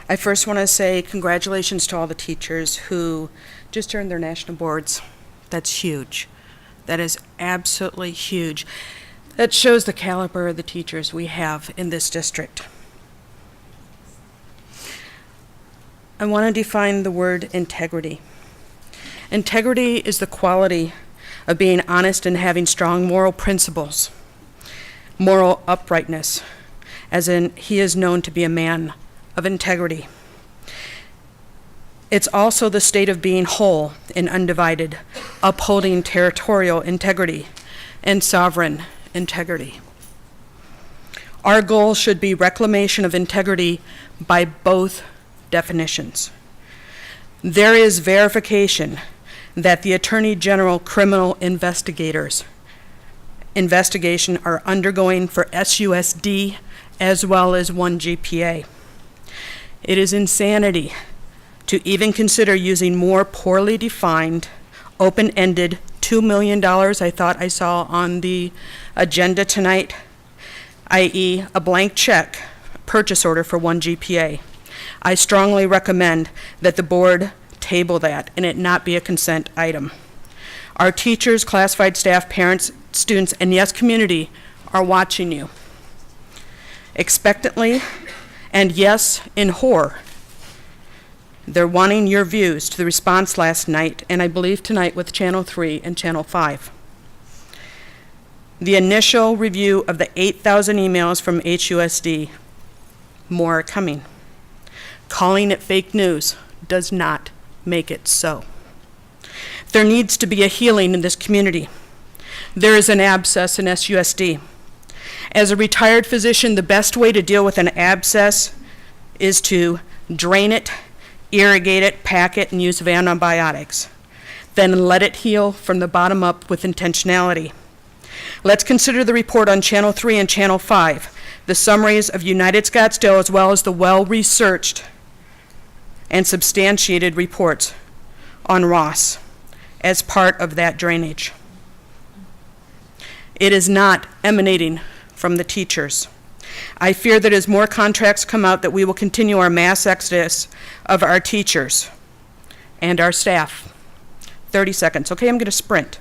I first want to say congratulations to all the teachers who just earned their national boards. That's huge. That is absolutely huge. That shows the caliber of the teachers we have in this district. I want to define the word integrity. Integrity is the quality of being honest and having strong moral principles, moral uprightness, as in he is known to be a man of integrity. It's also the state of being whole and undivided, upholding territorial integrity and sovereign integrity. Our goal should be reclamation of integrity by both definitions. There is verification that the Attorney General criminal investigation are undergoing for SUSD as well as 1 GPA. It is insanity to even consider using more poorly defined, open-ended $2 million I thought I saw on the agenda tonight, i.e. a blank check purchase order for 1 GPA. I strongly recommend that the board table that and it not be a consent item. Our teachers, classified staff, parents, students, and yes, community are watching you expectantly and yes, in horror. They're wanting your views to the response last night, and I believe tonight with Channel 3 and Channel 5. The initial review of the 8,000 emails from HUSD, more are coming. Calling it fake news does not make it so. There needs to be a healing in this community. There is an abscess in SUSD. As a retired physician, the best way to deal with an abscess is to drain it, irrigate it, pack it, and use of antibiotics. Then let it heal from the bottom up with intentionality. Let's consider the report on Channel 3 and Channel 5, the summaries of United Scottsdale as well as the well-researched and substantiated reports on Ross as part of that drainage. It is not emanating from the teachers. I fear that as more contracts come out that we will continue our mass exodus of our teachers and our staff. 30 seconds. Okay, I'm going to sprint.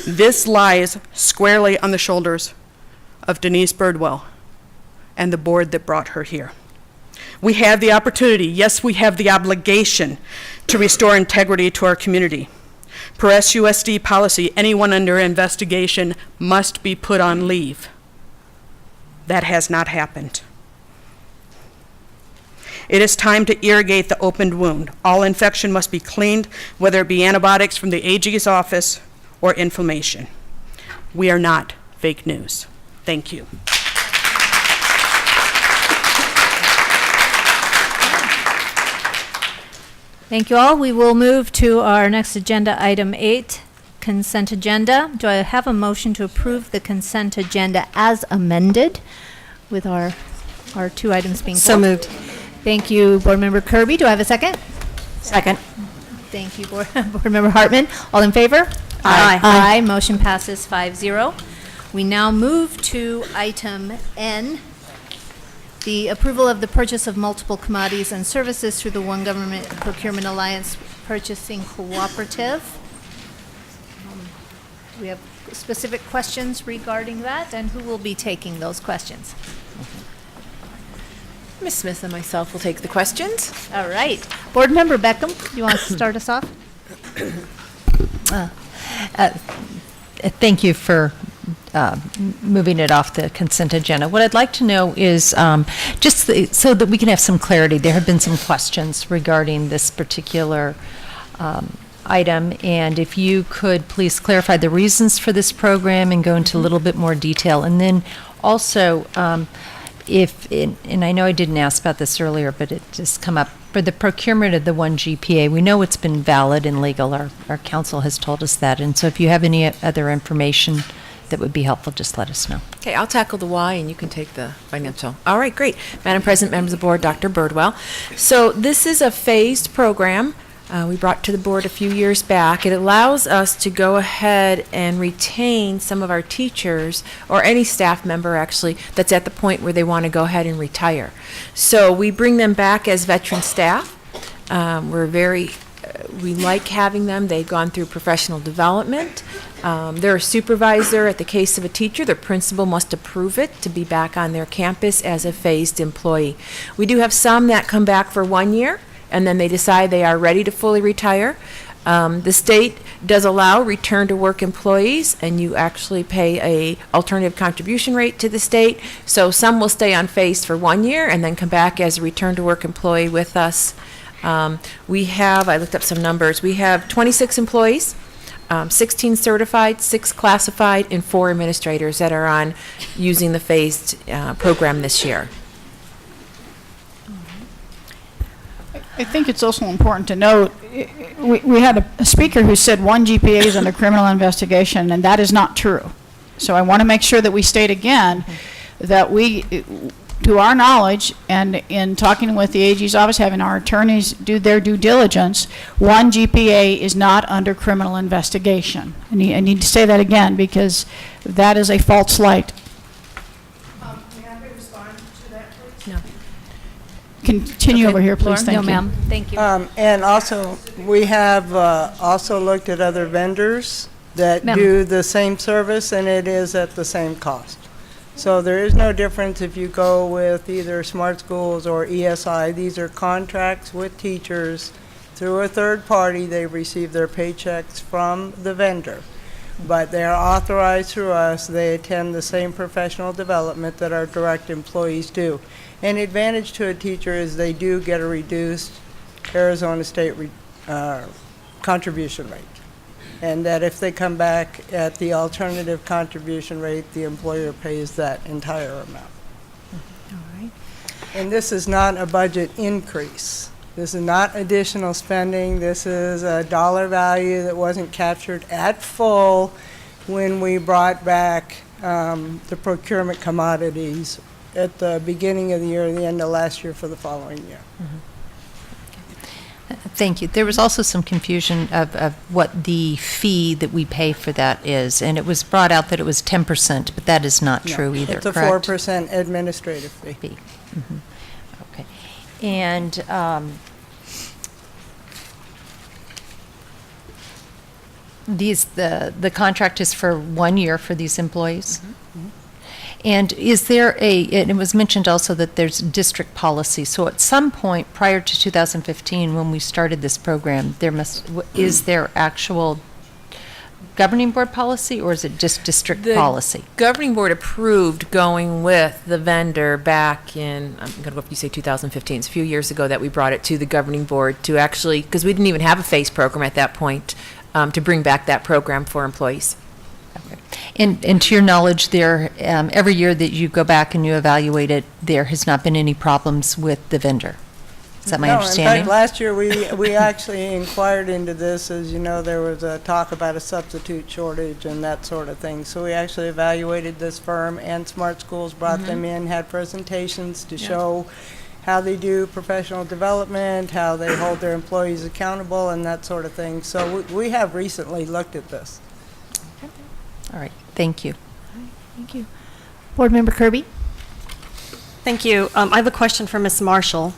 This lies squarely on the shoulders of Denise Birdwell and the board that brought her here. We have the opportunity, yes, we have the obligation to restore integrity to our community. Per SUSD policy, anyone under investigation must be put on leave. That has not happened. It is time to irrigate the opened wound. All infection must be cleaned, whether it be antibiotics from the AG's office or inflammation. We are not fake news. Thank you. Thank you all. We will move to our next agenda, item 8, consent agenda. Do I have a motion to approve the consent agenda as amended with our two items being So pulled? moved. Thank you, Board Member Kirby. Do I have a second? Second. Thank you, Board Member Hartman. All in favor? Aye. Aye. Motion passes 5-0. We now move to item N, the approval of the purchase of multiple commodities and services through the One Government Procurement Alliance Purchasing Cooperative. Do we have specific questions regarding that, and who will be taking those questions? Ms. Smith and myself will take the questions. All right. Board Member Beckham, you want to start us off? Thank you for moving it off the consent agenda. What I'd like to know is so that we can have some clarity. There have been some questions regarding this particular item, and if you could please clarify the reasons for this program and go into a little bit more detail. And then also, and I know I didn't ask about this earlier, but it just come up, for the procurement of the 1 GPA, we know it's been valid and legal. Our council has told us that. And so if you have any other information that would be helpful, just let us know. Okay, I'll tackle the why and you can take the financial. All right, great. Madam President, members of the board, Dr. Birdwell. So this is a phased program we brought to the board a few years back. It allows us to go ahead and retain some of our teachers or any staff member actually that's at the point where they want to go ahead and retire. So we bring them back as veteran staff. We like having them. They've gone through professional development. They're a supervisor. At the case of a teacher, the principal must approve it to be back on their campus as a phased employee. We do have some that come back for 1 year, and then they decide they are ready to fully retire. The state does allow return-to-work employees, and you actually pay a alternative contribution rate to the state. So some will stay on phased for 1 year and then come back as a return-to-work employee with us. We have, I looked up some numbers, we have 26 employees, 16 certified, 6 classified, and 4 administrators that are on using the phased program this year. I think it's also important to note, we had a speaker who said 1 GPA is under criminal investigation, and that is not true. So I want to make sure that we state again that we, to our knowledge, and in talking with the AG's office, having our attorneys do their due diligence, 1 GPA is not under criminal investigation. I need to say that again, because that is a false light. May I respond to that, please? No. Continue over here, please. Thank No, you. ma'am. Thank you. And also, we have also looked at other vendors that Ma'am. do the same service, and it is at the same cost. So there is no difference if you go with either Smart Schools or ESI. These are contracts with teachers through a third party. They receive their paychecks from the vendor, but they are authorized through us. They attend the same professional development that our direct employees do. An advantage to a teacher is they do get a reduced Arizona State contribution rate. And that if they come back at the alternative contribution rate, the employer pays that entire amount. All right. And this is not a budget increase. This is not additional spending. This is a dollar value that wasn't captured at full when we brought back the procurement commodities at the beginning of the year and the end of last year for the following year. Thank you. There was also some confusion of what the fee that we pay for that is, and it was brought out that it was 10%, but that is not true either, It's a correct? 4% administrative fee. Mhm. Okay. And the contract is for 1 year for these employees? And is there and it was mentioned also that there's district policy. So at some point prior to 2015, when we started this program, is there actual governing board policy, or is it just district policy? Governing board approved going with the vendor back in, I'm going to go up, you say 2015, it's a few years ago that we brought it to the governing board to actually, because we didn't even have a phase program at that point, to bring back that program for employees. And to your knowledge, there every year that you go back and you evaluate it, there has not been any problems with the vendor. Is that my understanding? In fact, last year we actually inquired into this. As you know, there was a talk about a substitute shortage and that sort of thing. So we actually evaluated this firm, and Smart Schools brought them in, had presentations to show how they do professional development, how they hold their employees accountable, and that sort of thing. So we have recently looked at this. All right, thank you. Thank you. Board Member Kirby? Thank you. I have a question for Ms. Marshall.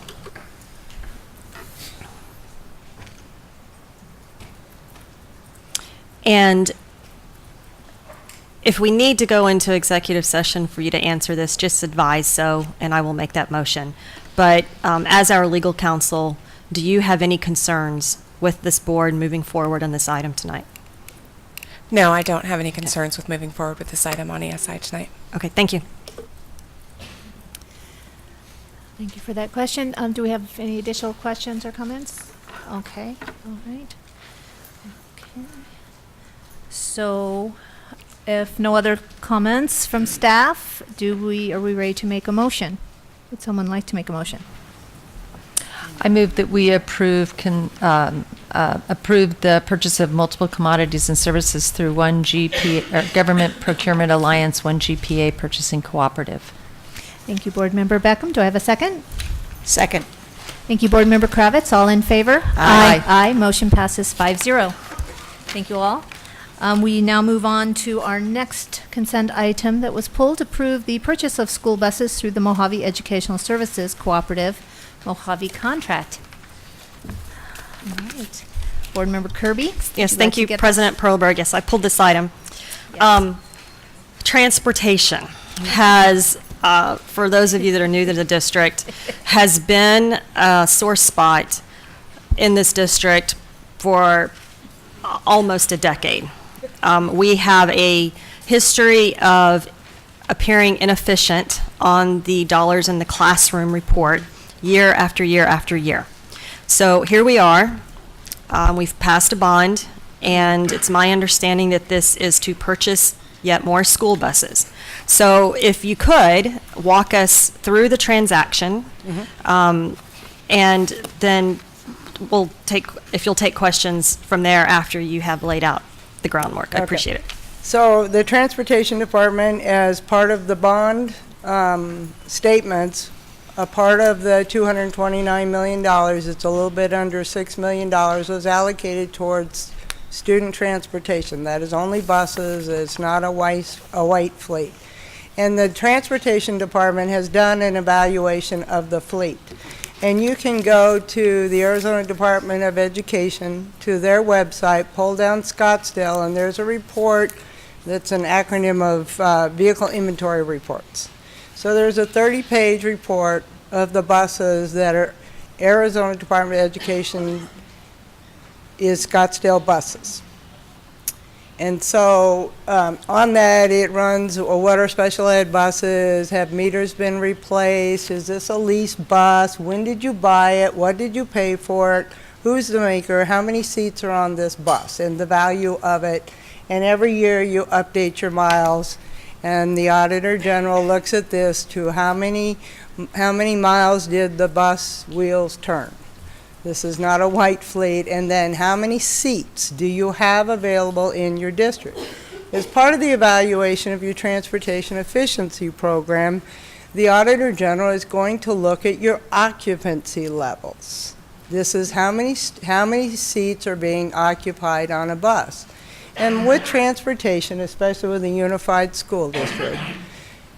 And if we need to go into executive session for you to answer this, just advise so, and I will make that motion. But as our legal counsel, do you have any concerns with this board moving forward on this item tonight? No, I don't have any concerns with moving forward with this item on ESI tonight. Okay, thank you. Thank you for that question. Do we have any additional questions or comments? Okay, all right. Okay. So, if no other comments from staff, are we ready to make a motion? Would someone like to make a motion? I move that we approve the purchase of multiple commodities and services through 1GPA, Government Procurement Alliance 1GPA Purchasing Cooperative. Thank you, Board Member Beckham. Do I have a second? Second. Thank you, Board Member Kravitz. All in favor? Aye. Aye. Motion passes 5-0. Thank you all. We now move on to our next consent item that was pulled. Approve the purchase of school buses through the Mojave Educational Services Cooperative Mojave contract. All right. Board Member Kirby? Yes, thank you, President Perlberg. Yes, I pulled this item. Transportation has, for those of you that are new to the district, has been a sore spot in this district for almost a decade. We have a history of appearing inefficient on the dollars in the classroom report year after year after year. So here we are. We've passed a bond, and it's my understanding that this is to purchase yet more school buses. So if you could, walk us through the transaction, and then we'll take, if you'll take questions from there after you have laid out the groundwork. I appreciate it. So the Transportation Department, as part of the bond statements, a part of the $229 million, it's a little bit under $6 million, was allocated towards student transportation. That is only buses. It's not a white fleet. And the Transportation Department has done an evaluation of the fleet. And you can go to the Arizona Department of Education, to their website, pull down Scottsdale, and there's a report that's an acronym of vehicle inventory reports. So there's a 30-page report of the buses that are Arizona Department of Education is Scottsdale buses. And so on that, it runs, what are special ed buses? Have meters been replaced? Is this a leased bus? When did you buy it? What did you pay for it? Who's the maker? How many seats are on this bus? And the value of it. And every year you update your miles. And the Auditor General looks at this to how many miles did the bus wheels turn? This is not a white fleet. And then how many seats do you have available in your district? As part of the evaluation of your transportation efficiency program, the Auditor General is going to look at your occupancy levels. This is how many seats are being occupied on a bus. And with transportation, especially with a unified school district,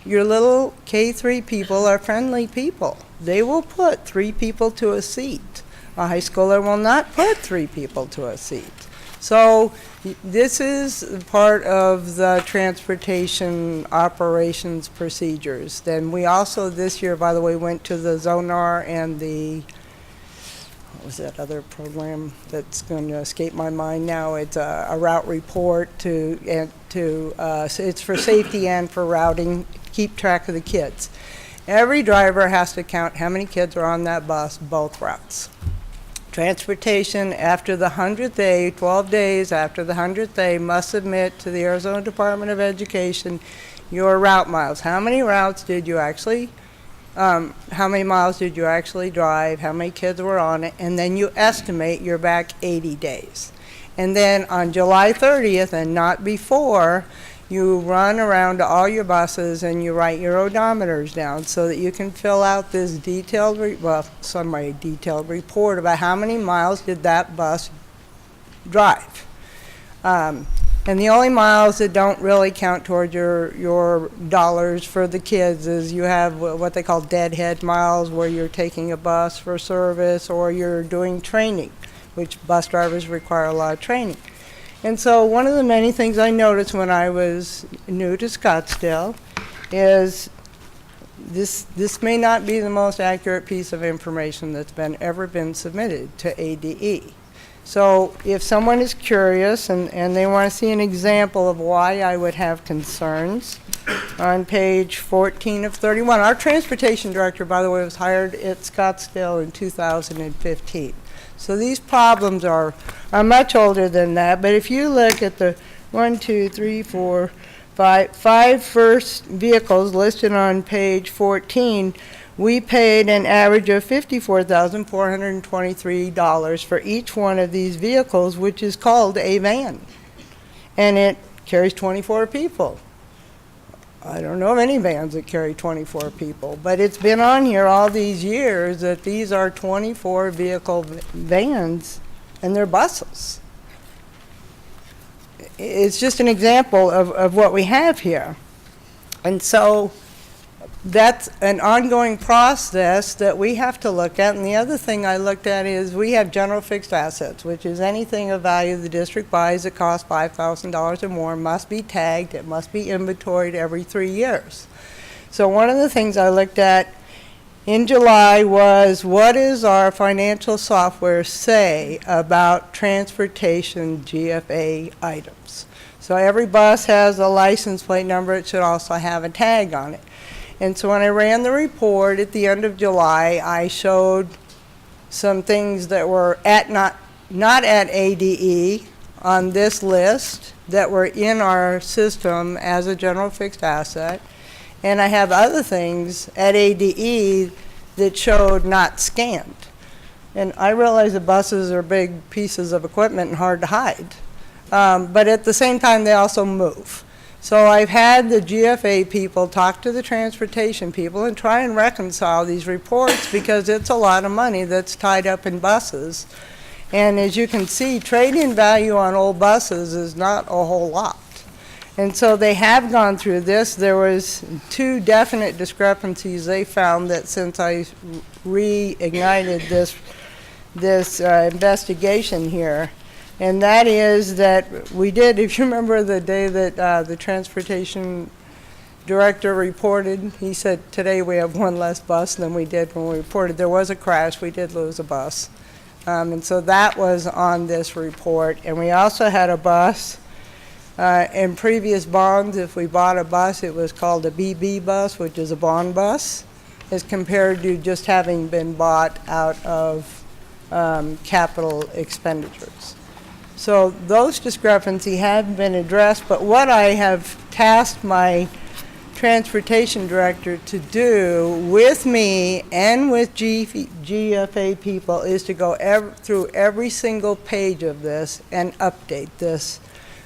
your little K-3 people are friendly people. They will put 3 people to a seat. A high schooler will not put 3 people to a seat. So this is part of the transportation operations procedures. Then we also this year, by the way, went to the Zonar and the, what was that other program that's going to escape my mind now? It's a route report it's for safety and for routing, keep track of the kids. Every driver has to count how many kids are on that bus, both routes. Transportation, after the 100th day, 12 days after the 100th day, must submit to the Arizona Department of Education your route miles. How many routes did you actually, how many miles did you actually drive, how many kids were on it, and then you estimate you're back 80 days. And then on July 30th, and not before, you run around to all your buses and you write your odometers down so that you can fill out this detailed, detailed report about how many miles did that bus drive. And the only miles that don't really count toward your dollars for the kids is you have what they call deadhead miles, where you're taking a bus for service or you're doing training, which bus drivers require a lot of training. And so one of the many things I noticed when I was new to Scottsdale is this may not be the most accurate piece of information that's ever been submitted to ADE. So if someone is curious and they want to see an example of why I would have concerns, on page 14 of 31, our transportation director, by the way, was hired at Scottsdale in 2015. So these problems are much older than that. But if you look at the 5 first vehicles listed on page 14, we paid an average of $54,423 for each one of these vehicles, which is called a van. And it carries 24 people. I don't know of any vans that carry 24 people, but it's been on here all these years that these are 24 vehicle vans and they're buses. It's just an example of what we have here. And so that's an ongoing process that we have to look at. And the other thing I looked at is we have general fixed assets, which is anything of value the district buys that costs $5,000 or more must be tagged. It must be inventoried every 3 years. So one of the things I looked at in July was, what does our financial software say about transportation GFA items? So every bus has a license plate number. It should also have a tag on it. And so when I ran the report at the end of July, I showed some things that were not at ADE on this list that were in our system as a general fixed asset. And I have other things at ADE that showed not scanned. And I realize that buses are big pieces of equipment and hard to hide. But at the same time, they also move. So I've had the GFA people talk to the transportation people and try and reconcile these reports because it's a lot of money that's tied up in buses. And as you can see, trade-in value on old buses is not a whole lot. And so they have gone through this. There was 2 definite discrepancies they found that since I reignited this investigation here. And that is that we did, if you remember the day that the transportation director reported, he said, today we have 1 less bus than we did when we reported. There was a crash. We did lose a bus. And so that was on this report. And we also had a bus. In previous bonds, if we bought a bus, it was called a BB bus, which is a bond bus, as compared to just having been bought out of capital expenditures. So those discrepancies have been addressed, but what I have tasked my transportation director to do with me and with GFA people is to go through every single page of this and update this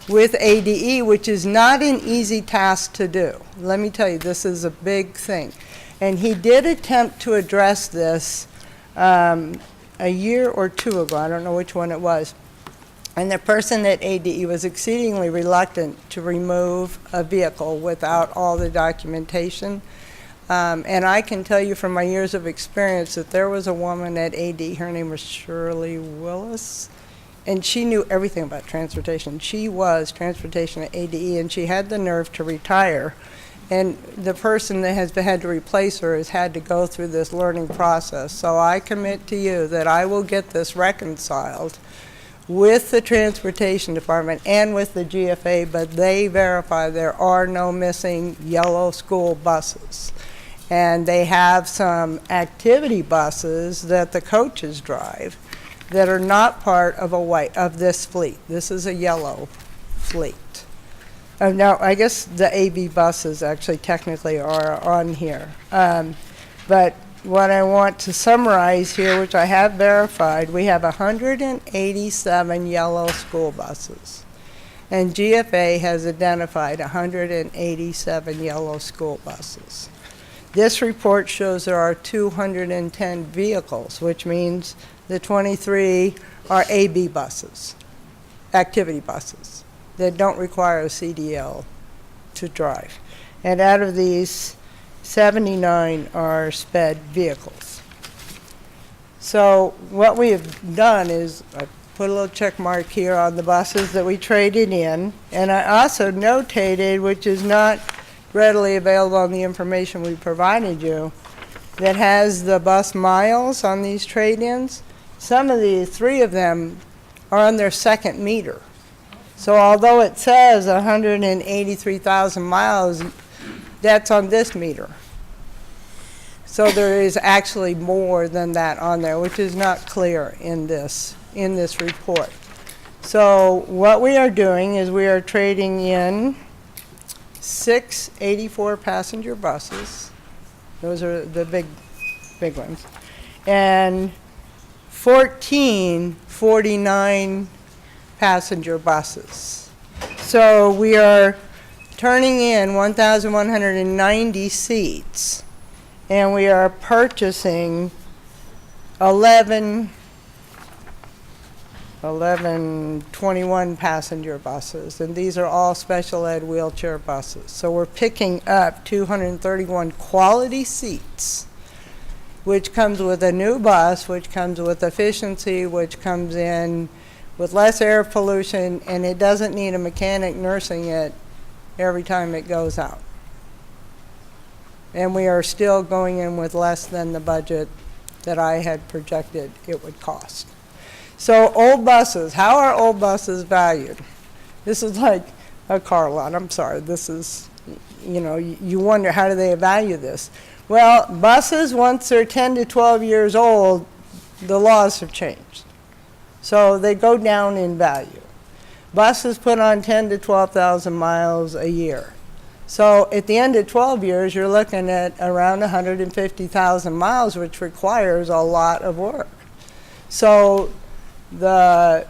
with ADE, which is not an easy task to do. Let me tell you, this is a big thing. And he did attempt to address this a year or 2 ago. I don't know which one it was. And the person at ADE was exceedingly reluctant to remove a vehicle without all the documentation. And I can tell you from my years of experience that there was a woman at ADE, her name was Shirley Willis, and she knew everything about transportation. She was transportation at ADE, and she had the nerve to retire. And the person that has had to replace her has had to go through this learning process. So I commit to you that I will get this reconciled with the transportation department and with the GFA, but they verify there are no missing yellow school buses. And they have some activity buses that the coaches drive that are not part of this fleet. This is a yellow fleet. Now, I guess the AB buses actually technically are on here. But what I want to summarize here, which I have verified, we have 187 yellow school buses. And GFA has identified 187 yellow school buses. This report shows there are 210 vehicles, which means the 23 are AB buses, activity buses, that don't require a CDL to drive. And out of these, 79 are sped vehicles. So what we have done is I put a little check mark here on the buses that we traded in, and I also notated, which is not readily available on the information we provided you, that has the bus miles on these trade-ins. Some of these, 3 of them, are on their second meter. So although it says 183,000 miles, that's on this meter. So there is actually more than that on there, which is not clear in this report. So what we are doing is we are trading in 6 84-passenger buses. Those are the big ones. And 14 49-passenger buses. So we are turning in 1,190 seats, and we are purchasing 11 21-passenger buses, and these are all special ed wheelchair buses. So we're picking up 231 quality seats, which comes with a new bus, which comes with efficiency, which comes in with less air pollution, and it doesn't need a mechanic nursing it every time it goes out. And we are still going in with less than the budget that I had projected it would cost. So old buses, how are old buses valued? This is like a car lot. I'm sorry. This is, you know, you wonder how do they value this? Well, buses, once they're 10 to 12 years old, the laws have changed. So they go down in value. Buses put on 10 to 12,000 miles a year. So at the end of 12 years, you're looking at around 150,000 miles, which requires a lot of work. So the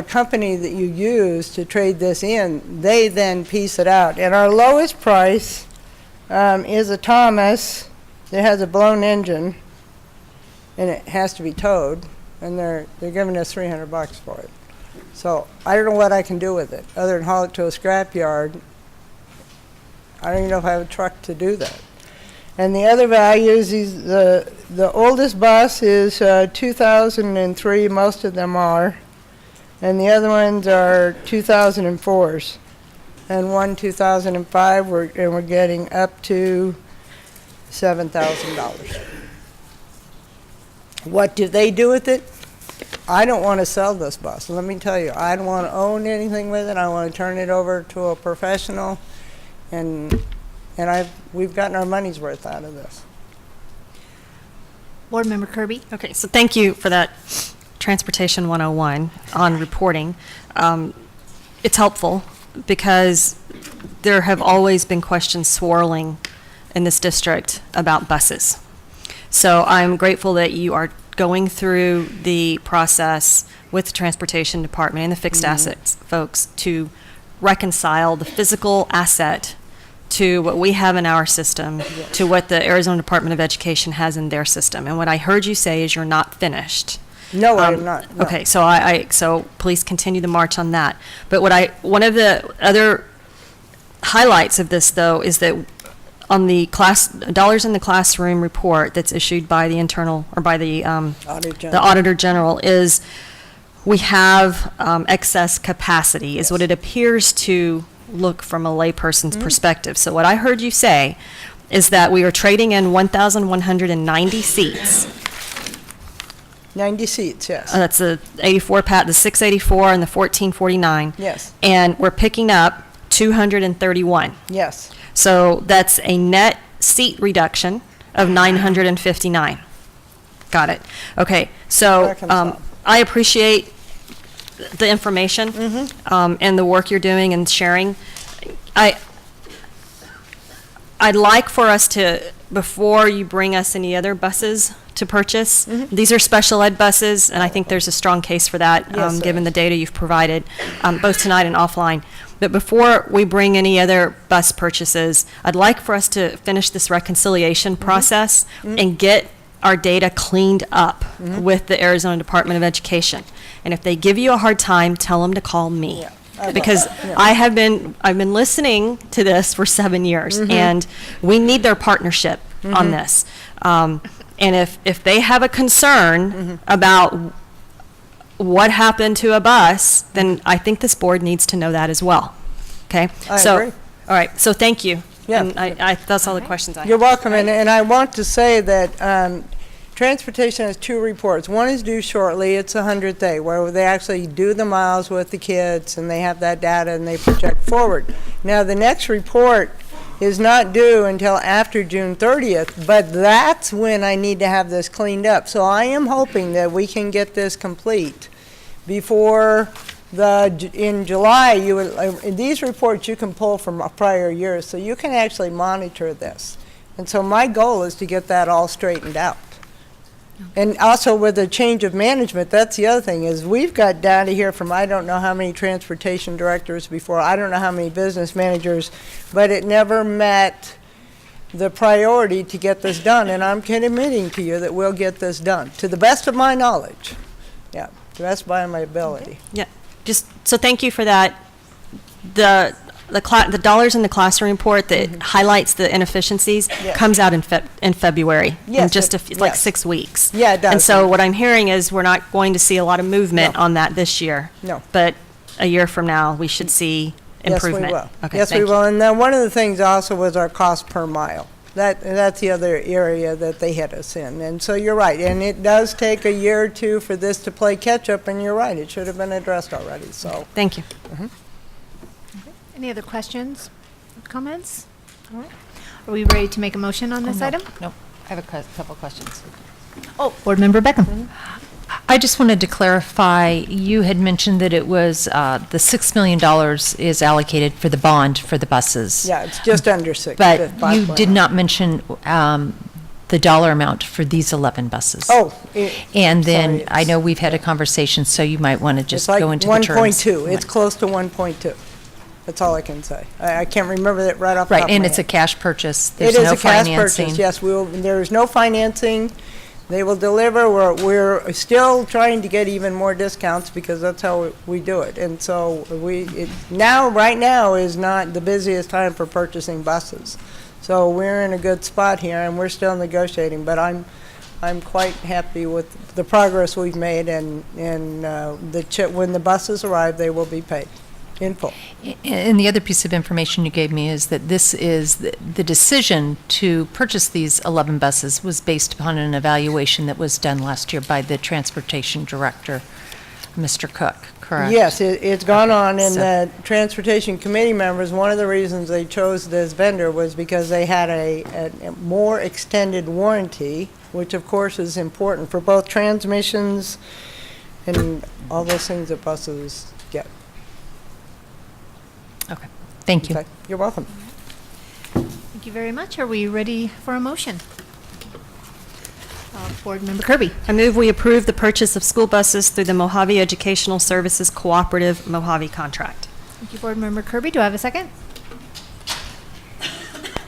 company that you use to trade this in, they then piece it out. And our lowest price is a Thomas that has a blown engine, and it has to be towed, and they're giving us $300 for it. So I don't know what I can do with it, other than haul it to a scrapyard. I don't even know if I have a truck to do that. And the other values, the oldest bus is 2003, most of them are, and the other ones are 2004s, and one 2005, and we're getting up to $7,000. What do they do with it? I don't want to sell this bus. Let me tell you, I don't want to own anything with it. I want to turn it over to a professional, and we've gotten our money's worth out of this. Board Member Kirby? Okay, so thank you for that Transportation 101 on reporting. It's helpful because there have always been questions swirling in this district about buses. So I'm grateful that you are going through the process with the Transportation Department and the fixed assets folks to reconcile the physical asset to what we have in our system, to what the Arizona Department of Education has in their system. And what I heard you say is you're not finished. No, I'm not. No. Okay, so so please continue the march on that. But one of the other highlights of this, though, is that on the dollars in the classroom report that's issued by the Auditor General is we have excess capacity, is what it appears to look from a layperson's perspective. So what I heard you say is that we are trading in 1,190 seats. 90 seats, yes. That's the 84 the 684 and the 1449. Yes. And we're picking up 231. Yes. So that's a net seat reduction of 959. Got it. Okay. So I appreciate the information and the work you're doing and sharing. I'd like for us to, before you bring us any other buses to purchase, these are special ed buses, and I think there's a strong case for that, given the data you've provided, both tonight and offline. But before we bring any other bus purchases, I'd like for us to finish this reconciliation process and get our data cleaned up with the Arizona Department of Education. And if they give you a hard time, tell them to call me. Because I've been listening to this for 7 years, and we need their partnership on this. And if they have a concern about what happened to a bus, then I think this board needs to know that as well. Okay? I agree. All right, so thank you. Yeah. And that's all the questions I have. You're welcome. And I want to say that Transportation has 2 reports. One is due shortly. It's a 100th day, where they actually do the miles with the kids, and they have that data, and they project forward. Now, the next report is not due until after June 30th, but that's when I need to have this cleaned up. So I am hoping that we can get this complete before in July. These reports you can pull from prior years, so you can actually monitor this. And so my goal is to get that all straightened out. And also with the change of management, that's the other thing, is we've got data here from I don't know how many transportation directors before, I don't know how many business managers, but it never met the priority to get this done. And I'm committing to you that we'll get this done, to the best of my knowledge. Yeah, to the best of my ability. Yeah, so thank you for that. The dollars in the classroom report that highlights the inefficiencies comes out in February, in just like 6 weeks. Yeah, it does. And so what I'm hearing is we're not going to see a lot of movement on that this year. No. But a year from now, we should see improvement? Yes, we will. Okay, Yes, we thank you. will. And then one of the things also was our cost per mile. That's the other area that they hit us in. And so you're right. And it does take a year or two for this to play catch-up, and you're right. It should have been addressed already, so. Thank you. Any other questions, comments? All right. Are we ready to make a motion on this item? No, I have a couple questions. Oh, Board Member Beckham. I just wanted to clarify, you had mentioned that it was, the $6 million is allocated for the bond for the buses. Yeah, it's just under 6. But you 5.9. did not mention the dollar amount for these 11 buses. Oh. And then, sorry, I know we've had a conversation, so you might want to just It's like go into the terms. 1.2. It's close to 1.2. That's all I can say. I can't remember that right off the top Right, of my and it's a head. cash purchase. It There's is no a cash financing. purchase, yes. There is no financing. They will deliver. We're still trying to get even more discounts because that's how we do it. And so right now is not the busiest time for purchasing buses. So we're in a good spot here, and we're still negotiating. But I'm quite happy with the progress we've made, and when the buses arrive, they will be paid in full. And the other piece of information you gave me is that this is, the decision to purchase these 11 buses was based upon an evaluation that was done last year by the Transportation Director, Mr. Cook, correct? Yes, it's gone on, and So- the Transportation Committee members, one of the reasons they chose this vendor was because they had a more extended warranty, which of course is important for both transmissions and all those things that buses get. Okay, thank you. Okay, you're welcome. Thank you very much. Are we ready for a motion? Board Member Kirby. I move we approve the purchase of school buses through the Mojave Educational Services Cooperative Mojave contract. Thank you, Board Member Kirby. Do I have a second?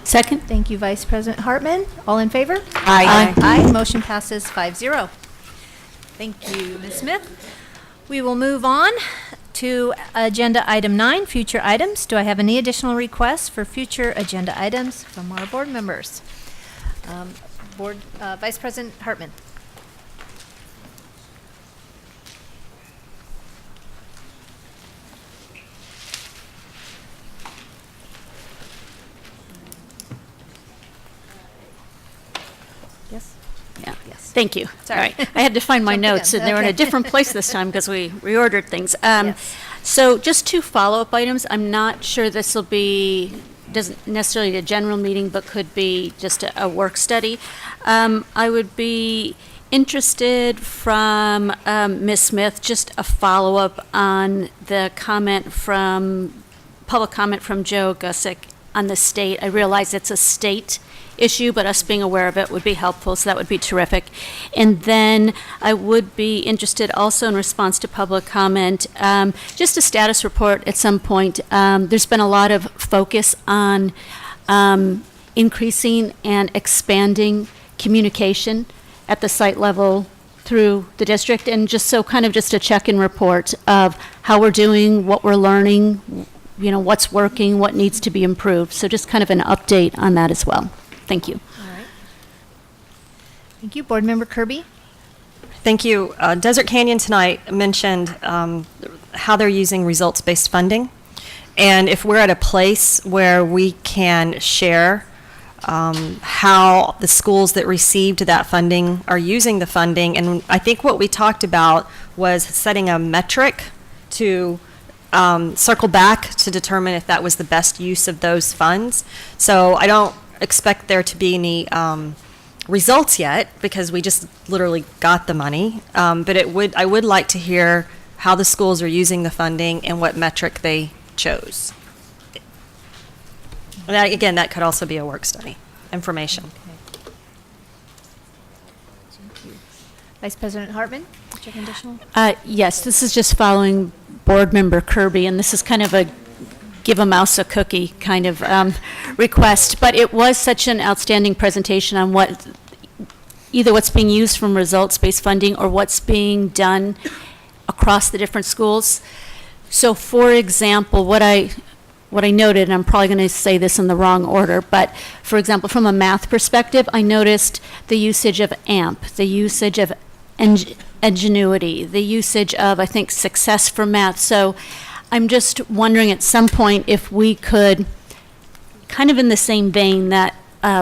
Second? Thank you, Vice President Hartman. All in favor? Aye. Aye. Motion passes 5-0. Thank you, Ms. Smith. We will move on to Agenda Item 9, Future Items. Do I have any additional requests for future agenda items from our board members? Vice President Hartman. Yes? Yeah. Yes. Thank you. All right. I had to find my Jump the notes, gun. and they were in a Okay. different place this time because we reordered things. Yes. So just two follow-up items. I'm not sure this will be, doesn't necessarily a general meeting, but could be just a work study. I would be interested from Ms. Smith, just a follow-up on the public comment from Joe Gusick on the state. I realize it's a state issue, but us being aware of it would be helpful, so that would be terrific. And then I would be interested also in response to public comment, just a status report at some point. There's been a lot of focus on increasing and expanding communication at the site level through the district, and just so kind of just a check-in report of how we're doing, what we're learning, what's working, what needs to be improved. So just kind of an update on that as well. Thank you. All right. Thank you. Board Member Kirby. Thank you. Desert Canyon tonight mentioned how they're using results-based funding. And if we're at a place where we can share how the schools that received that funding are using the funding. And I think what we talked about was setting a metric to circle back to determine if that was the best use of those funds. So I don't expect there to be any results yet because we just literally got the money. But I would like to hear how the schools are using the funding and what metric they chose. Again, that could also be a work study, information. Vice President Hartman, check additional. Yes, this is just following Board Member Kirby, and this is kind of a give a mouse a cookie kind of request, but it was such an outstanding presentation on either what's being used from results-based funding or what's being done across the different schools. So for example, what I noted, and I'm probably going to say this in the wrong order, but for example, from a math perspective, I noticed the usage of AMP, the usage of Ingenuity, the usage of, I think, Success for Math. So I'm just wondering at some point if we could, kind of in the same vein that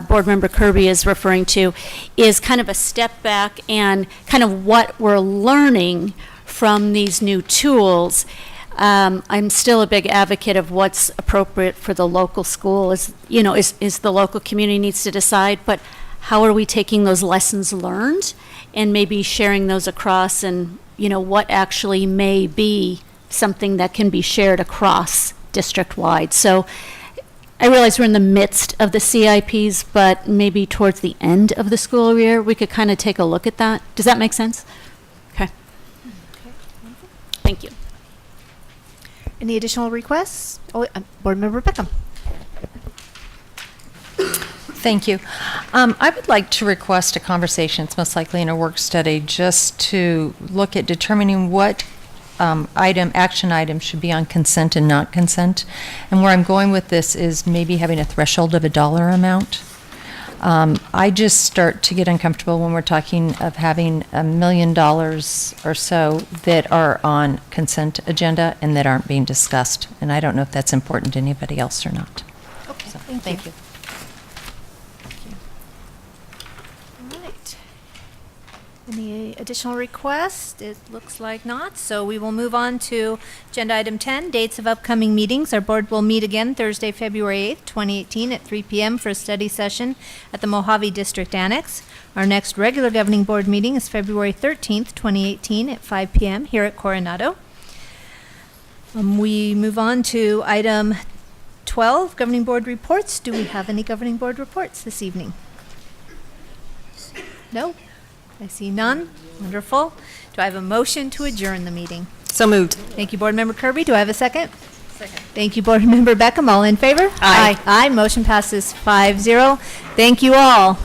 Board Member Kirby is referring to, is kind of a step back and kind of what we're learning from these new tools. I'm still a big advocate of what's appropriate for the local school, is the local community needs to decide, but how are we taking those lessons learned and maybe sharing those across, and what actually may be something that can be shared across district-wide. So I realize we're in the midst of the CIPs, but maybe towards the end of the school year, we could kind of take a look at that. Does that make sense? Okay. Thank you. Any additional requests? Board Member Peckham. Thank you. I would like to request a conversation, it's most likely in a work study, just to look at determining what action items should be on consent and not consent. And where I'm going with this is maybe having a threshold of a dollar amount. I just start to get uncomfortable when we're talking of having $1 million or so that are on consent agenda and that aren't being discussed. And I don't know if that's important to anybody else or not. Okay, So, thank you. you. All right. Any additional requests? It looks like not, so we will move on to agenda item 10, dates of upcoming meetings. Our board will meet again Thursday, February 8th, 2018 at 3 p.m. for a study session at the Mojave District Annex. Our next regular governing board meeting is February 13th, 2018 at 5 p.m. here at Coronado. We move on to item 12, governing board reports. Do we have any governing board reports this evening? No? I see none. Wonderful. Do I have a motion to adjourn the meeting? So moved. Thank you, Board Member Kirby. Do I have a second? Second. Thank you, Board Member Beckham. All in favor? Aye. Aye. Motion passes 5-0. Thank you all.